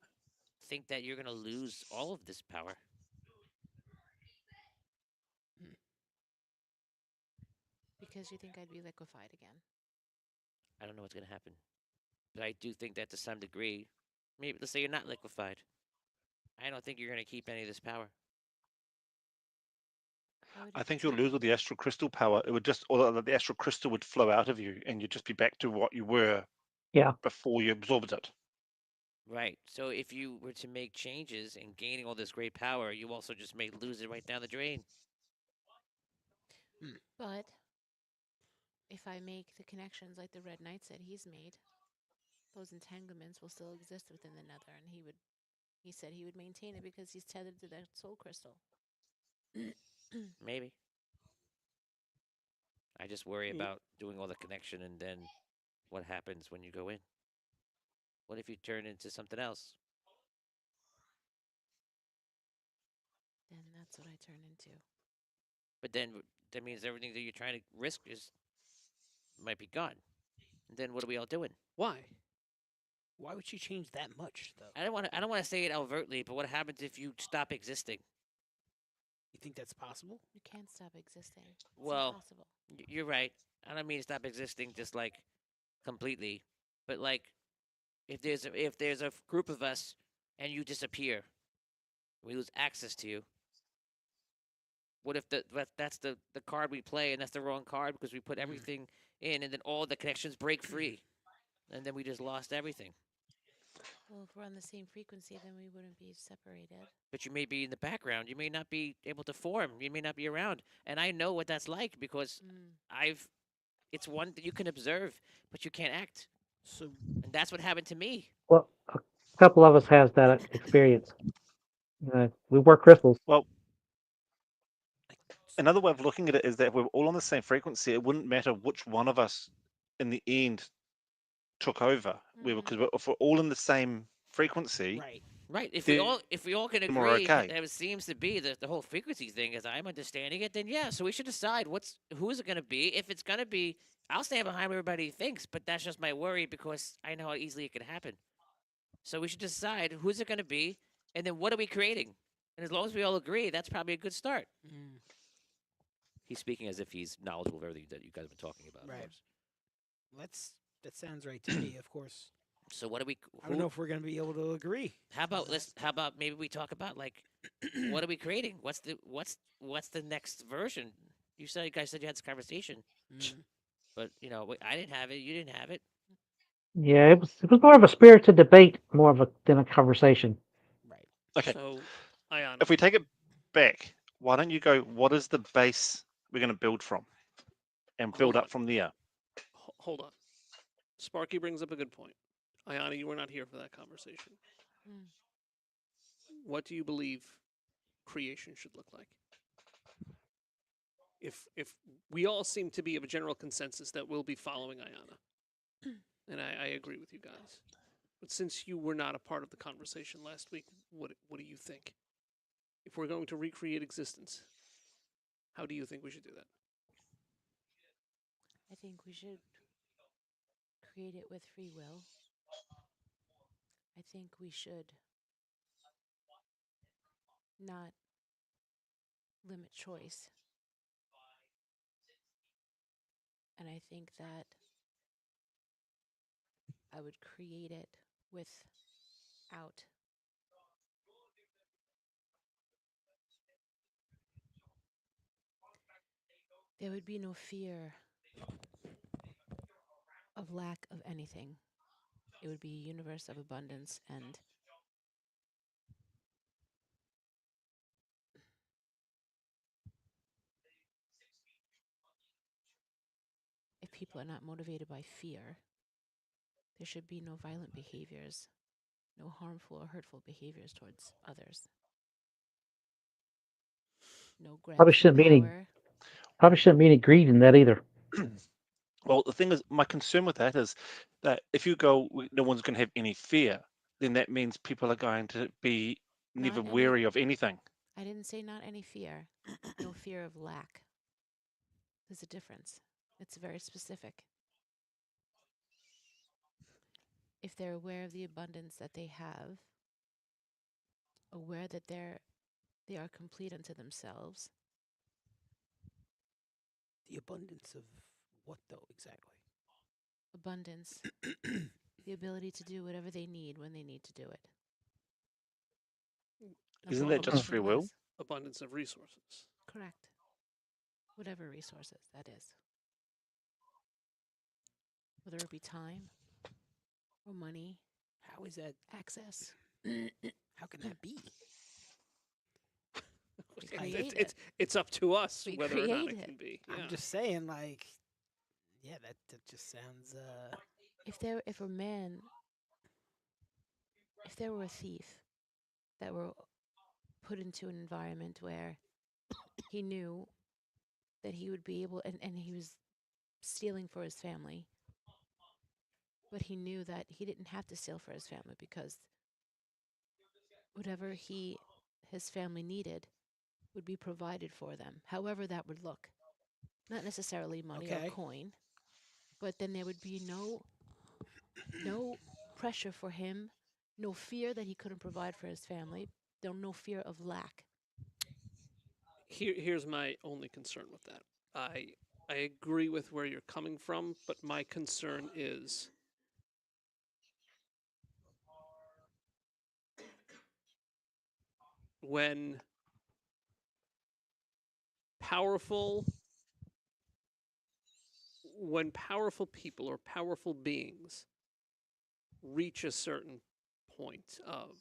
think that you're gonna lose all of this power. Hmm. because you think I'd be liquefied again. I don't know what's gonna happen, but I do think that to some degree, maybe let's say you're not liquefied. I don't think you're gonna keep any of this power. How would I it be think you'll lose all the tangible? astral crystal power. It would just, or the astral crystal would flow out of you, and you'd just be back to what you were Yeah. before you absorbed it. Right. So if you were to make changes and gaining all this great power, you also just may lose it right down the drain. But if I make the connections like the Red Knight said he's made, those entanglements will still exist within the nether, and he said he would maintain it because he's tethered to that soul crystal. Maybe. I just worry Ye- about doing all the connection and then what happens when you go in. What if you turn into something else? Then that's what I turn into. But then that means everything that you're trying to risk is might be gone. And then what are we all doing? Why? Why would you change that much, though? I don't want to say it overtly, but what happens if you stop existing? You think that's possible? You can't stop existing. It's Well, impossible. you're right. I don't mean to stop existing just like completely, but like if there's a group of us and you disappear, we lose access to you. What if that's the card we play and that's the wrong card because we put everything in and then all the connections break free and then we just lost everything. Well, if we're on the same frequency, then we wouldn't be separated. But you may be in the background. You may not be able to form. You may not be around. And I know what that's like because I've it's one that you can observe, but you can't act. So And that's what happened to me. Well, a couple of us has that experience. We work crystals. Well, another way of looking at it is that if we're all on the same frequency, it wouldn't matter which one of us in the end took over. Because if we're all in the same frequency, right, Right. then If we all can we're agree okay. that it seems to be the whole frequency thing as I'm understanding it, then yeah, so we should decide who is it gonna be. If it's gonna be I'll stand behind what everybody thinks, but that's just my worry because I know how easily it could happen. So we should decide who's it gonna be and then what are we creating? And as long as we all agree, that's probably a good start. He's speaking as if he's knowledgeable of everything that you guys have been talking about. of Right. course. that sounds right to me. Of course, So what do we I don't know if we're gonna be able to agree. how about maybe we talk about like what are we creating? What's the next version? You guys said you had this conversation, but I didn't have it. You didn't have it. Yeah, it was more of a spirited debate, than a conversation. Right. Okay, So, Ayana, if we take it back, why don't you go, what is the base we're going to build from? And build hold on. up from there. Hold on. Sparky brings up a good point. Ayana, you were not here for that conversation. What do you believe creation should look like? If we all seem to be of a general consensus that we'll be following Ayana, and I agree with you guys. But since you were not a part of the conversation last week, what do you think? If we're going to recreate existence, how do you think we should do that? I think we should create it with free will. I think we should not limit choice. And I think that I would create it without there would be no fear of lack of anything. It would be a universe of abundance, and if people are not motivated by fear, there should be no violent behaviors, no harmful or hurtful behaviors towards others. No grab Probably for shouldn't be any power. probably shouldn't be any greed in that either. Well, the thing is, my concern with that is that if you go, no one's going to have any fear, then that means people are going to be never Not any, wary of anything. I didn't say not any fear, no fear of lack. There's a difference. It's very specific. If they're aware of the abundance that they have, aware that they are complete unto themselves, The abundance of what, though, exactly? abundance, the ability to do whatever they need when they need to do it. Isn't that just Nothing free will? less. Abundance of resources. Correct. Whatever resources that is, whether it be time or money, How is that? access. How can that be? We It's, create it's, it. it's up to us We whether or not create it it. can be. Yeah. I'm just saying, like, yeah, that just sounds. If a man, if there were a thief that were put into an environment where he knew that he would be able, and he was stealing for his family, but he knew that he didn't have to steal for his family because whatever his family needed would be provided for them, however that would look. Not necessarily money or Okay. coin, but then there would be no pressure for him, no fear that he couldn't provide for his family, no fear of lack. Here's my only concern with that. I agree with where you're coming from, but my concern is when powerful powerful people or powerful beings reach a certain point of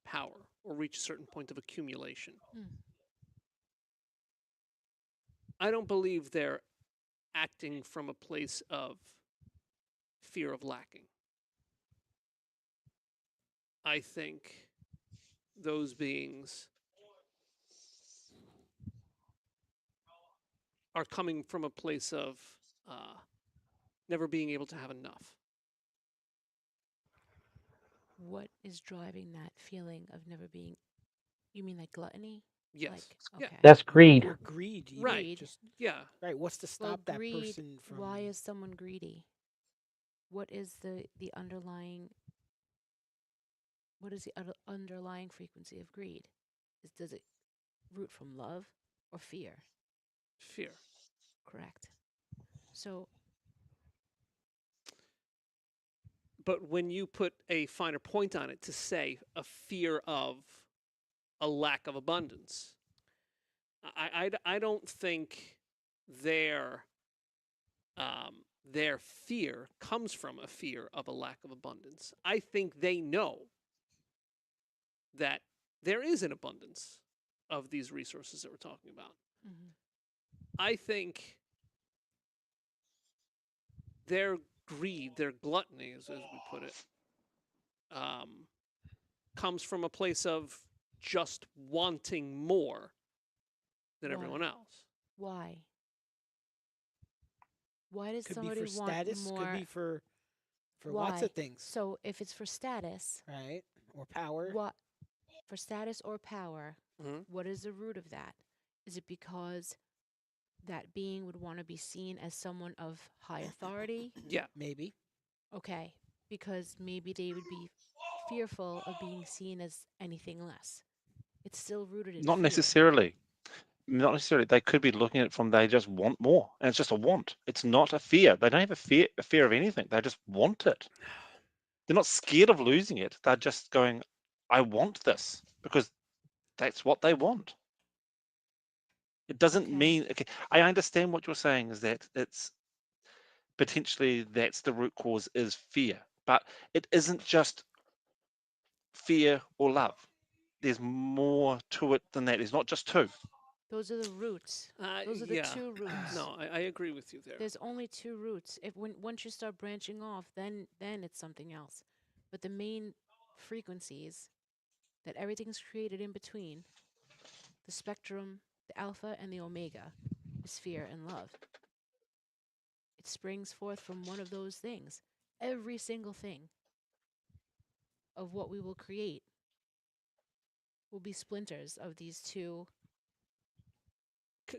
power or reach a certain point of accumulation, Mm. I don't believe they're acting from a place of fear of lacking. I think those beings are coming from a place of never being able to have enough. What is driving that feeling of never being? You mean like gluttony? Yes. Like, Yeah. okay. That's greed. Or greed, even. Right. Greed. Just Yeah. right. What's to Well, stop that greed. person from? Why is someone greedy? What is the underlying? What is the underlying frequency of greed? Does it root from love or fear? Fear. Correct. So But when you put a finer point on it to say a fear of a lack of abundance, I don't think their their fear comes from a fear of a lack of abundance. I think they know that there is an abundance of these resources that we're talking about. mhm. I think their greed, their gluttony, as we put it, comes from a place of just wanting more than everyone Why? else. Why? Why does Could be somebody for want status. more? Could be for Why? lots of things. So if it's for status, Right. Or power. what for status or power, Mhm. what is the root of that? Is it because that being would want to be seen as someone of high authority? Yeah. Maybe. Okay, because maybe they would be fearful of being seen as anything less. It's still rooted in Not fear. necessarily. Not necessarily. They could be looking at it from they just want more, and it's just a want. It's not a fear. They don't have a fear of anything. They just want it. They're not scared of losing it. They're just going, I want this because that's what they want. It doesn't Okay. mean, okay, I understand what you're saying is that it's potentially that's the root cause is fear, but it isn't just fear or love. There's more to it than that. There's not just two. Those are the roots. Those are the Yeah. two roots. No, I agree with you there. There's only two roots. If once you start branching off, then it's something else. But the main frequencies that everything's created in between, the spectrum, the alpha and the omega, is fear and love. It springs forth from one of those things. Every single thing of what we will create will be splinters of these two.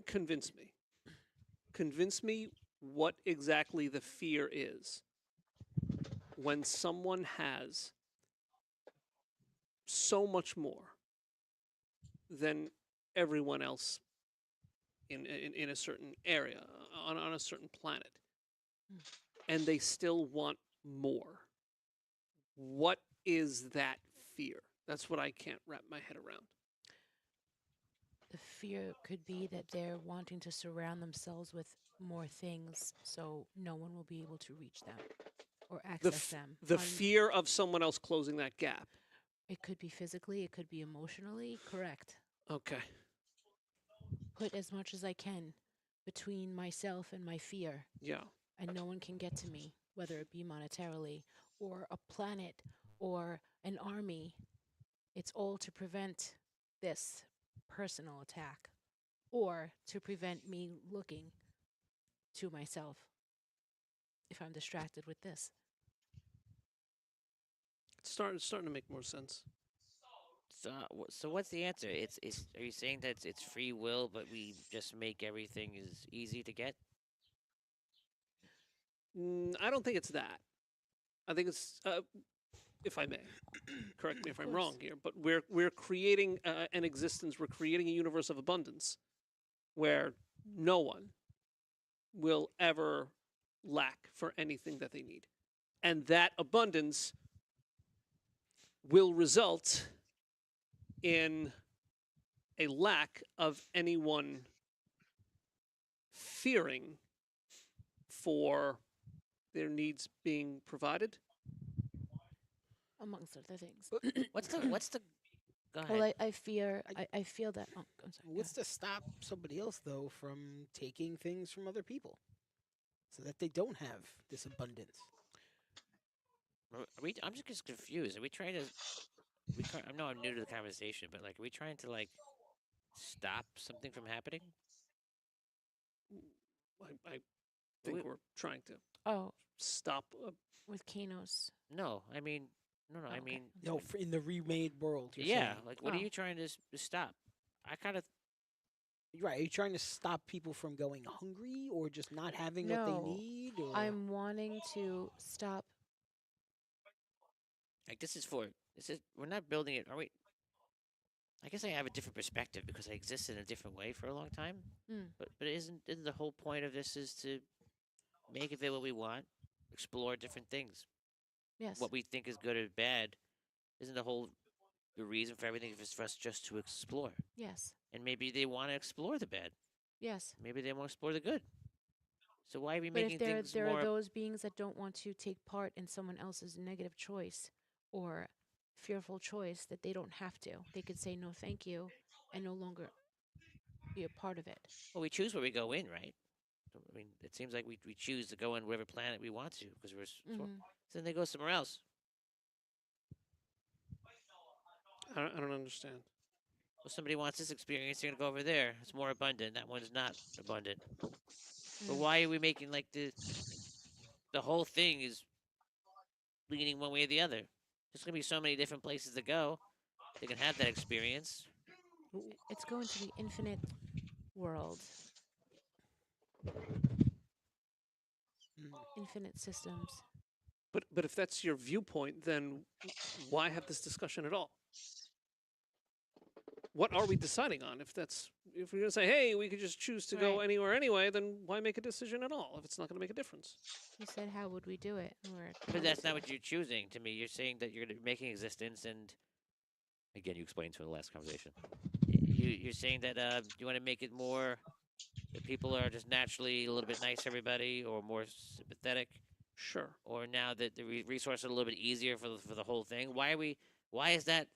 Convince me. Convince me what exactly the fear is when someone has so much more than everyone else in a certain area on a certain planet, Mm. and they still want more. What is that fear? That's what I can't wrap my head around. The fear could be that they're wanting to surround themselves with more things so no one will be able to reach them or access them. The fear of someone else closing that gap. It could be physically, it could be emotionally. Correct. Okay. Put as much as I can between myself and my fear, Yeah. and no one can get to me, whether it be monetarily or a planet or an army. It's all to prevent this personal attack or to prevent me looking to myself if I'm distracted with this. It's starting to make more sense. So what's the answer? It's are you saying that it's free will, but we just make everything as easy to get? I don't think it's that. I think it's, if I may, correct me if Of I'm course. wrong here, but we're creating an existence. We're creating a universe of abundance where no one will ever lack for anything that they need, and that abundance will result in a lack of anyone fearing for their needs being provided. Amongst other things. What's the go ahead. Well, I fear, I feel that. Oh, I'm sorry. go What's ahead. to stop somebody else though from taking things from other people, so that they don't have this abundance? I'm just confused. Are we trying to I know I'm new to the conversation, but like are we trying to like stop something from happening? I think We- we're trying to Oh, stop. with Kanos. No, I mean no, Oh, I okay. mean I'm No, sorry. in the remade world, you're yeah, saying. like what are Oh. you trying to stop? I kind of Right? Are you trying to stop people from going hungry or just not having what they No, need? Or I'm wanting to stop. like this is we're not building it. Are we? I guess I have a different perspective because I existed in a different way for a long time. Mm, But isn't the whole point of this is to make of it what we want, explore different things, yes. what we think is good or bad. Isn't the reason for everything is for us just to explore? Yes. And maybe they want to explore the bad. Yes. Maybe they want to explore the good. So why are we But if making there things there are more? those beings that don't want to take part in someone else's negative choice or fearful choice that they don't have to. They could say no thank you and no longer be a part of it. Well, we choose where we go in, right? So, I mean, it seems like we choose to go in whatever planet we want to because Mm-hmm. so then they go somewhere else. I don't understand. Well, somebody wants this experience, they're gonna go over there. It's more abundant. That one's not abundant. But Mm. why are we making like the whole thing is leaning one way or the other? There's gonna be so many different places to go. They can have that experience. It's going to be infinite world, Mm. infinite systems. But if that's your viewpoint, then why have this discussion at all? What are we deciding on? If we're gonna say, hey, we could just choose to go Right. anywhere anyway, then why make a decision at all if it's not gonna make a difference? You said, how would we do it? And But that's not what you're choosing to me. You're saying that you're making existence, and again, you explained to in the last conversation. You're saying that you want to make it more that people are just naturally a little bit nice to everybody, or more sympathetic, Sure. or now that the resources are a little bit easier for the whole thing. Why is that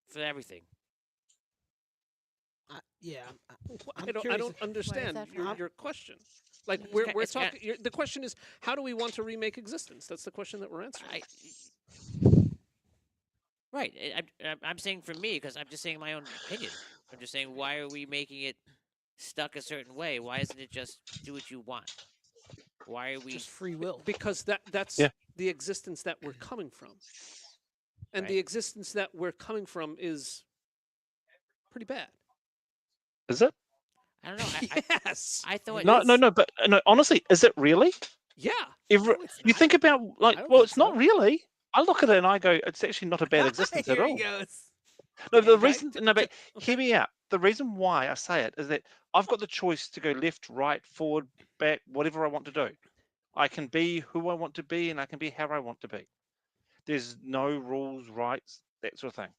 for everything? Yeah, I I'm don't curious. understand that for your question. Like It's we're it's talking. The question is, how do we want to remake existence? That's the question that we're answering. Right. I'm saying for me because I'm just saying my own opinion. I'm just saying why are we making it stuck a certain way? Why isn't it just do what you want? Why are we? Just free will. Because that's Yeah. the existence that we're coming from, and Right. the existence that we're coming from is pretty bad. Is it? I don't know. Yes. I thought No, no, is. no. But no, honestly, is it really? Yeah. Every, No, it's you not. think about I don't well, think it's not so. really. I look at it and I go, it's actually not a bad existence at Here he all. goes. No, the Okay. reason, no, but Okay. hear me out. The reason why I say it is that I've got the choice to go left, right, forward, back, whatever I want to do. I can be who I want to be, and I can be how I want to be. There's no rules, rights, that sort of thing.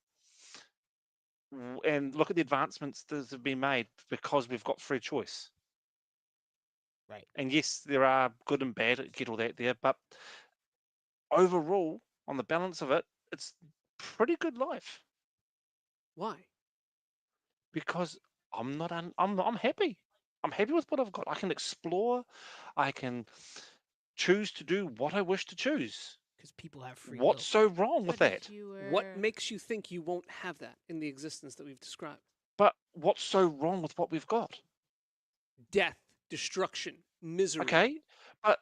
And look at the advancements that have been made because we've got free choice. Right. And yes, there are good and bad, get all that there, but overall, on the balance of it, it's pretty good life Why? because I'm happy. I'm happy with what I've got. I can explore. I can choose to do what I wish to choose. Because people have free What's so wrong with But if that? you were What makes you think you won't have that in the existence that we've described? But what's so wrong with what we've got? Death, destruction, misery. Okay, but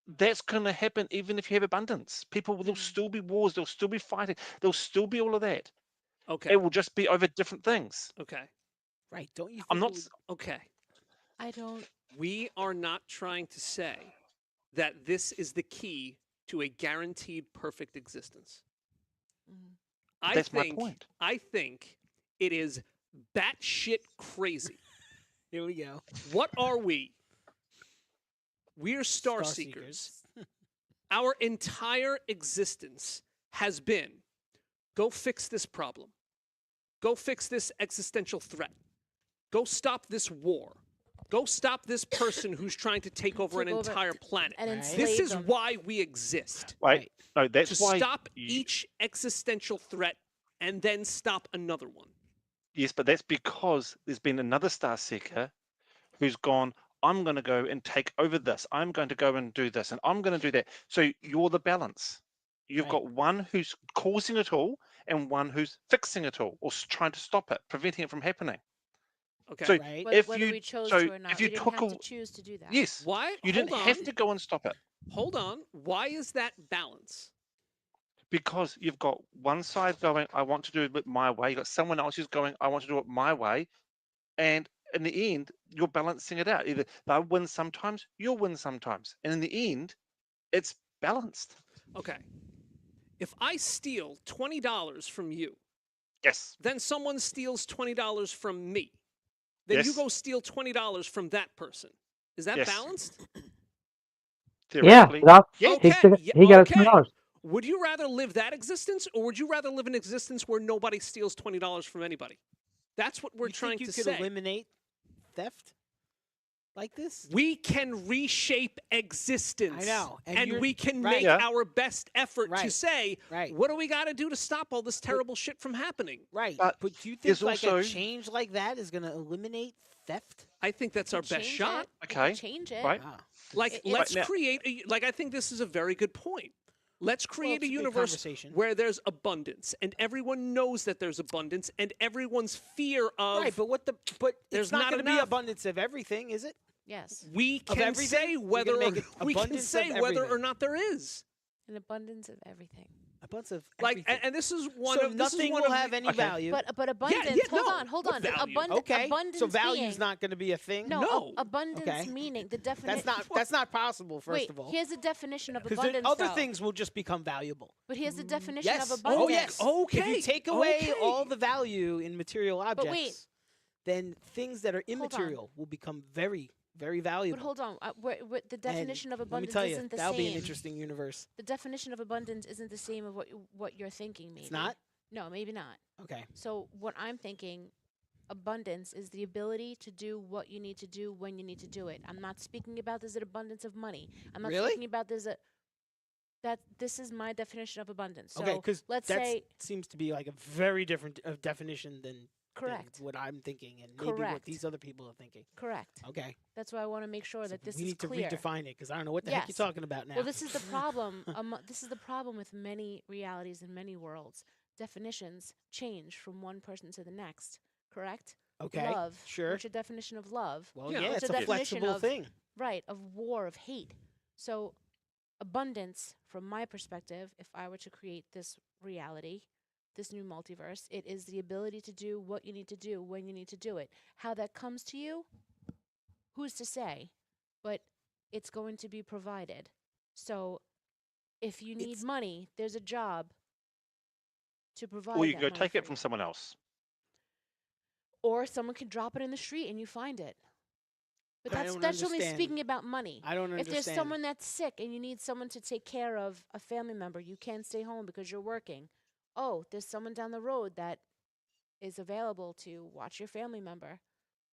that's going to happen even if you have abundance. There'll Mm. still be wars. There'll still be fighting. There'll still be all of that. Okay. It will just be over different things. Okay. Right. Don't you I'm think not. it would, Okay. I don't. We are not trying to say that this is the key to a guaranteed perfect existence. Mm. That's my point. I think it is batshit crazy. Here we go. What are we? We're star seekers. Our entire existence has been go fix this problem. Go fix this existential threat. Go stop this war. Go stop this person who's trying to take over an Take over entire planet. and Right. enslave This is them. why we exist. Right? Right. No, that's To why. stop each existential threat and then stop another one. Yes, but that's because there's been another star seeker who's gone. I'm going to go and take over this. I'm going to go and do this, and I'm going to do that. So you're the balance. You've Right. got one who's causing it all and one who's fixing it all or trying to stop it, preventing it from happening. Okay. So Right. if Whether you we chose so to or not, if you we didn't took have a to choose to do that. yes, Why? you didn't Hold have on. to go and stop it Hold on. Why is that balance? because you've got one side going, I want to do it my way. You got someone else who's going, I want to do it my way, and in the end, you're balancing it out. Either they'll win sometimes, you'll win sometimes, and in the end, it's balanced. Okay. If I steal $20 from you, Yes. then someone steals $20 from me. Then you Yes. go steal $20 from that person. Is that Yes. balanced? Yeah, Theoretically, but yeah. Okay. he got his Okay. $20. Would you rather live that existence or would you rather live an existence where nobody steals $20 from anybody? That's what we're you trying think you to could say. eliminate theft like this? We can reshape existence. I know, and And you're- we can right. make Yeah. our best effort to Right. say, Right. what do we got to do to stop all this terrible shit from happening? Right. But But do you there's think like also- a change like that is going to eliminate theft? I think that's We our could best change shot. It. We could Okay, change it. right. Ah, Like, It- let's Right now- create I think this is a very good point. Let's create it's a a good universe conversation. where there's abundance and everyone knows that there's abundance and everyone's fear of right, but there's it's not not going to be enough. abundance of everything, is it? Yes, we Of can everything? say You're whether gonna make it we can abundance say of whether or everything. not there is. an abundance of everything. Abundance of Like everything. and this is one so of this is nothing one will of have the- any Okay. value. But abundance. no. Hold What on. value? okay, Abundance so value's being, not going to be a thing. no, No. abundance Okay. meaning the definition. That's not possible. First Wait, of all, here's the definition of because abundance. other though. things will just become valuable. But here's the definition Yes. of abundance. Oh yes. Okay. If you take away all Okay. the value in material objects, wait. then things that are on. immaterial will become very, very valuable. But hold on. The And definition of let me abundance tell you, isn't the that'll same. be an interesting universe. The definition of abundance isn't the same of what you're thinking. Maybe It's not. No, maybe not. Okay. So what I'm thinking, abundance is the ability to do what you need to do when you need to do it. I'm not speaking about this an abundance of money. I'm not Really? speaking about this is my definition of abundance. So Okay. Because let's that say seems to be like a very different definition than correct. what I'm thinking, and maybe what Correct. these other people are thinking. Correct. Okay. That's why I want to make sure So that this we is need to clear. redefine it because I don't know what the heck Yes. you're talking about now. Well, this is the problem. This is the problem with many realities and many worlds. Definitions change from one person to the next. Correct. Okay. Love. Sure. What's your definition of love? Well, Yeah, yeah, what's it's the a definition flexible of- thing. Right, of war, of hate. So, abundance, from my perspective, if I were to create this reality, this new multiverse, it is the ability to do what you need to do when you need to do it. How that comes to you, who's to say? But it's going to be provided. So, if you need It's- money, there's a job to provide. Or you that can go money take for it you. from someone else. Or someone can drop it in the street and you find it. But I that's don't that's only understand. speaking about money. I don't understand. If there's someone that's sick and you need someone to take care of a family member, you can't stay home because you're working. Oh, there's someone down the road that is available to watch your family member,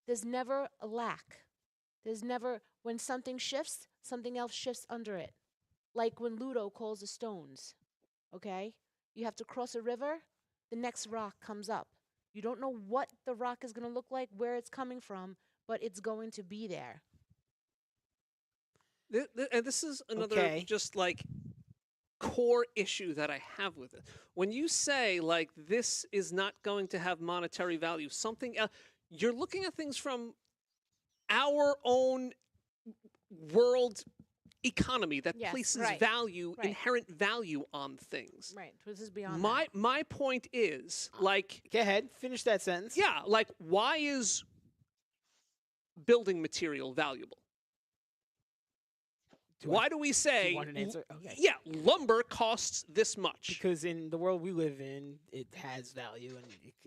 there's never a lack. There's never, when something shifts, something else shifts under it. Like when Ludo calls the stones, okay? You have to cross a river, the next rock comes up. You don't know what the rock is going to look like, where it's coming from, but it's going to be there. And this is another Okay. just like core issue that I have with it. When you say like this is not going to have monetary value, something else, you're looking at things from our own world economy that Yes, places right, value, right. inherent value on things. Right. This is beyond My point is like Go ahead. Finish that sentence. yeah, like why is building material valuable? Why do we say want an answer? Okay. yeah, lumber costs this much? Because in the world we live in, it has value and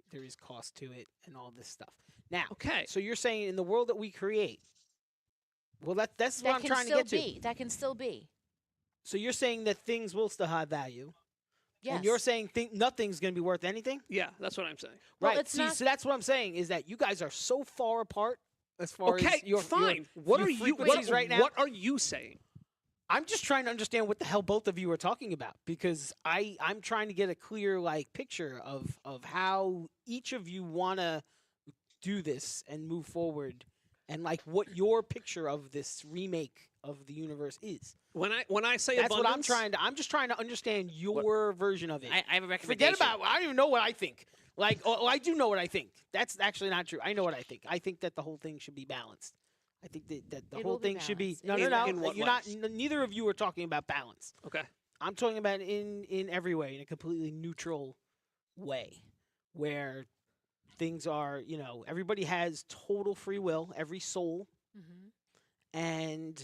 there is cost to it and all this stuff. Now, Okay. so you're saying in the world that we create, well, that's that. what I'm Can trying to still get to. be. That can still be. So you're saying that things will still have value, Yes. and you're saying nothing's going to be worth anything, Yeah, that's what I'm saying. Well, right? it's See, not- so that's what I'm saying is that you guys are so far apart as far Okay, as your fine. Your, What your are you frequencies right now? What are you saying? I'm just trying to understand what the hell both of you are talking about because I'm trying to get a clear like picture of how each of you want to do this and move forward and like what your picture of this remake of the universe is. When I say That's abundance, what I'm just trying to understand your version of it. I have a recommendation. Forget about I don't even know what I think. Like I do know what I think. That's actually not true. I know what I think. I think that the whole thing should be balanced. I think that the It whole will be thing should be balanced. no. In what You're way? not. Neither of you are talking about balance. okay. I'm talking about in every way, in a completely neutral way, where things are, everybody has total free will, every soul, Mm-hmm. and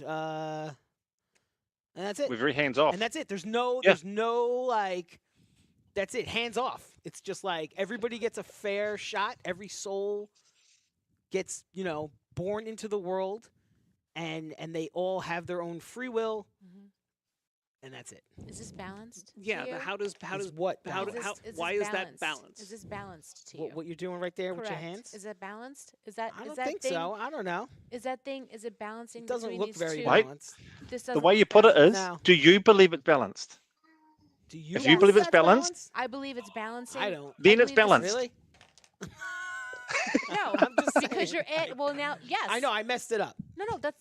that's it. We're very hands off. And that's it. There's Yeah. no like, that's it. Hands off. It's just like everybody gets a fair shot. Every soul gets, born into the world, and they all have their own free will, Mm-hmm. and that's it. Is this balanced? Yeah, To you? how does Is what how, balanced? why is that balanced? Is this balanced to you? What you're doing right there with your Correct. hands? Is it balanced? Is that I is don't that think thing, so. I don't know. Is it balancing It doesn't between look these very two? Wait. balanced. This The doesn't way you put it is, No. do you believe it's balanced? Do you? If you believe it's that's balanced, I believe it's balancing. I don't. then I it's believe this is- balanced. Really? No, I'm just because saying. you're well now. Yes. I know I messed it up.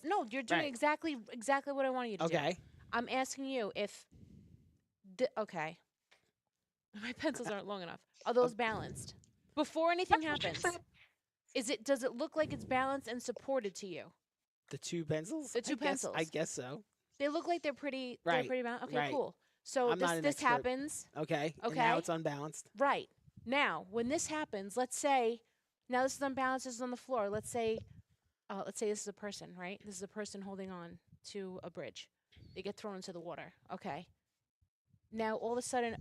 No, you're doing Right. exactly what I wanted you to do. Okay. I'm asking you if. Okay. My pencils aren't long enough. Are those balanced? Before anything happens, does it look like it's balanced and supported to you? The two pencils. The two I pencils. guess so. They look like they're pretty. Right, They're pretty balanced. Okay, right. cool. So I'm not an this expert. happens. Okay. And now Okay. it's unbalanced. Right. Now, when this happens, let's say now this is unbalanced, this is on the floor. Let's say this is a person, right? This is a person holding on to a bridge. They get thrown into the water. Okay. Now all of a sudden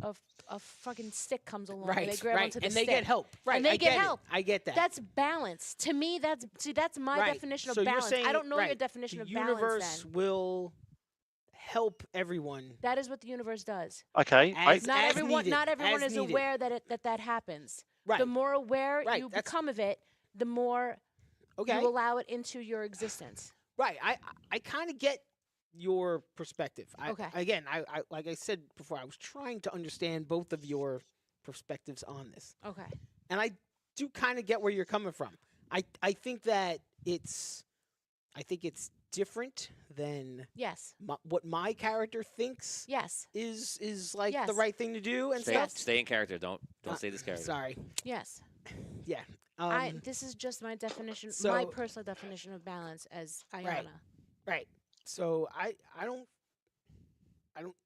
a fucking stick comes along and Right. they grab Right. onto the And stick. they get help. Right. they I get get help. It. I get that. That's balance. To me, that's my Right. definition So of you're balance. saying, I don't know your right, definition the of balance universe then. will help everyone. That is what the universe does. Okay, As- Not as everyone needed, not everyone as is needed. aware that happens. Right. The more aware Right, you that's- become of it, the more Okay. you allow it into your existence. Right. I kind of get your perspective. Okay. Again, I like I said before, I was trying to understand both of your perspectives on this, Okay. and I do kind of get where you're coming from. I think that it's different than Yes. what my character thinks Yes. is like Yes. the right thing to do and Stay, stuff. stay in character. Don't Uh, say this character. Sorry. Yes. Yeah. This is just my definition, my so- personal definition of balance as Right. Ayana. Right. So I don't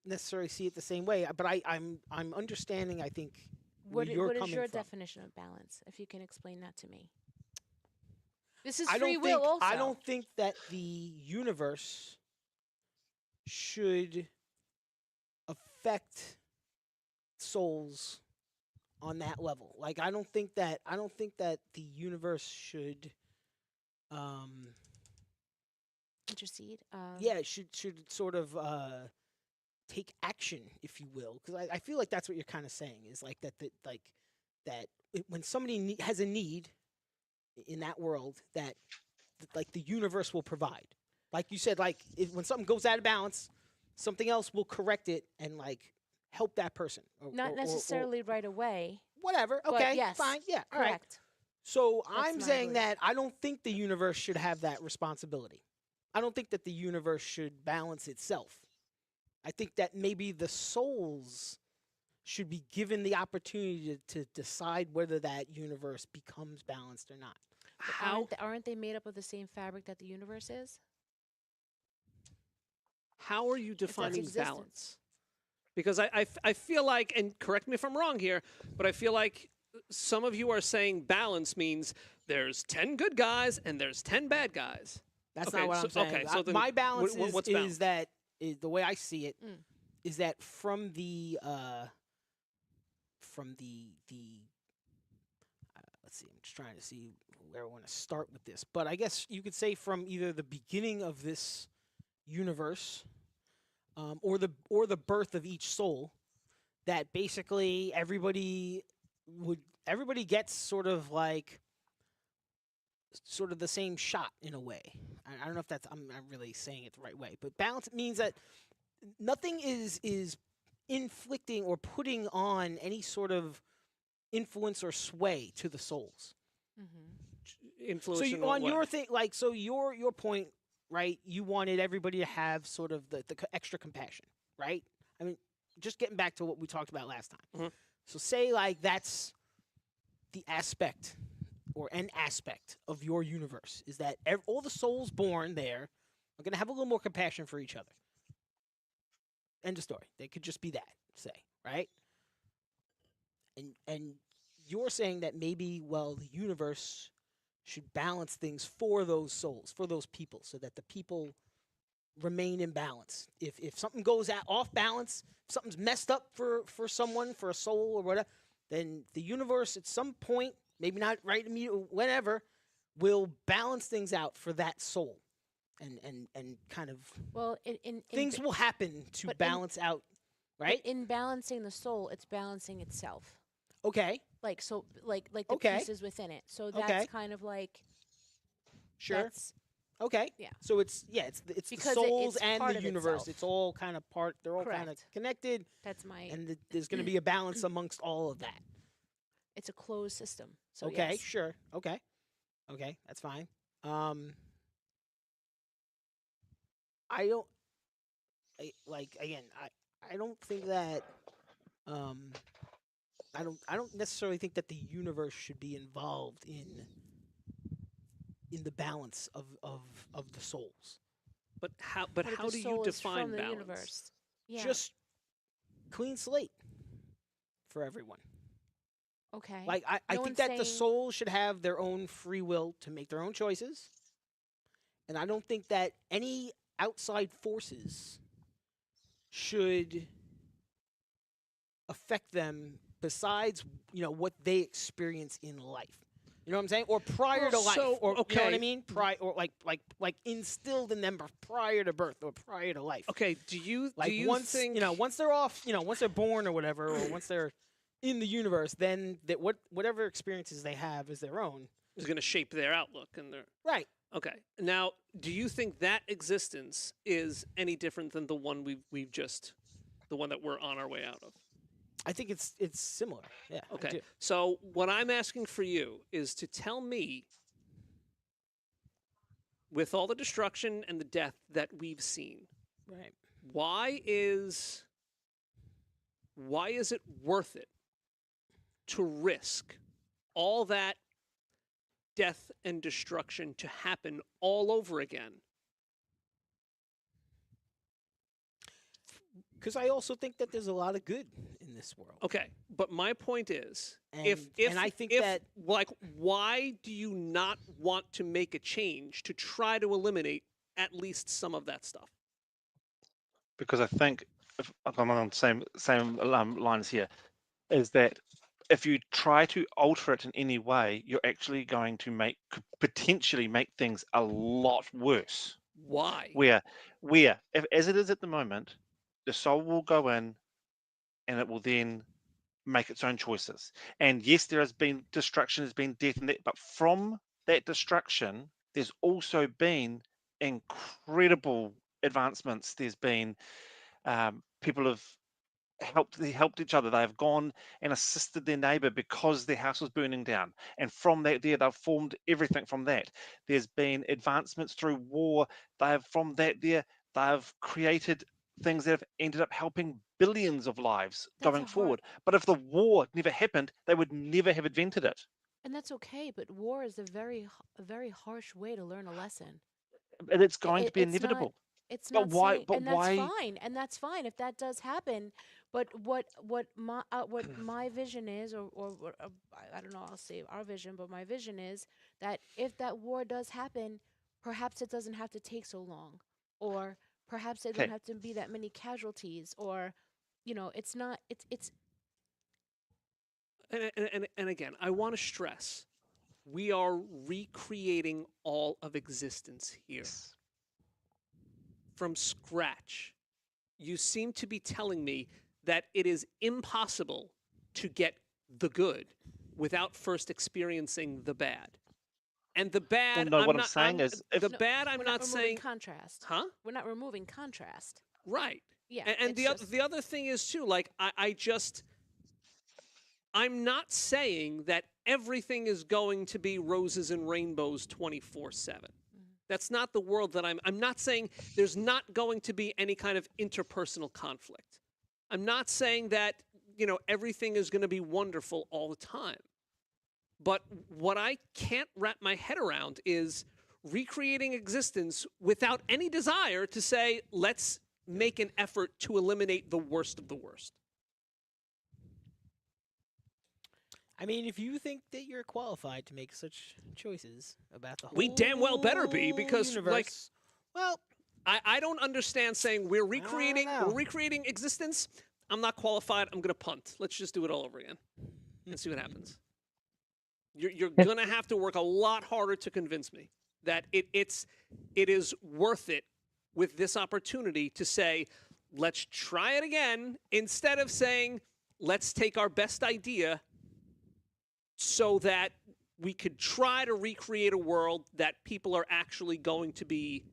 necessarily see it the same way, but I'm understanding. I think where you're What is coming your from. definition of balance? If you can explain that to me. This is I free don't will think also. I don't think that the universe should affect souls on that level. Like I don't think that the universe should intercede. yeah, should sort of take action, if you will, because I feel like that's what you're kind of saying is like that like when somebody has a need in that world, that like the universe will provide. Like you said, like when something goes out of balance, something else will correct it and like help that person. Not necessarily right away. Whatever. But Okay. yes, Fine. Yeah. All right. correct. So That's I'm my saying belief. that I don't think the universe should have that responsibility. I don't think that the universe should balance itself. I think that maybe the souls should be given the opportunity to decide whether that universe becomes balanced or not. But How aren't they made up of the same fabric that the universe is? how are you If that's defining existence. balance? Because I feel like, and correct me if I'm wrong here, but I feel like some of you are saying balance means there's 10 good guys and there's 10 bad guys. That's Okay, not what so- I'm saying. okay, so then My balance what's is balance? that is the way I see it Mm. is that from the let's see, I'm just trying to see where I want to start with this. But I guess you could say from either the beginning of this universe, or the birth of each soul, that basically everybody gets sort of the same shot in a way. I don't know if that's I'm not really saying it the right way, but balance means that nothing is inflicting or putting on any sort of influence or sway to the souls. Mm-hmm. Influence So in what on way? your thing, like, so your point, right? You wanted everybody to have sort of the extra compassion, right? I mean, just getting back to what we talked about last time. Mhm. So say like that's the aspect or an aspect of your universe is that all the souls born there are going to have a little more compassion for each other. End of story. They could just be that, say, right? And you're saying that maybe, well, the universe should balance things for those souls, for those people, so that the people remain in balance. If something goes off balance, if something's messed up for someone, for a soul or whatever, then the universe at some point, maybe not right immediately, whenever, will balance things out for that soul, and kind of Well, in things will happen to but in- balance out, right? in balancing the soul, it's balancing itself. Okay, Like so, like the Okay. pieces within it. So Okay. that's kind of like sure. That's, Okay. Yeah. So it's the Because souls it's and part the of universe. itself. It's all kind of part. They're all kind of Correct. connected, that's my. and there's going to be a balance amongst all of that. It's a closed system. So Okay. yes. Sure. Okay. Okay. That's fine. I don't like again. I don't think that. I don't necessarily think that the universe should be involved in the balance of the souls. But how What if how the do you soul is define from the balance? universe? Yeah. Just clean slate for everyone. okay. Like I No think one's that the saying- souls should have their own free will to make their own choices. And I don't think that any outside forces should affect them besides, what they experience in life. You know what I'm saying? Or prior Well, to life. so, Or you know what I okay. mean? Or like instilled in them prior to birth or prior to life. Okay, do you Like once think once they're off, once they're born or whatever, or once they're in the universe, then that whatever experiences they have is their own. is going to shape their outlook and their Right. Okay. Now, do you think that existence is any different than the one we've just the one that we're on our way out of? I think it's similar. Yeah. I Okay. do. So, what I'm asking for you is to tell me, with all the destruction and the death that we've seen, Right. why is it worth it to risk all that death and destruction to happen all over again? Because I also think that there's a lot of good in this world. Okay, but my point is, And I think if, that like, why do you not want to make a change to try to eliminate at least some of that stuff? Because I think if I'm on the same lines here, is that if you try to alter it in any way, you're actually going to could potentially make things a lot worse. Why? Where if, as it is at the moment, the soul will go in, and it will then make its own choices. And yes, there has been destruction, has been death, and that, but from that destruction, there's also been incredible advancements. There's been people have helped each other. They have gone and assisted their neighbor because their house was burning down, and from that there they've formed everything from that. There's been advancements through war. They have from that there they've created things that have ended up helping billions of lives That's going a hard, forward. But if the war never happened, they would never have invented it. and that's okay. But war is a very harsh way to learn a lesson. And it's going to be It's not. inevitable. It's But not why? saying, But and that's why? fine, and that's fine if that does happen. But what my vision is, I don't know, I'll say our vision, but my vision is that if that war does happen, perhaps it doesn't have to take so long, or perhaps there don't Okay. have to be that many casualties, or it's not. It's And again, I want to stress we are recreating all of existence here Yes. from scratch. You seem to be telling me that it is impossible to get the good without first experiencing the bad. And the Well, bad, no. I'm What I'm not. saying is, if The no, bad. I'm we're not not removing saying, contrast. huh? We're not removing contrast. Right. Yeah, And it's just the other thing is too. Like I'm not saying that everything is going to be roses and rainbows 24/7. That's not the world that I'm not saying there's not going to be any kind of interpersonal conflict. I'm not saying that, everything is going to be wonderful all the time. But what I can't wrap my head around is recreating existence without any desire to say, let's make an effort to eliminate the worst of the worst. I mean, if you think that you're qualified to make such choices about the We damn well better be, whole because universe, well, I don't understand saying I don't we're know. recreating existence. I'm not qualified. I'm gonna punt. Let's just do it all over again and see what happens. You're Yeah. gonna have to work a lot harder to convince me that it is worth it with this opportunity to say, let's try it again, instead of saying, let's take our best idea so that we could try to recreate a world that people are actually going to be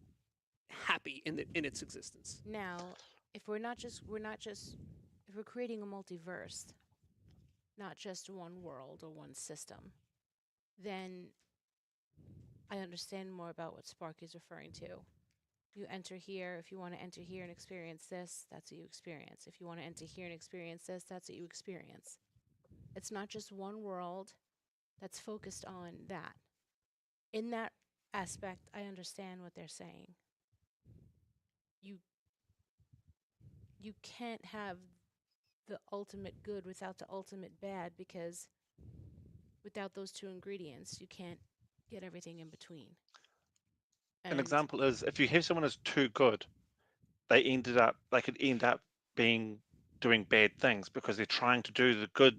happy in its existence. now if if we're creating a multiverse, not just one world or one system, then I understand more about what Spark is referring to. You enter here. If you want to enter here and experience this, that's what you experience. If you want to enter here and experience this, that's what you experience. It's not just one world that's focused on that. In that aspect, I understand what they're saying. You you can't have the ultimate good without the ultimate bad, because without those two ingredients, you can't get everything in between. an And example is if you have someone who's too good, they could end up being doing bad things because they're trying to do the good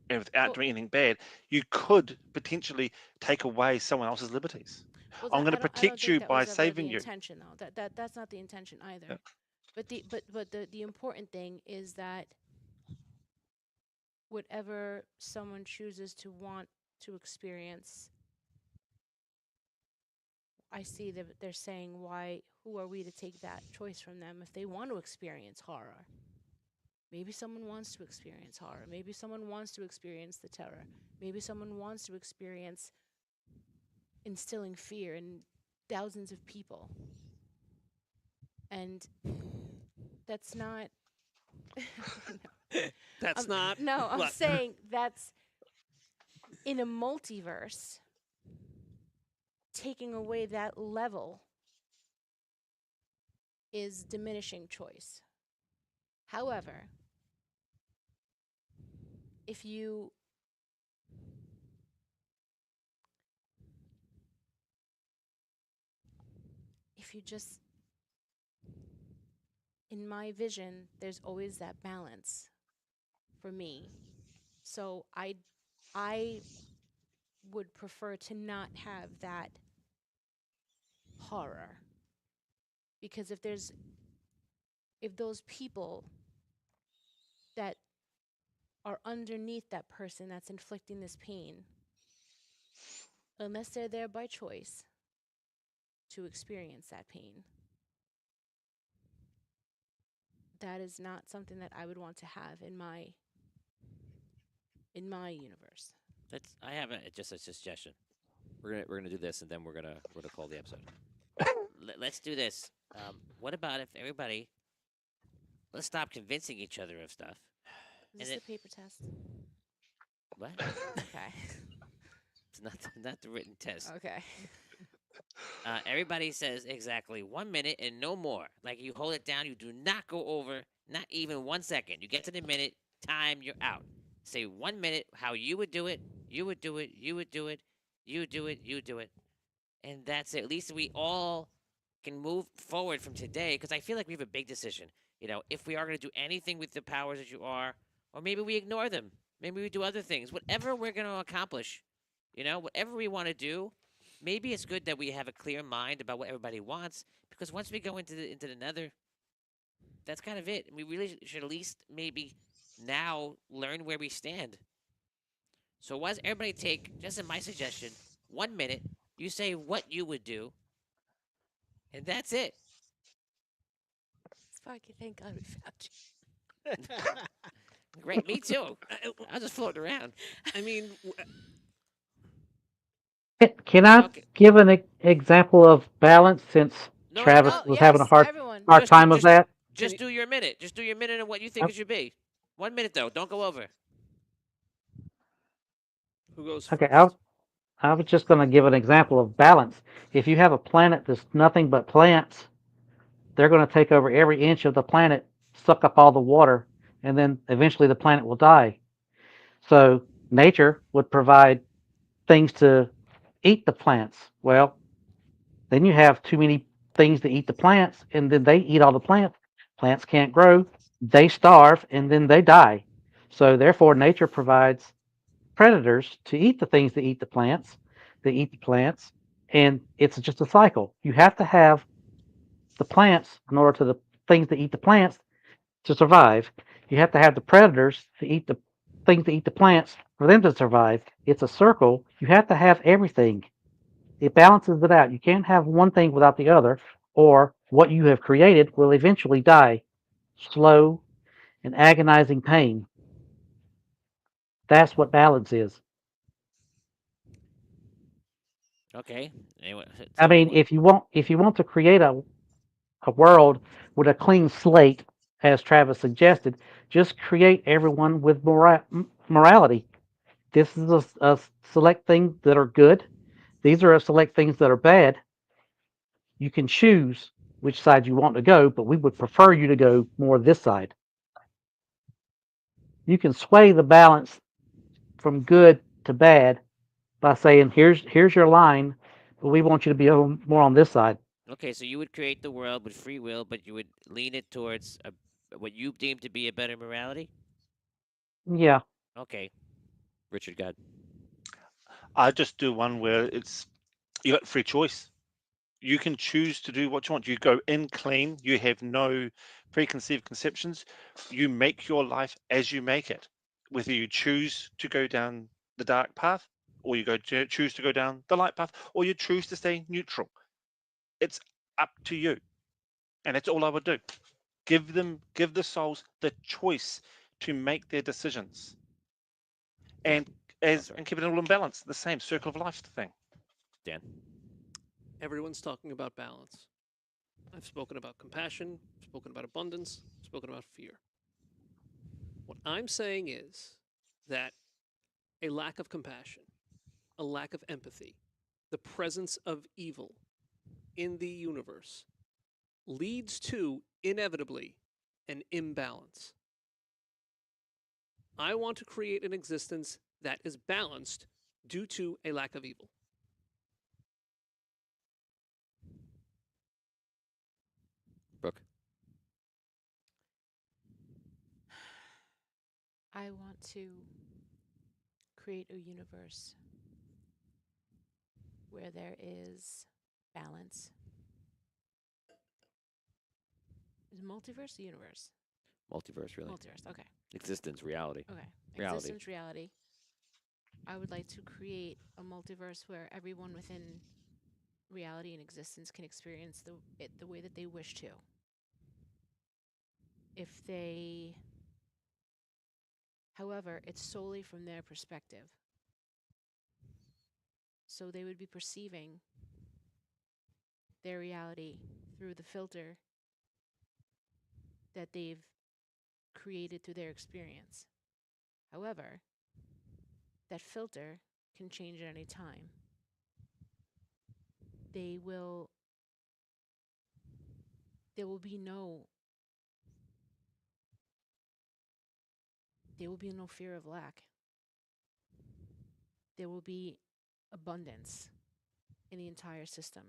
and without well, doing anything bad. You could potentially take away someone else's liberties. well, I'm that going to I don't protect think you that by was ever the saving you. intention, though. That's not the intention Yeah. either. But the important thing is that whatever someone chooses to want to experience, I see that they're saying, why, who are we to take that choice from them if they want to experience horror? Maybe someone wants to experience horror. Maybe someone wants to experience the terror. Maybe someone wants to experience instilling fear in thousands of people. And that's not. That's not No, I'm what. saying that's in a multiverse, taking away that level is diminishing choice. However, if you if you just in my vision, there's always that balance for me. So I would prefer to not have that horror, because if those people that are underneath that person that's inflicting this pain, unless they're there by choice to experience that pain. That is not something that I would want to have in my universe. I have just a suggestion. We're gonna do this, and then we're gonna call the episode. Let's do this. What about if everybody let's stop convincing each other of stuff, Is and this then the paper test? what? Okay. It's not the written test. Okay. Everybody says exactly 1 minute and no more. Like you hold it down, you do not go over, not even 1 second. You get to the minute, time, you're out. Say 1 minute, how you would do it, you would do it, you would do it, you do it, you do it, and that's it. At least we all can move forward from today because I feel like we have a big decision. If we are going to do anything with the powers that you are, or maybe we ignore them, maybe we do other things, whatever we're going to accomplish, whatever we want to do, maybe it's good that we have a clear mind about what everybody wants because once we go into the nether, that's kind of it. We really should at least maybe now learn where we stand. So why does everybody take, just in my suggestion, 1 minute, you say what you would do, and that's it. Sparky, thank God we found you. Great, me too. I was just floating around. I mean, Can I Okay. give an example of balance since No, no, Travis no. was having a Yes, hard everyone. hard Just do, time of that? just do your minute. Just do your minute and what you think Oh, it should be. 1 minute though. Don't go over. who goes okay, first? I was just going to give an example of balance. If you have a planet that's nothing but plants, they're going to take over every inch of the planet, suck up all the water, and then eventually the planet will die. So nature would provide things to eat the plants. Well, then you have too many things to eat the plants, and then they eat all the plants. Plants can't grow, they starve, and then they die. So therefore, nature provides predators to eat the things that eat the plants. They eat the plants, and it's just a cycle. You have to have the plants in order to the things that eat the plants to survive. You have to have the predators to eat the things that eat the plants for them to survive. It's a circle. You have to have everything. It balances it out. You can't have one thing without the other, or what you have created will eventually die. Slow and agonizing pain. That's what balance is. Okay. Anyway, I so mean, if you want to create a world with a clean slate, as Travis suggested, just create everyone with morality. This is a select things that are good. These are a select things that are bad. You can choose which side you want to go, but we would prefer you to go more this side. You can sway the balance from good to bad by saying, here's your line, but we want you to be more on this side. okay, so you would create the world with free will, but you would lean it towards what you deem to be a better morality. Yeah. Okay, Richard, God. I just do one where you got free choice. You can choose to do what you want. You go in clean. You have no preconceived conceptions. You make your life as you make it. Whether you choose to go down the dark path, or choose to go down the light path, or you choose to stay neutral. It's up to you, and that's all I would do. Give the souls the choice to make their decisions, and Oh, sorry, and keep it all in balance. The same circle of life thing. Dan. Everyone's talking about balance. I've spoken about compassion, spoken about abundance, spoken about fear. What I'm saying is that a lack of compassion, a lack of empathy, the presence of evil in the universe leads to, inevitably, an imbalance. I want to create an existence that is balanced due to a lack of evil. Brooke. I want to create a universe where there is balance. Is multiverse a universe? Multiverse, really. Multiverse. Okay. Existence, reality. Okay. Reality. existence, reality. I would like to create a multiverse where everyone within reality and existence can experience it the way that they wish to. If they, however, it's solely from their perspective. So they would be perceiving their reality through the filter that they've created through their experience. However, that filter can change at any time. There will be no fear of lack. There will be abundance in the entire system.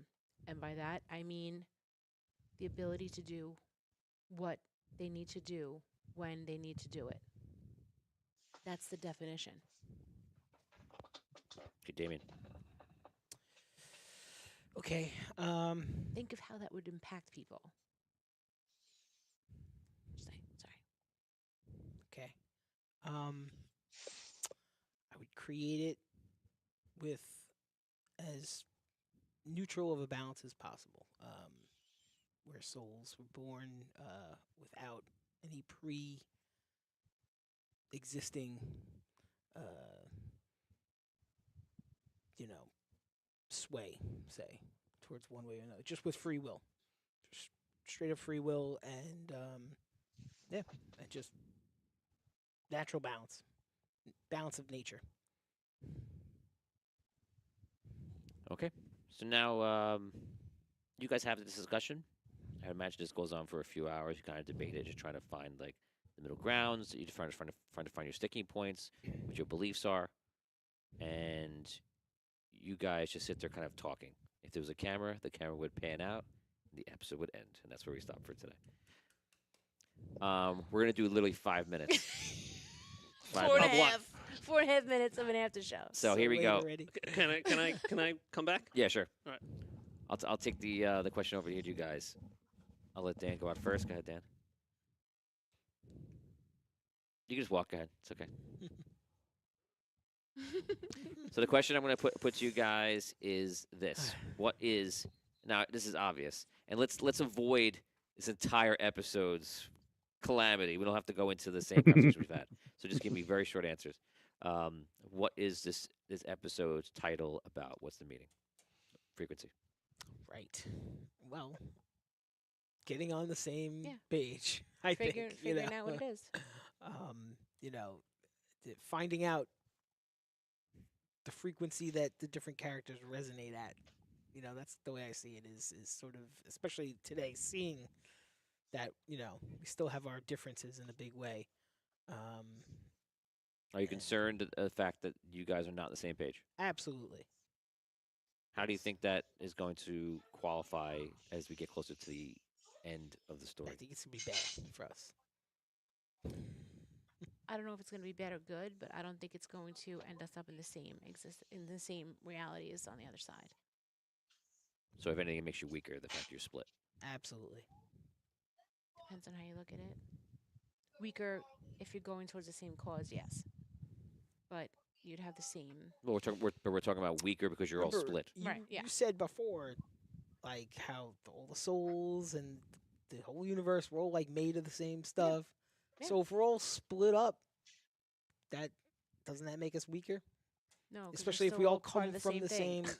And by that, I mean the ability to do what they need to do when they need to do it. That's the definition. Okay, Damien. Okay. Think of how that would impact people. Sorry. Okay. I would create it with as neutral of a balance as possible. Where souls were born without any pre-existing, you know, sway, say, towards one way or another, just with free will, just straight up free will, and yeah, and just natural balance of nature. Okay. So now you guys have this discussion. I imagine this goes on for a few hours. You kind of debate it, just trying to find like the middle grounds. You're trying to find your sticking points, what your beliefs are, and you guys just sit there kind of talking. If there was a camera, the camera would pan out, and the episode would end, and that's where we stop for today. We're gonna do literally 5 minutes. 5 Four and a minutes. half. 4.5 minutes of an after show. So here we late go. already. Can I come back? Yeah, sure. All right. I'll take the question over to you guys. I'll let Dan go out first. Go ahead, Dan. You can just walk. Go ahead. It's okay. So the question I'm going to put to you guys is this: what is now? This is obvious, and let's avoid this entire episode's calamity. We don't have to go into the same conversation we've had. So just give me very short answers. What is this episode's title about? What's the meaning? Frequency. Right. Well, getting on the same Yeah. page. I think. Figuring out what it is. You know, finding out the frequency that the different characters resonate at. You know, that's the way I see it. Is sort of, especially today, seeing that we still have our differences in a big way. Are you concerned at the fact that you guys are not on the same page? Absolutely. How do you think that is going to qualify as we get closer to the end of the I story? think it's gonna be bad for us. I don't know if it's going to be bad or good, but I don't think it's going to end us up in the same reality as on the other side. So if anything, it makes you weaker, the fact you're split. Absolutely. Depends on how you look at it. Weaker if you're going towards the same cause, yes. But you'd have the same. Well, we're talking about weaker because you're all Remember, split. Right, yeah. You said before, like how all the souls and the whole universe were all like made of the same stuff. Yeah. So if we're all split up, doesn't that make us weaker? No, 'cause we're Especially if we still all part come of from the thing. same.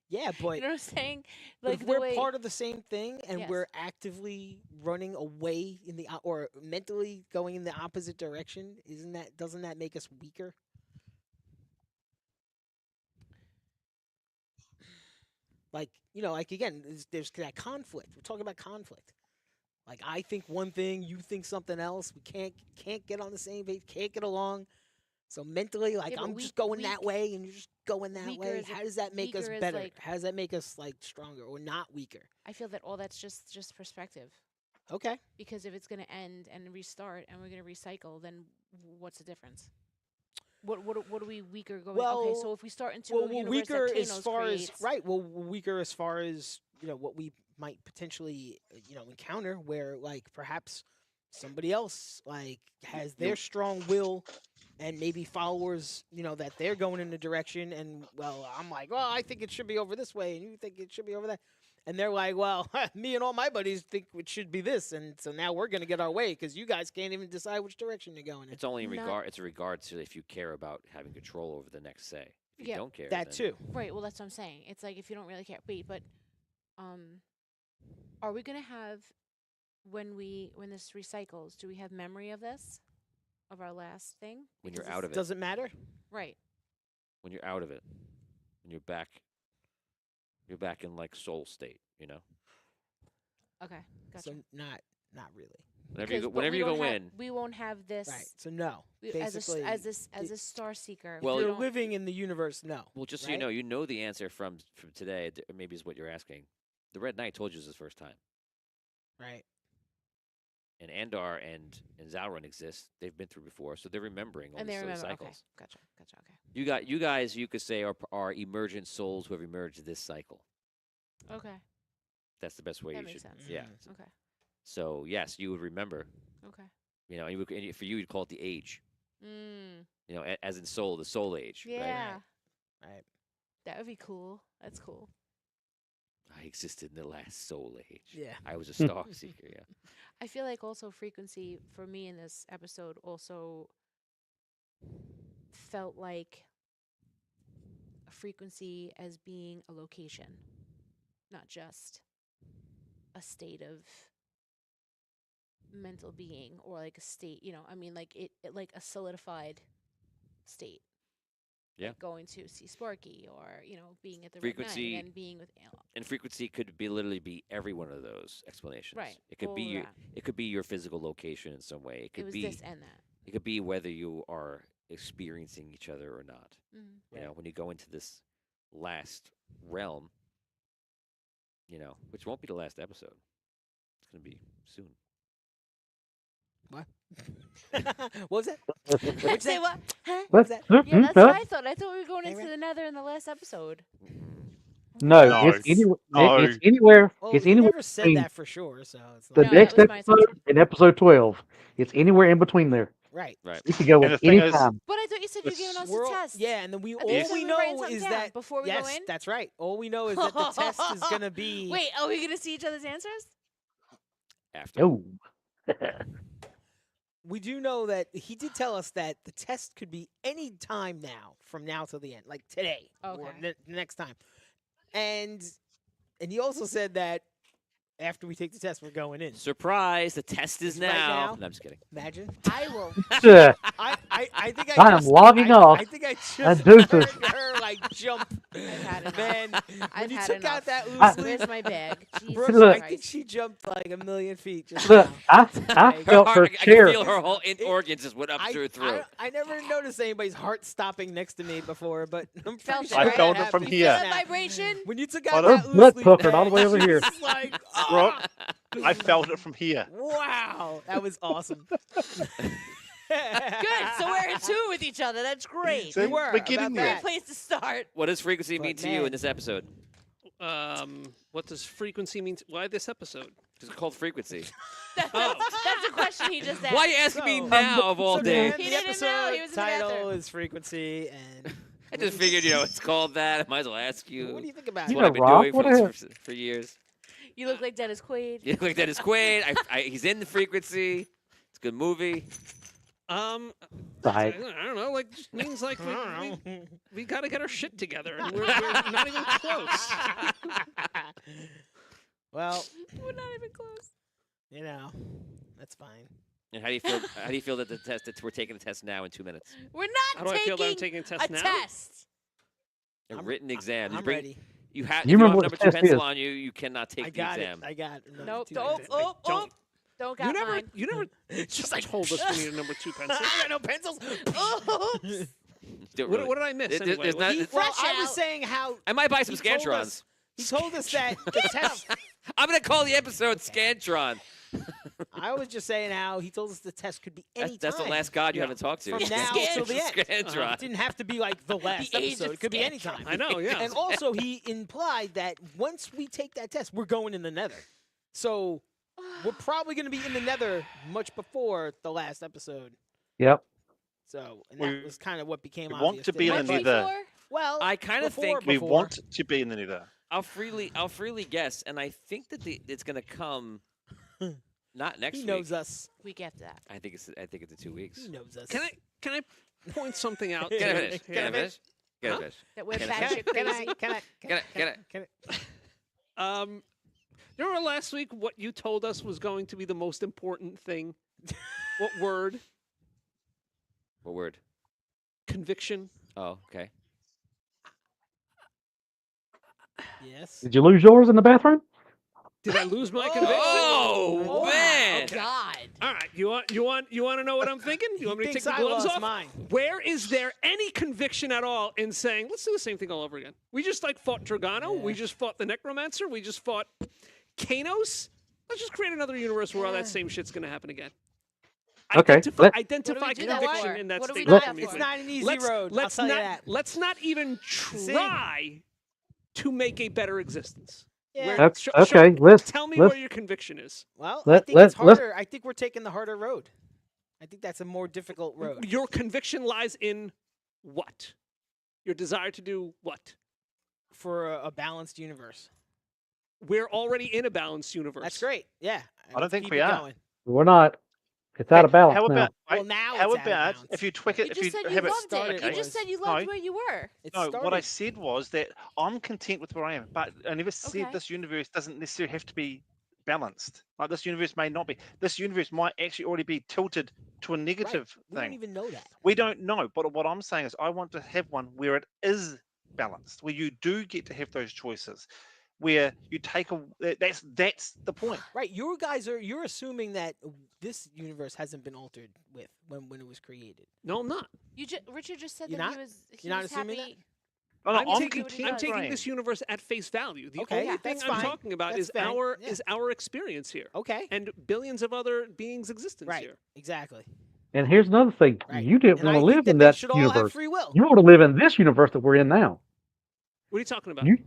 Yeah, but You know what I'm saying? but Like if the we're way part of the same thing and Yes. we're actively running away in the or mentally going in the opposite direction, doesn't that make us weaker? Like like again, there's that conflict. We're talking about conflict. Like I think one thing, you think something else. We can't get on the same page, can't get along. So mentally, like Yeah, but I'm just going that weak- way, and you're just going that weaker way. is a- How does that make us weaker is better? like- How does that make us like stronger or not weaker? I feel that all that's just perspective. Okay. Because if it's going to end and restart and we're going to recycle, then what's the difference? What are we weaker going? Okay, so if we start into a universe weaker that as Thanos far creates, as right. Well, weaker as far as what we might potentially encounter, where like perhaps somebody else like has their strong will and maybe followers, that they're going in a direction, and well, I'm like, well, I think it should be over this way, and you think it should be over that, and they're like, well, me and all my buddies think it should be this, and so now we're gonna get our way because you guys can't even decide which direction you're going in. It's only in No. regard. It's a regard to if you care about having control over the next say. If you Yeah, don't care, That then- too. Right. Well, that's what I'm saying. It's like if you don't really care. Wait, but are we gonna have when this recycles? Do we have memory of this, of our last thing? When Because you're out of it, Doesn't matter. Right. when you're out of it, when you're back in like soul state. Okay. Gotcha. So not really. Whenever you 'Cause- go, but whenever we you don't go have- in, we won't have this. Right. So no. As Basically, a star seeker. Well, we you're don't- living in the universe. No. well, just so right? you know the answer from today. Maybe is what you're asking. The Red Knight told you this the first time, Right. and Andar and Zalrun exist. They've been through before, so they're remembering all and these they silly remember. Okay. cycles. Gotcha. Okay. You guys, you could say are emergent souls who have emerged this cycle. Okay. That's the best way That you makes should. sense. Yeah. Okay. So yes, you would remember. Okay. And for you, you'd call it the age. Mm. As in soul, the soul age. Right? Yeah. Right. That would be cool. That's cool. I existed in the last soul age. Yeah. I was a star seeker. Yeah. I feel like also frequency for me in this episode also felt like a frequency as being a location, not just a state of mental being or like a state, I mean like it like a solidified state. Yeah. Like going to see Sparky or, being at the Frequency- Red Knight and being with And frequency could literally be every one of those explanations. Right. It could be all your that. it could be your physical location in some way. It It could was be this and that. it could be whether you are experiencing each other or not. Mm-hmm. When you go into this last realm, which won't be the last episode. It's going to be soon. What was it? What'd say what? Huh? What's that? Yeah, that's what I thought. I thought we were going Hey, into Ray. the Nether in the last episode. No, No. it's anywhere. No. It's anywhere. Well, it's he anywhere never said between that for sure, so it's the not No, that next was my episode assumption. and episode 12. It's anywhere in between there. right. Right. You can go And with the thing any is- time. But I thought you said you're It's- giving us We're a all- test. Yeah, and then I all thought you said we we were writing know something is down that before we yes, go in. that's right. All we know is that the test is gonna be. Wait, are we gonna see each other's answers? After. Oh, We do know that he did tell us that the test could be any time now, from now till the end, like today or Okay. next time, and he also said that after we take the test, we're going in. Surprise! The test is It's right now. now. No, I'm just kidding. Imagine. I will. I think I am logging off. I think I just Deuces. heard her like jump. I've had enough. Man, when I've you had took enough. out that I- loose leaf, Where's my bag? Jesus Brooke, Look. I think Christ. she jumped like a million feet. Just look, now. I felt her I can chair. feel her whole It- organs just went up to her throat. I never noticed anybody's heart stopping next to me before, but I'm Felt pretty it, sure right? that felt it happened from just here. Feel that now. vibration? When you took Oh, out her that blood loose leaf, puckered all the way over she here. was like, Brooke, "Ah!" I felt it from here. Wow, that was awesome. Good. So we're in two with each other. That's great. See, were we're getting about there. that. Great place to start. What does frequency But mean to you man. in this episode? What does frequency mean? Why this episode? It's called frequency. That's a question he just asked. Why are you asking me So- now of all So days? Dan, He the didn't episode know, he was in the title bathroom. is frequency, and I just figured, it's called that. I might as well ask you. what do you think about It's it? You what I've know, been Rob, doing what for years. You look like Dennis Quaid. You look like Dennis Quaid. He's in the frequency. It's a good movie. I Right. don't know. Like, just means like I don't know. we got to get our shit together, and we're not even close. Well, We're not even close. that's fine. And how do you feel? How do you feel that we're taking the test now in 2 minutes? We're How not do I feel that I'm taking taking a test a now? test. A I'm- written exam. I'm ready. You have. You If you don't remember have what number the 2 test pencil is. on you, you cannot take I the got exam. it. I got it. Nope. Two Don't. pencils. Oh, oh. don't- Don't got You never, mine. you never Just like told us we needed number 2 pencils. I got no pencils. Oops. Don't What, really. what did I miss There- anyway? there's not- Well, Fresh I was out. saying how I might buy some he told Scantrons. us- he told us that the test. I'm gonna call the episode Scantron. I was just saying how he told us the test could be any That's the time. last god you Yeah. haven't talked to. From now till the end. Scantron. It didn't have to be like the last The age episode. of It could be any Scantron. time. I know, yeah. And also, he implied that once we take that test, we're going in the Nether. So we're probably going to be in the Nether much before the last episode. Yep. So, and We- that was kind of what became we obvious. want to to be me. in What, the But- nether. before? Well, I kinda think We before. want to be in the nether. I'll freely guess, and I think that it's gonna come not next He week. knows us. Week after that. I think it's in 2 weeks. He knows us. Can I point something out? Can I to- finish? Can I here? finish? Can I Huh? finish? That we're Can I- batshit crazy. Can I- Remember last week what you told us was going to be the most important thing? What word? What word? Conviction. Oh, okay. Yes. Did you lose yours in the bathroom? Did I lose my Oh! conviction? Oh, man! God. All right, you want to know what I'm thinking? You want me to take Thinks the I gloves lost off? mine. Where is there any conviction at all in saying, let's do the same thing all over again? We just fought Dragano. We Yeah. just fought the Necromancer. We just fought Kanos. Let's just create another universe where all that same shit's going to happen again. Okay, Identify, let- identify What do we do that conviction for? in that What do we statement. do that for me, for? It's please. not an easy let's, road. Let's I'll tell not, you that. Let's not even try to make a better existence. Yeah. Where- Okay, let's tell me let's where your conviction is. Well, I Let- think let- it's let's- harder. I think we're taking the harder road. I think that's a more difficult road. Your conviction lies in what? Your desire to do what? For a balanced universe. We're already in a balanced universe. That's great. Yeah. don't Let's think keep we it are. going. we're not. It's out of balance How now. about Well, now how it's out of about bounds. if you tweak You it? If just you said you have it. loved started it. You was- just said you loved No. where you were. It No, what I started- said was that I'm content with where I am, but I never said Okay. this universe doesn't necessarily have to be balanced. Like this universe may not be. This universe might actually already be tilted to a negative We don't thing. even know that. We don't know, but what I'm saying is I want to have one where it is balanced, where you do get to have those choices, where you take a. That's the point. Right. You're assuming that this universe hasn't been altered with when it was created. No, I'm not. Richard just said You're that not? he You're not was assuming happy. No, no, I'm I'm taking, content I'm with taking where I this am. universe at face value. The Okay, only thing that's I'm fine. talking about That's is fine. our Yeah. is our experience here, Okay. and billions of other beings' existence Right. here. Exactly. And here's another thing: Right. you didn't And I want to think live that in they that should all have universe. free will. You want to live in this universe that we're in now. What are you talking about? You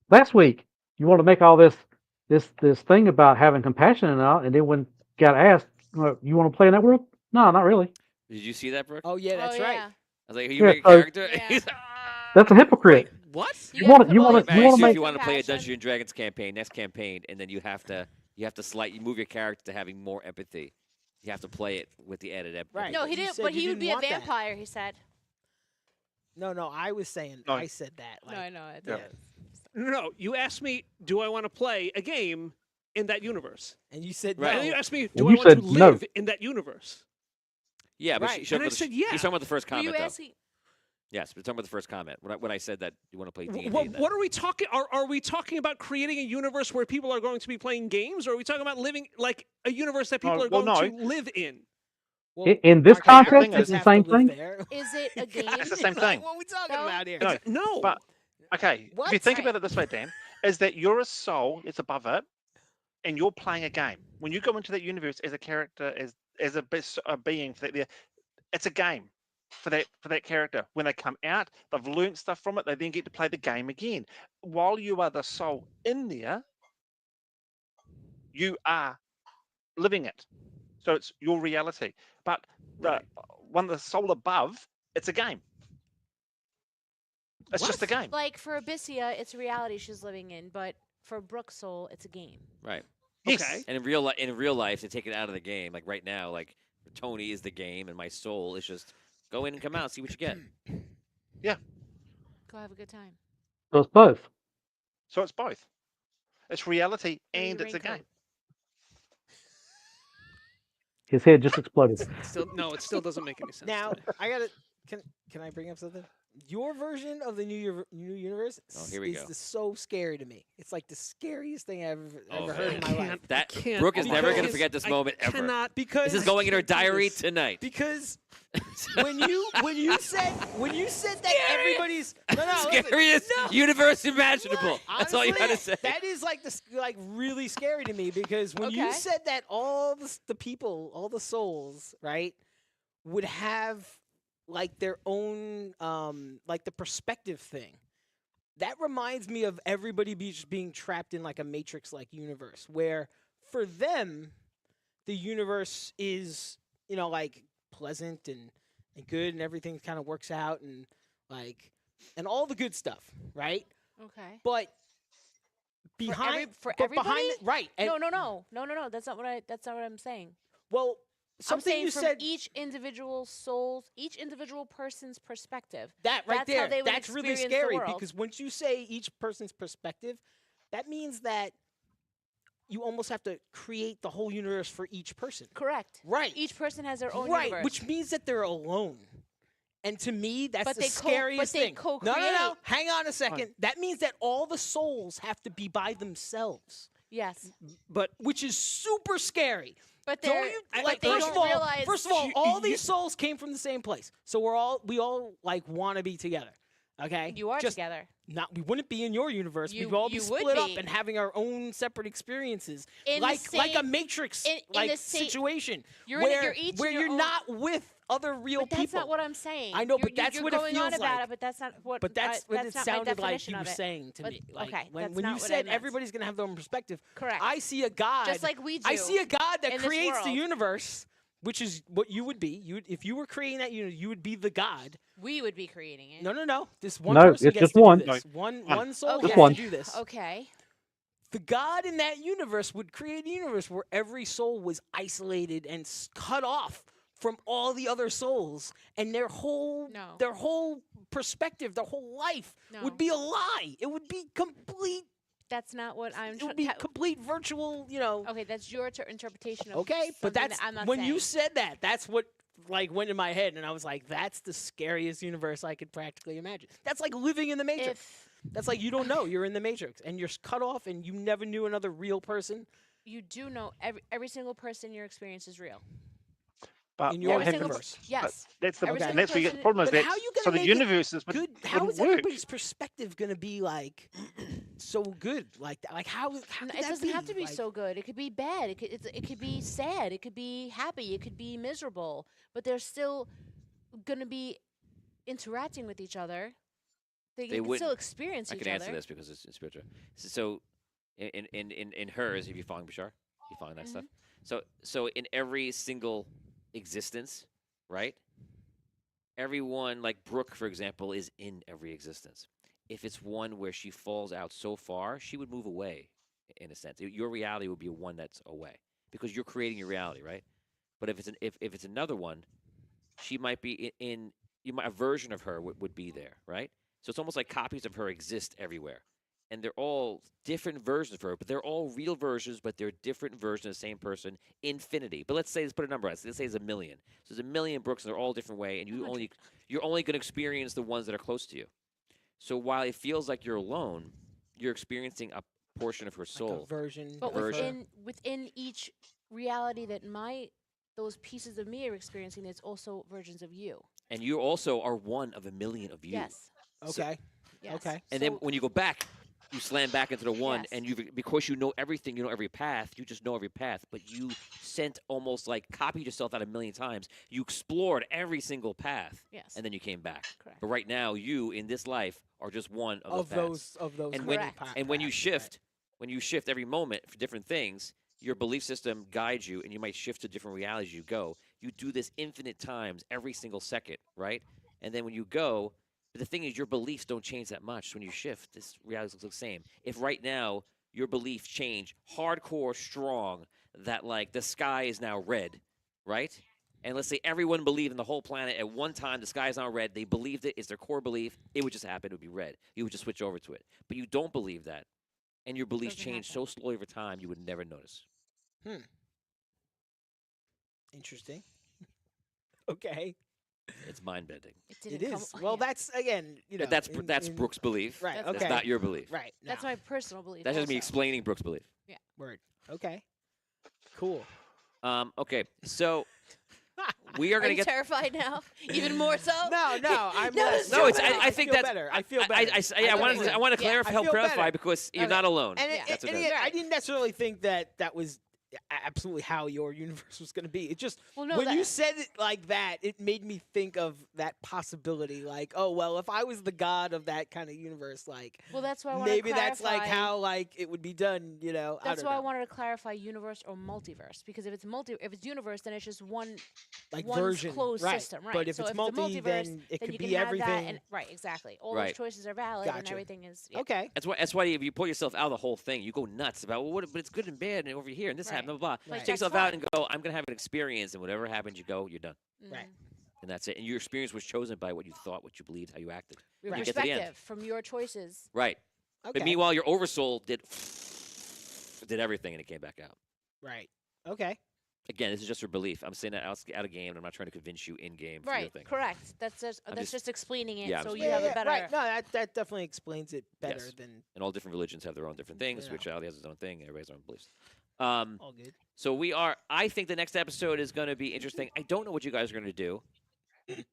last week you want to make all this thing about having compassion and all, and then when got asked, you want to play in that world? No, not really. Did you see that, Brooke? Oh yeah, that's right. Yeah. I was like, you Yeah, make a so- character? Yeah. He's- That's a hypocrite. What? You gotta wanna- put you all wanna- your you wanna Actually, make- if you want to play a compassion. Dungeons and Dragons campaign, next campaign, and then you have to you move your character to having more empathy. You have to play it with the added empathy. Right. No, but he you didn't. said But you he would didn't be a want that. vampire. He said. No, I was saying. No. I said that. Like, No, I know. I yeah. No, you asked me, do I want to play a game in that universe? And you said Right. And then you no. asked me, And do I you want to said no. live in that universe? Yeah, but Right. she's talking And I about the- said, yeah. She's talking about the first Were you comment, though. asking? Yes, we're talking about the first comment. When I said that you want to play D&D. What are we talking? Are we talking about creating a universe where people are going to be playing games, or are we talking about living like a universe that people are well, going to live in? Well, In this our context, characters it's the have same to live thing. there. Is it a game? It's the same Like, thing. what are we talking No. about here? No, No. But okay, if you What? think Right. about it this way, Dan, is that you're a soul that's above it, and you're playing a game. When you go into that universe as a character, as a being, it's a game for that character. When they come out, they've learned stuff from it. They then get to play the game again. While you are the soul in there, you are living it. So it's your reality. But the one the soul above, it's a game. It's just a What? game. Like for Abyssia, it's a reality she's living in, but for Brooke's soul, it's a game. Right. Yes. Okay. And in real life, to take it out of the game, like right now, like Tony is the game, and my soul is just go in and come out, see what you get. Go have a good time. So it's both. So it's both. It's reality Wear your and it's a raincoat. game. His head just exploded. It still doesn't make any sense. Now to me. I gotta. Can I bring up something? Your version of the new universe Oh, here we is go. so scary to me. It's like the scariest thing I've Oh, ever heard in my life. That can't- Brooke is never going to because forget this I moment ever. cannot. Because This is going in her can't do diary this. tonight. Because when you said that everybody's listen, Scariest no. universe imaginable. That's all you got to Honestly, say. That is like really scary to me because when you Okay. said that all the people, all the souls, right, would have like their own like the perspective thing. That reminds me of everybody just being trapped in like a matrix like universe where for them the universe is, like pleasant and good and everything kind of works out and like and all the good stuff, right? Okay. But behind everybody? right. And, No. That's not what I'm saying. Well, I'm something saying you from said each individual soul's, each individual person's perspective. that right that's how there. they would That's really experience the scary world. because once you say each person's perspective, that means that you almost have to create the whole universe for each person. Correct. Right. Each person has their own right, universe. which means that they're alone. And to me, that's But the they scariest thing. No, co-create. hang on a second. That means that all the souls have to be by themselves, Yes. But which is super scary. But Don't they're you but like? they First don't of all, realize. all these souls came from the same place, so we all like want to be together. Okay, you are Just together. not. We wouldn't be in your universe. You- We'd all be you would split up be. and having our own separate experiences, In the like a same- Matrix in like the same- situation You're where each where in your you're own- not with other real But that's people. not what I'm saying. I know, You're, but that's you're what it going on feels about like. it, but that's not what. But that's what that's it not my sounded like definition you were of it. saying to But- me. Like okay, when that's you not what I said meant. everybody's gonna have their own perspective, Correct. I see a God. Just like we do. I see a God that in this creates the world. universe, which is what you would be. If you were creating that universe, you would be the God. We would be creating it. No. This one No, person it's gets just to one. do this. One soul Okay. gets one. to do this. Okay. The God in that universe would create a universe where every soul was isolated and cut off from all the other souls, and their whole perspective, their whole life No. would be a lie. It would be complete. That's not what I'm. It would be complete virtual. Okay, that's your interpretation of. Okay, but something that's that I'm not when saying. you said that. That's what like went in my head, and I was like, "That's the scariest universe I could practically imagine." That's like living in the Matrix. That's like you don't know you're in the Matrix, and you're cut off, and you never knew another real person You do know every single person in your experience is real. But in what your Every happens? single universe. Yes. That's the Every and single that's where you get person- the problem is But that how you gonna so the make it universe is Good. How wouldn't is work. everybody's perspective gonna be like so good like that? Like how? Could It that doesn't have to be Like, so good. It could be bad. It could be sad. It could be happy. It could be miserable. But they're still gonna be interacting with each other. They can still wouldn't. experience I each can answer other. this because it's spiritual. So, in hers, if you're following Bashar, you following that stuff. So in every single existence, right? Everyone, like Brooke, for example, is in every existence. If it's one where she falls out so far, she would move away, in a sense. Your reality would be one that's away because you're creating your reality, right? But if it's another one, she might be a version of her would be there, right? So it's almost like copies of her exist everywhere. And they're all different versions of her, but they're all real versions, but they're different versions of the same person, infinity. But let's put a number on it. Let's say it's 1 million. So there's 1 million Brooks, and they're all different way, and you're only going to experience the ones that are close to you. So while it feels like you're alone, you're experiencing a portion of her like soul. a version. But of her. within each reality that those pieces of me are experiencing, there's also versions of you. And you also are one of 1 million of you. Yes. Okay. Yes. Okay. And then when you go back, you slam back into the one, Yes. and because you know everything, you know every path. You just know every path, but you sent almost like copied yourself out 1 million times. You explored every single path, Yes. and then you came back. Correct. But right now, you in this life are just one of those paths. of those. And when- many And when you paths, shift, when you shift every moment for different things, your belief system guides you, and you might shift to different realities as you go. You do this infinite times every single second, right? And then when you go. But the thing is, your beliefs don't change that much. When you shift, this reality looks the same. If right now your beliefs change hardcore, strong, that like the sky is now red, right? And let's say everyone believed in the whole planet at one time the sky is now red. They believed it. It's their core belief. It would just happen. It would be red. You would just switch over to it. But you don't believe that. And your beliefs Doesn't change happen. so slowly over time, you would never notice. Interesting. Okay. It's mind-bending. It It didn't come. is. Well, yeah. that's again. You know. But that's in- Brooke's belief. Right. That's Okay. That's not your belief. Right. That's now. my personal belief. That's just me also. explaining Brooke's belief. Word. Okay. Cool. Okay, so we are Are going to you get. terrified now? Even more so? No, I'm No, less. no, it's- I think feel that's- better. I feel better. I wanted to Yeah. clarify, I help feel clarify better. because you're Okay. not alone. And, Yeah. That's and what it again, is. I didn't necessarily think that was absolutely how your universe was going to be. It just Well, no, when you that, said it like that, it made me think of that possibility. Like, oh well, if I was the god of that kind of universe, like well, that's why I wanted maybe to that's like clarify. how like it would be done. You know, That's I why I don't know. wanted to clarify universe or multiverse, because if it's universe, then it's just one Like one's version, closed right? system, right? But if so it's if multi, the multiverse, then it then could you can be have everything. that, and right, exactly. All Right. those choices are valid, and Gotcha. everything is Okay. That's why if you pull yourself out of the whole thing, you go nuts about well, but it's good and bad and over here and this Right. happened, blah blah. Right. Like, Take that's yourself out fine. and go. I'm gonna have an experience, and whatever happens, you go. You're done, Right. and that's it. And your experience was chosen by what you thought, what you believed, how you acted. Your You get to the end. perspective from your choices. Right. Okay. But meanwhile, your oversoul did everything, and it came back out. Right. Okay. Again, this is just your belief. I'm saying that out of game. And I'm not trying to convince you in game. For your Right. thing. Correct. That's just- just explaining it, yeah, I'm so just- you have a better. Right. No, that definitely explains it better Yes. than And all different religions have their own different things. Yeah. Spirituality has its own thing. Everybody has their own beliefs. all good. So I think the next episode is going to be interesting. I don't know what you guys are going to do.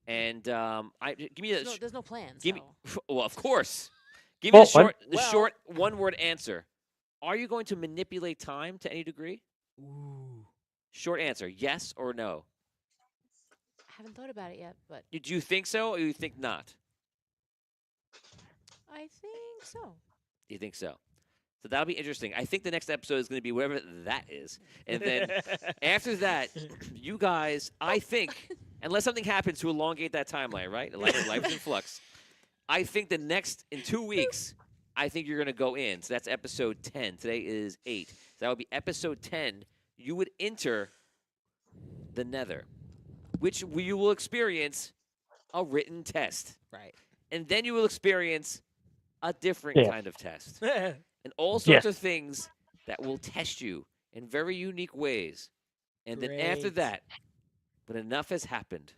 And give me There's no plans. give me, so. well, of course. Give me Well, the well- short one-word answer. Are you going to manipulate time to any degree? Ooh. Short answer, yes or no. I haven't thought about it yet, but Did you think so or you think not? I think so. You think so? So that'll be interesting. I think the next episode is going to be whatever that is. And then after that, you guys, I think, unless something happens to elongate that timeline, right? Life is in flux. I think in 2 weeks, I think you're going to go in. So that's episode 10. Today is 8. So that would be episode 10. You would enter the Nether, which you will experience a written test. Right. And then you will experience a different Yeah. kind of test. And all sorts Yes. of things that will test you in very unique ways. And then after Great. that, when enough has happened,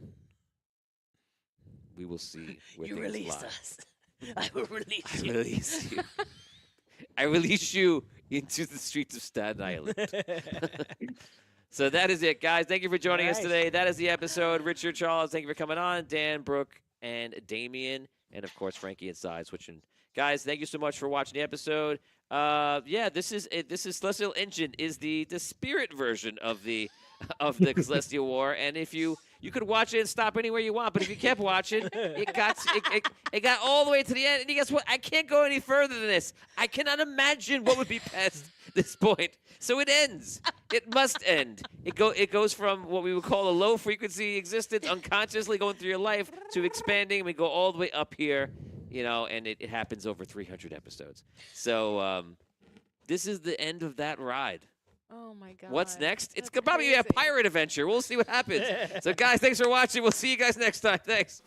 we will see where You things release lie. us. I will release I you. release you. I release you into the streets of Staten Island. So that is it, guys. Thank you for joining us Alright. today. That is the episode. Richard, Charles, thank you for coming on. Dan, Brooke, and Damien, and of course Frankie and Side switching. Guys, thank you so much for watching the episode. This is Celestial Engine is the spirit version of the Celestial War, and if you could watch it and stop anywhere you want, but if you kept watching, it got all the way to the end, and guess what? I can't go any further than this. I cannot imagine what would be past this point. So it ends. It must end. It goes from what we would call a low frequency existence, unconsciously going through your life, to expanding. We go all the way up here, and it happens over 300 episodes. So this is the end of that ride. Oh my god. What's next? It's That's gonna probably be a crazy. pirate adventure. We'll see what happens. So, guys, thanks for watching. We'll see you guys next time. Thanks.